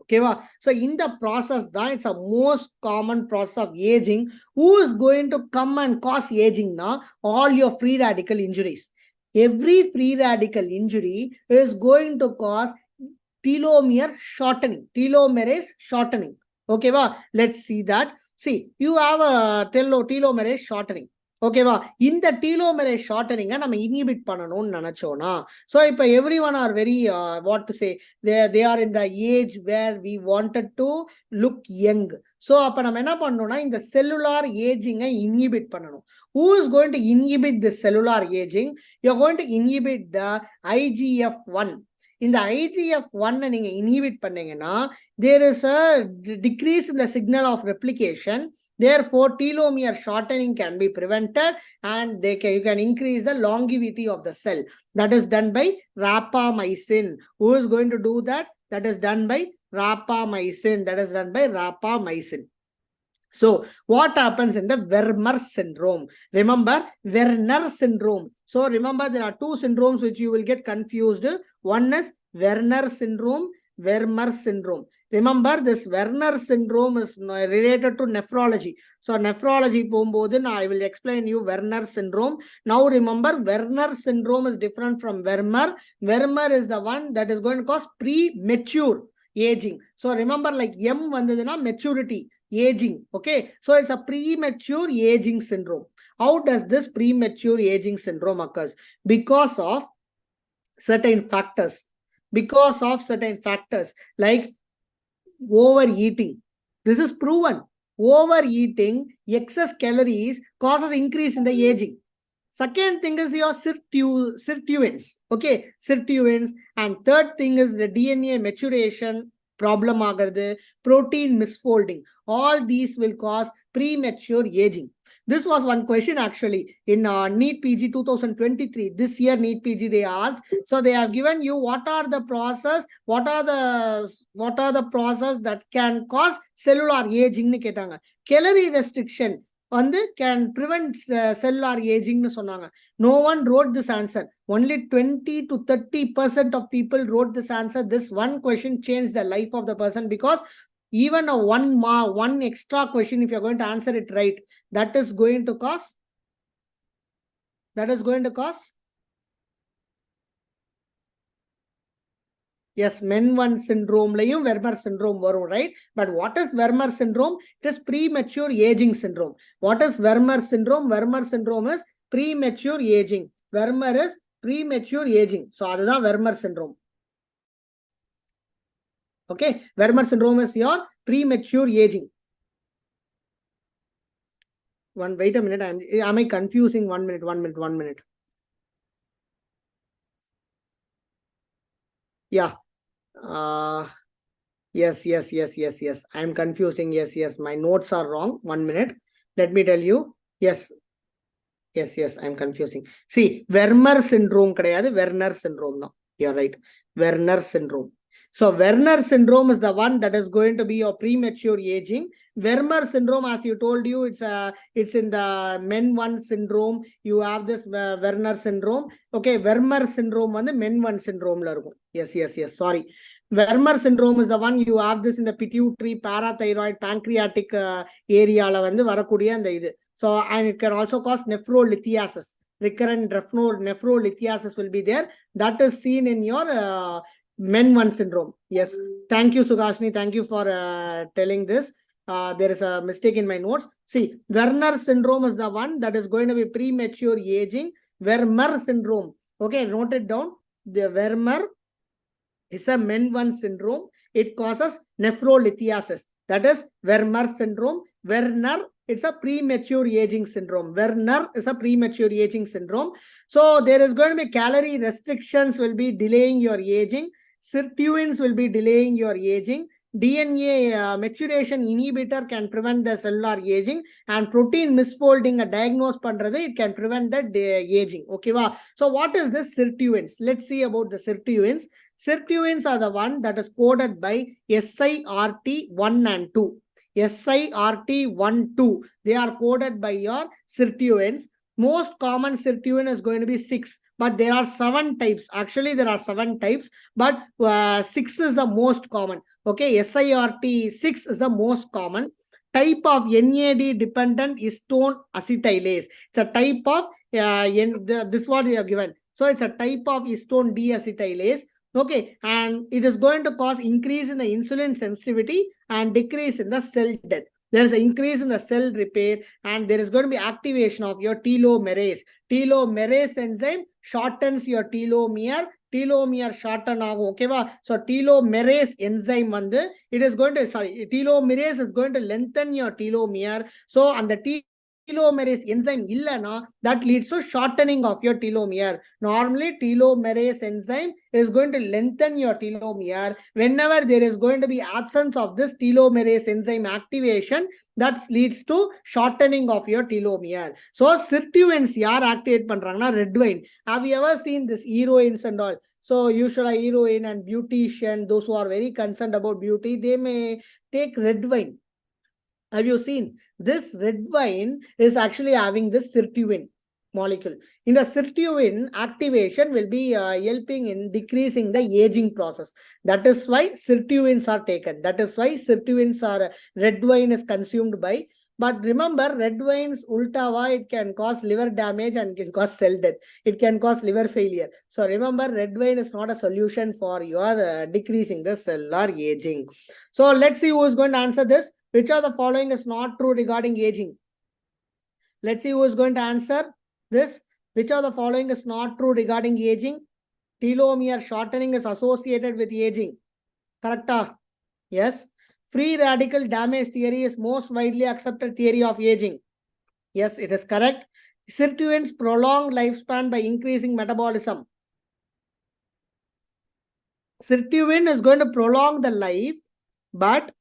Okay, so in the process, it's a most common process of aging. Who is going to come and cause aging now? All your free radical injuries. Every free radical injury is going to cause telomere shortening, telomerase shortening. Okay, let's see that. See, you have a telomerase shortening. Okay, in the telomerase shortening, நம்ம inhibit பண்ணணும்னு நினைச்சோம்னா, so இப்போ everyone are very what to say, they are in the age where we wanted to look young. So அப்ப நம்ம என்ன பண்ணணும்னா இந்த cellular aging inhibit பண்ணணும். Who is going to inhibit the cellular aging? You're going to inhibit the IGF-1. இந்த IGF-1 நீங்க inhibit பண்ணீங்கன்னா, there is a decrease in the signal of replication. Therefore, telomere shortening can be prevented and you can increase the longevity of the cell. That is done by rapamycin. Who is going to do that? That is done by rapamycin. So, what happens in the Werner syndrome? Remember, Werner syndrome. So, remember there are 2 syndromes which you will get confused. One is Werner syndrome, Werner syndrome. Remember, this Werner syndrome is related to nephrology. So, nephrology, I will explain you Werner syndrome. Now, remember, Werner syndrome is different from Werner. Werner is the one that is going to cause premature aging. So, remember, like M vandaduna maturity, aging. Okay. So, it's a premature aging syndrome. How does this premature aging syndrome occurs? Because of certain factors. Like overeating. This is proven. Overeating, excess calories causes increase in the aging. Second thing is your sirtuins. Okay, sirtuins. And third thing is the DNA maturation problem ஆகிறது, protein misfolding. All these will cause premature aging. This was one question actually in NEET PG 2023. This year NEET PG they asked. So they have given you what are the process that can cause cellular aging னு கேட்டாங்க. Calorie restriction வந்து can prevent cellular aging னு சொன்னாங்க. No one wrote this answer. Only 20 to 30% of people wrote this answer. This one question changed the life of the person, because even a one extra question, if you're going to answer it right, that is going to cause yes, men 1 syndrome layum Wermer syndrome varum, right? But what is Wermer syndrome? It is premature aging syndrome. What is Wermer syndrome? Wermer syndrome is premature aging. Wermer is premature aging. So adha Wermer syndrome. Okay, Wermer syndrome is your premature aging. Wait a minute. Am I confusing? 1 minute. Yeah. Yes. I am confusing. Yes. My notes are wrong. 1 minute. Let me tell you. Yes. I am confusing. See, Werner syndrome kadayadu, Werner syndrome now. You're right. Werner syndrome. So Werner syndrome is the one that is going to be your premature aging. Werner syndrome, as you told you, it's in the men 1 syndrome. You have this Werner syndrome. Okay, Werner syndrome on the men 1 syndrome. Yes. Sorry. Werner syndrome is the one you have this in the pituitary, parathyroid, pancreatic area. So, and it can also cause nephrolithiasis. Recurrent nephrolithiasis will be there. That is seen in your men 1 syndrome. Yes. Thank you, Sugashni. Thank you for telling this. There is a mistake in my notes. See, Werner syndrome is the one that is going to be premature aging. Werner syndrome. Okay, note it down. The Werner is a men 1 syndrome. It causes nephrolithiasis. That is Werner syndrome. Werner, it's a premature aging syndrome. Werner is a premature aging syndrome. So there is going to be calorie restrictions will be delaying your aging. Sirtuins will be delaying your aging. DNA maturation inhibitor can prevent the cellular aging, and protein misfolding a diagnose pandrathu, it can prevent the aging. Okay, wow. So what is this sirtuins? Let's see about the sirtuins. Sirtuins are the one that is coded by SIRT1 and 2. SIRT1, 2. They are coded by your sirtuins. Most common sirtuin is going to be 6. But there are 7 types. Actually, there are 7 types. But 6 is the most common. Okay, SIRT6 is the most common. Type of NAD dependent histone acetylase. It's a type of, this what we have given. So it's a type of histone deacetylase. Okay, and it is going to cause increase in the insulin sensitivity and decrease in the cell death. There is an increase in the cell repair, and there is going to be activation of your telomerase. Telomerase enzyme shortens your telomere. Telomere shorten ஆகும். ஓகேவா? So telomerase enzyme வந்து it is going to, telomerase is going to lengthen your telomere. So அந்த telomerase enzyme illana, that leads to shortening of your telomere. Normally telomerase enzyme is going to lengthen your telomere. Whenever there is going to be absence of this telomerase enzyme activation, that leads to shortening of your telomere. So sirtuins yaar activate பண்றாங்கன்னா red wine. Have you ever seen this heroines and all? So usually heroine and beautician, those who are very concerned about beauty, they may take red wine. Have you seen? This red wine is actually having this sirtuin molecule. In the sirtuin, activation will be helping in decreasing the aging process. That is why sirtuins are taken. That is why sirtuins are, red wine is consumed by. But remember, red wine's ultava, it can cause liver damage and can cause cell death. It can cause liver failure. So remember, red wine is not a solution for your decreasing the cellular aging. So let's see who is going to answer this. Which of the following is not true regarding aging? Let's see who is going to answer this. Which of the following is not true regarding aging? Telomere shortening is associated with aging. Correct? Yes. Free radical damage theory is most widely accepted theory of aging. Yes, it is correct. Sirtuins prolong lifespan by increasing metabolism. Sirtuin is going to prolong the life But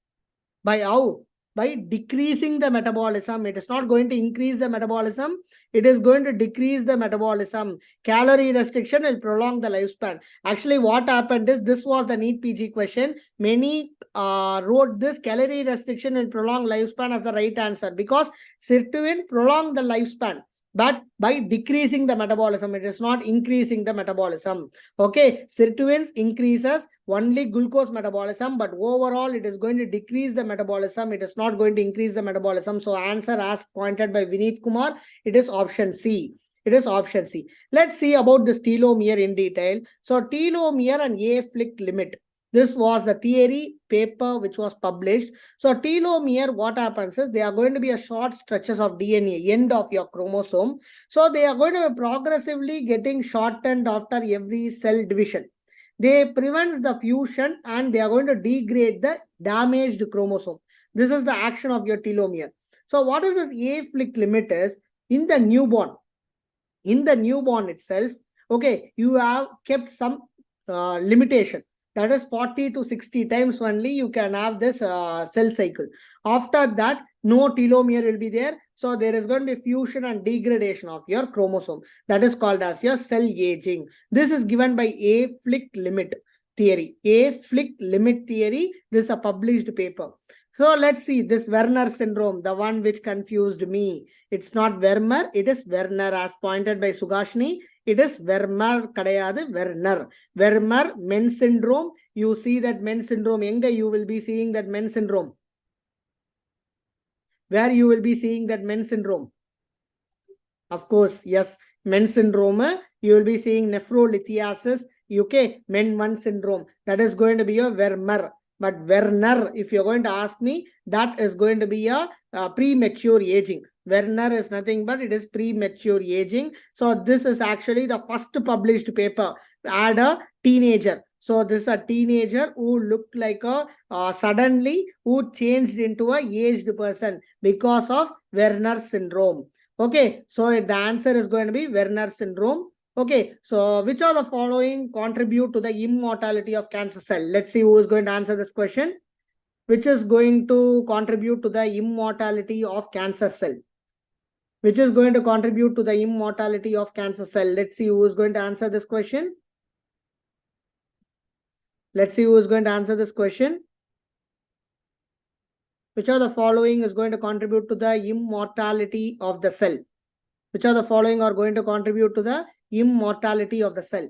by how? By decreasing the metabolism. It is not going to increase the metabolism. It is going to decrease the metabolism. Calorie restriction will prolong the lifespan. Actually, what happened is, this was the NEET PG question. Many wrote this calorie restriction will prolong lifespan as the right answer, because sirtuin prolong the lifespan, but by decreasing the metabolism. It is not increasing the metabolism. Okay, sirtuins increases only glucose metabolism, but overall it is going to decrease the metabolism. It is not going to increase the metabolism. So answer as pointed by Vineet Kumar, it is option C. It is option C. Let's see about this telomere in detail. So telomere and A-flick limit. This was the theory paper which was published. So telomere, what happens is, they are going to be a short stretches of DNA, end of your chromosome. So they are going to be progressively getting shortened after every cell division. They prevent the fusion and they are going to degrade the damaged chromosome. This is the action of your telomere. So what is this A-flick limit is, in the newborn itself, okay, you have kept some limitation. That is 40 to 60 times only you can have this cell cycle. After that, no telomere will be there. So there is going to be fusion and degradation of your chromosome. That is called as your cell aging. This is given by A-flick limit theory. A-flick limit theory. This is a published paper. So let's see this Werner syndrome, the one which confused me. It's not Vermeer, it is Werner, as pointed by Sugashni. It is Vermeer, kadayadu, Werner. Vermeer, men syndrome. You see that men syndrome. Enga you will be seeing that men syndrome. Where you will be seeing that men syndrome? Of course, yes, men syndrome. You will be seeing nephrolithiasis. Okay, men 1 syndrome. That is going to be your Vermeer. But Werner, if you're going to ask me, that is going to be a premature aging. Werner is nothing but it is premature aging. So this is actually the first published paper. Add a teenager. So this is a teenager who looked like a suddenly who changed into a aged person because of Werner syndrome. Okay, so the answer is going to be Werner syndrome. Okay, so which of the following contribute to the immortality of cancer cell? Let's see who is going to answer this question. Which is going to contribute to the immortality of cancer cell? Which is going to contribute to the immortality of cancer cell? Let's see who is going to answer this question. Let's see who is going to answer this question. Which of the following is going to contribute to the immortality of the cell? Which of the following are going to contribute to the immortality of the cell?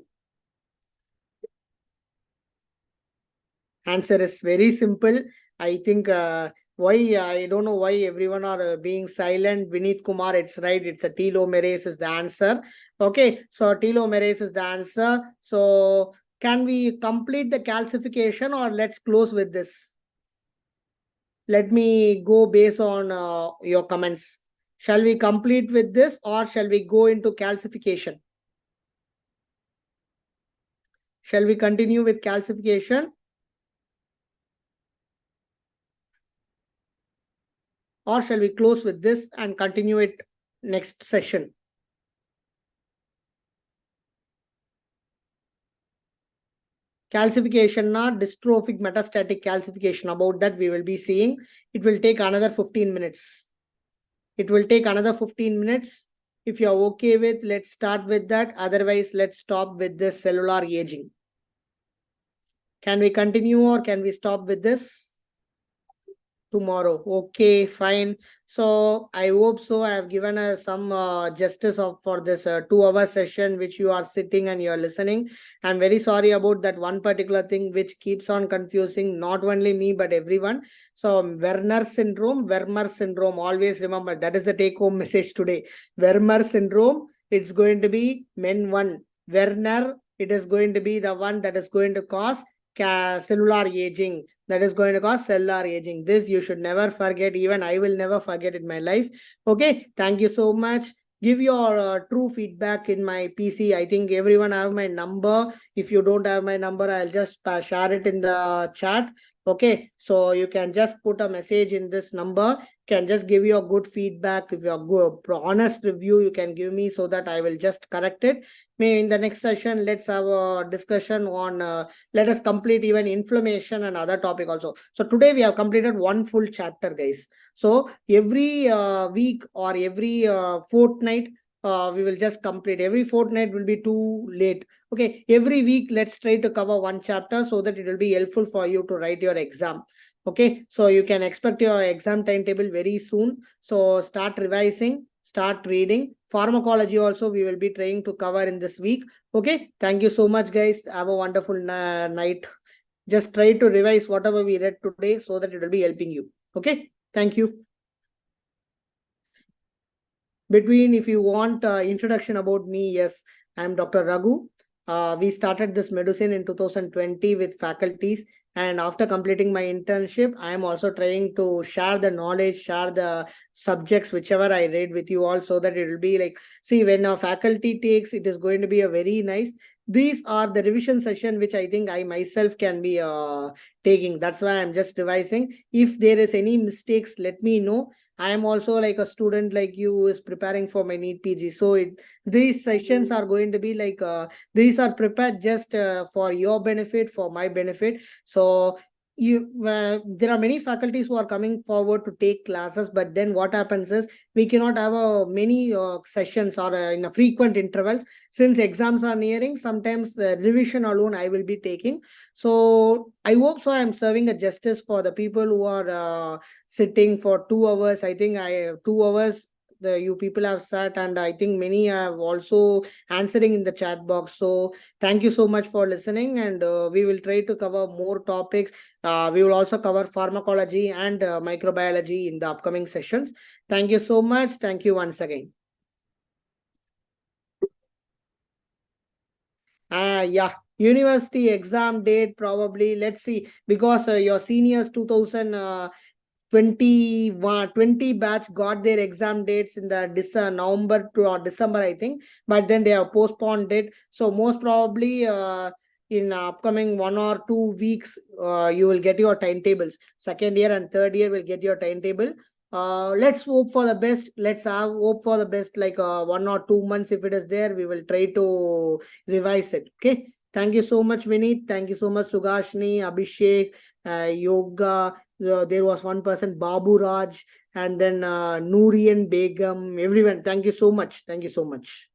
Answer is very simple. I think why, I don't know why everyone are being silent. Vineet Kumar, it's right. It's a telomerase is the answer. Okay, so telomerase is the answer. So can we complete the calcification or let's close with this? Let me go based on your comments. Shall we complete with this or shall we go into calcification? Shall we continue with calcification? Or shall we close with this and continue it next session? Calcification, not dystrophic metastatic calcification. About that we will be seeing. It will take another 15 minutes. It will take another 15 minutes. If you're okay with, let's start with that. Otherwise, let's stop with this cellular aging. Can we continue or can we stop with this? Tomorrow. Okay, fine. So I hope so. I have given some justice for this 2-hour session which you are sitting and you are listening. I'm very sorry about that one particular thing which keeps on confusing not only me but everyone. So Werner syndrome, always remember that is the take-home message today. Werner syndrome, it's going to be men 1. Werner, it is going to be the one that is going to cause cellular aging. That is going to cause cellular aging. This you should never forget. Even I will never forget in my life. Okay, thank you so much. Give your true feedback in my PC. I think everyone have my number. If you don't have my number, I'll just share it in the chat. Okay, so you can just put a message in this number, can just give you a good feedback. If you are good, honest review, you can give me so that I will just correct it. Maybe in the next session, let's have a discussion on, let us complete even inflammation and other topic also. So today we have completed one full chapter, guys. So every week or every fortnight, we will just complete. Every fortnight will be too late. Okay, every week let's try to cover one chapter so that it will be helpful for you to write your exam. Okay, so you can expect your exam timetable very soon. So start revising, start reading. Pharmacology also we will be trying to cover in this week. Okay, thank you so much, guys. Have a wonderful night. Just try to revise whatever we read today so that it will be helping you. Okay, thank you. Between, if you want introduction about me, yes, I'm Dr. Raghu. We started this Medusane in 2020 with faculties, and after completing my internship, I am also trying to share the knowledge, share the subjects whichever I read with you all, so that it will be like, see, when a faculty takes, it is going to be a very nice. These are the revision session which I think I myself can be taking. That's why I'm just revising. If there is any mistakes, let me know. I am also like a student like you who is preparing for my NEET PG. So these sessions are going to be like, these are prepared just for your benefit, for my benefit. So there are many faculties who are coming forward to take classes, but then what happens is we cannot have many sessions or in a frequent intervals. Since exams are nearing, sometimes revision alone I will be taking. So I hope so I'm serving a justice for the people who are sitting for 2 hours. I think 2 hours the you people have sat, and I think many have also answering in the chat box. So thank you so much for listening, and we will try to cover more topics. We will also cover pharmacology and microbiology in the upcoming sessions. Thank you so much. Thank you once again. Yeah, university exam date probably. Let's see, because your seniors 2020 batch got their exam dates in the November to or December, I think, but then they have postponed it. So most probably in upcoming 1 or 2 weeks, you will get your timetables. Second year and third year will get your timetable. Let's hope for the best. Let's have hope for the best, like 1 or 2 months. If it is there, we will try to revise it. Okay, thank you so much, Vineet. Thank you so much, Sugashni, Abhishek, Yoga. There was one person, Babu Raj, and then Noorian Begum. Everyone, thank you so much. Thank you so much.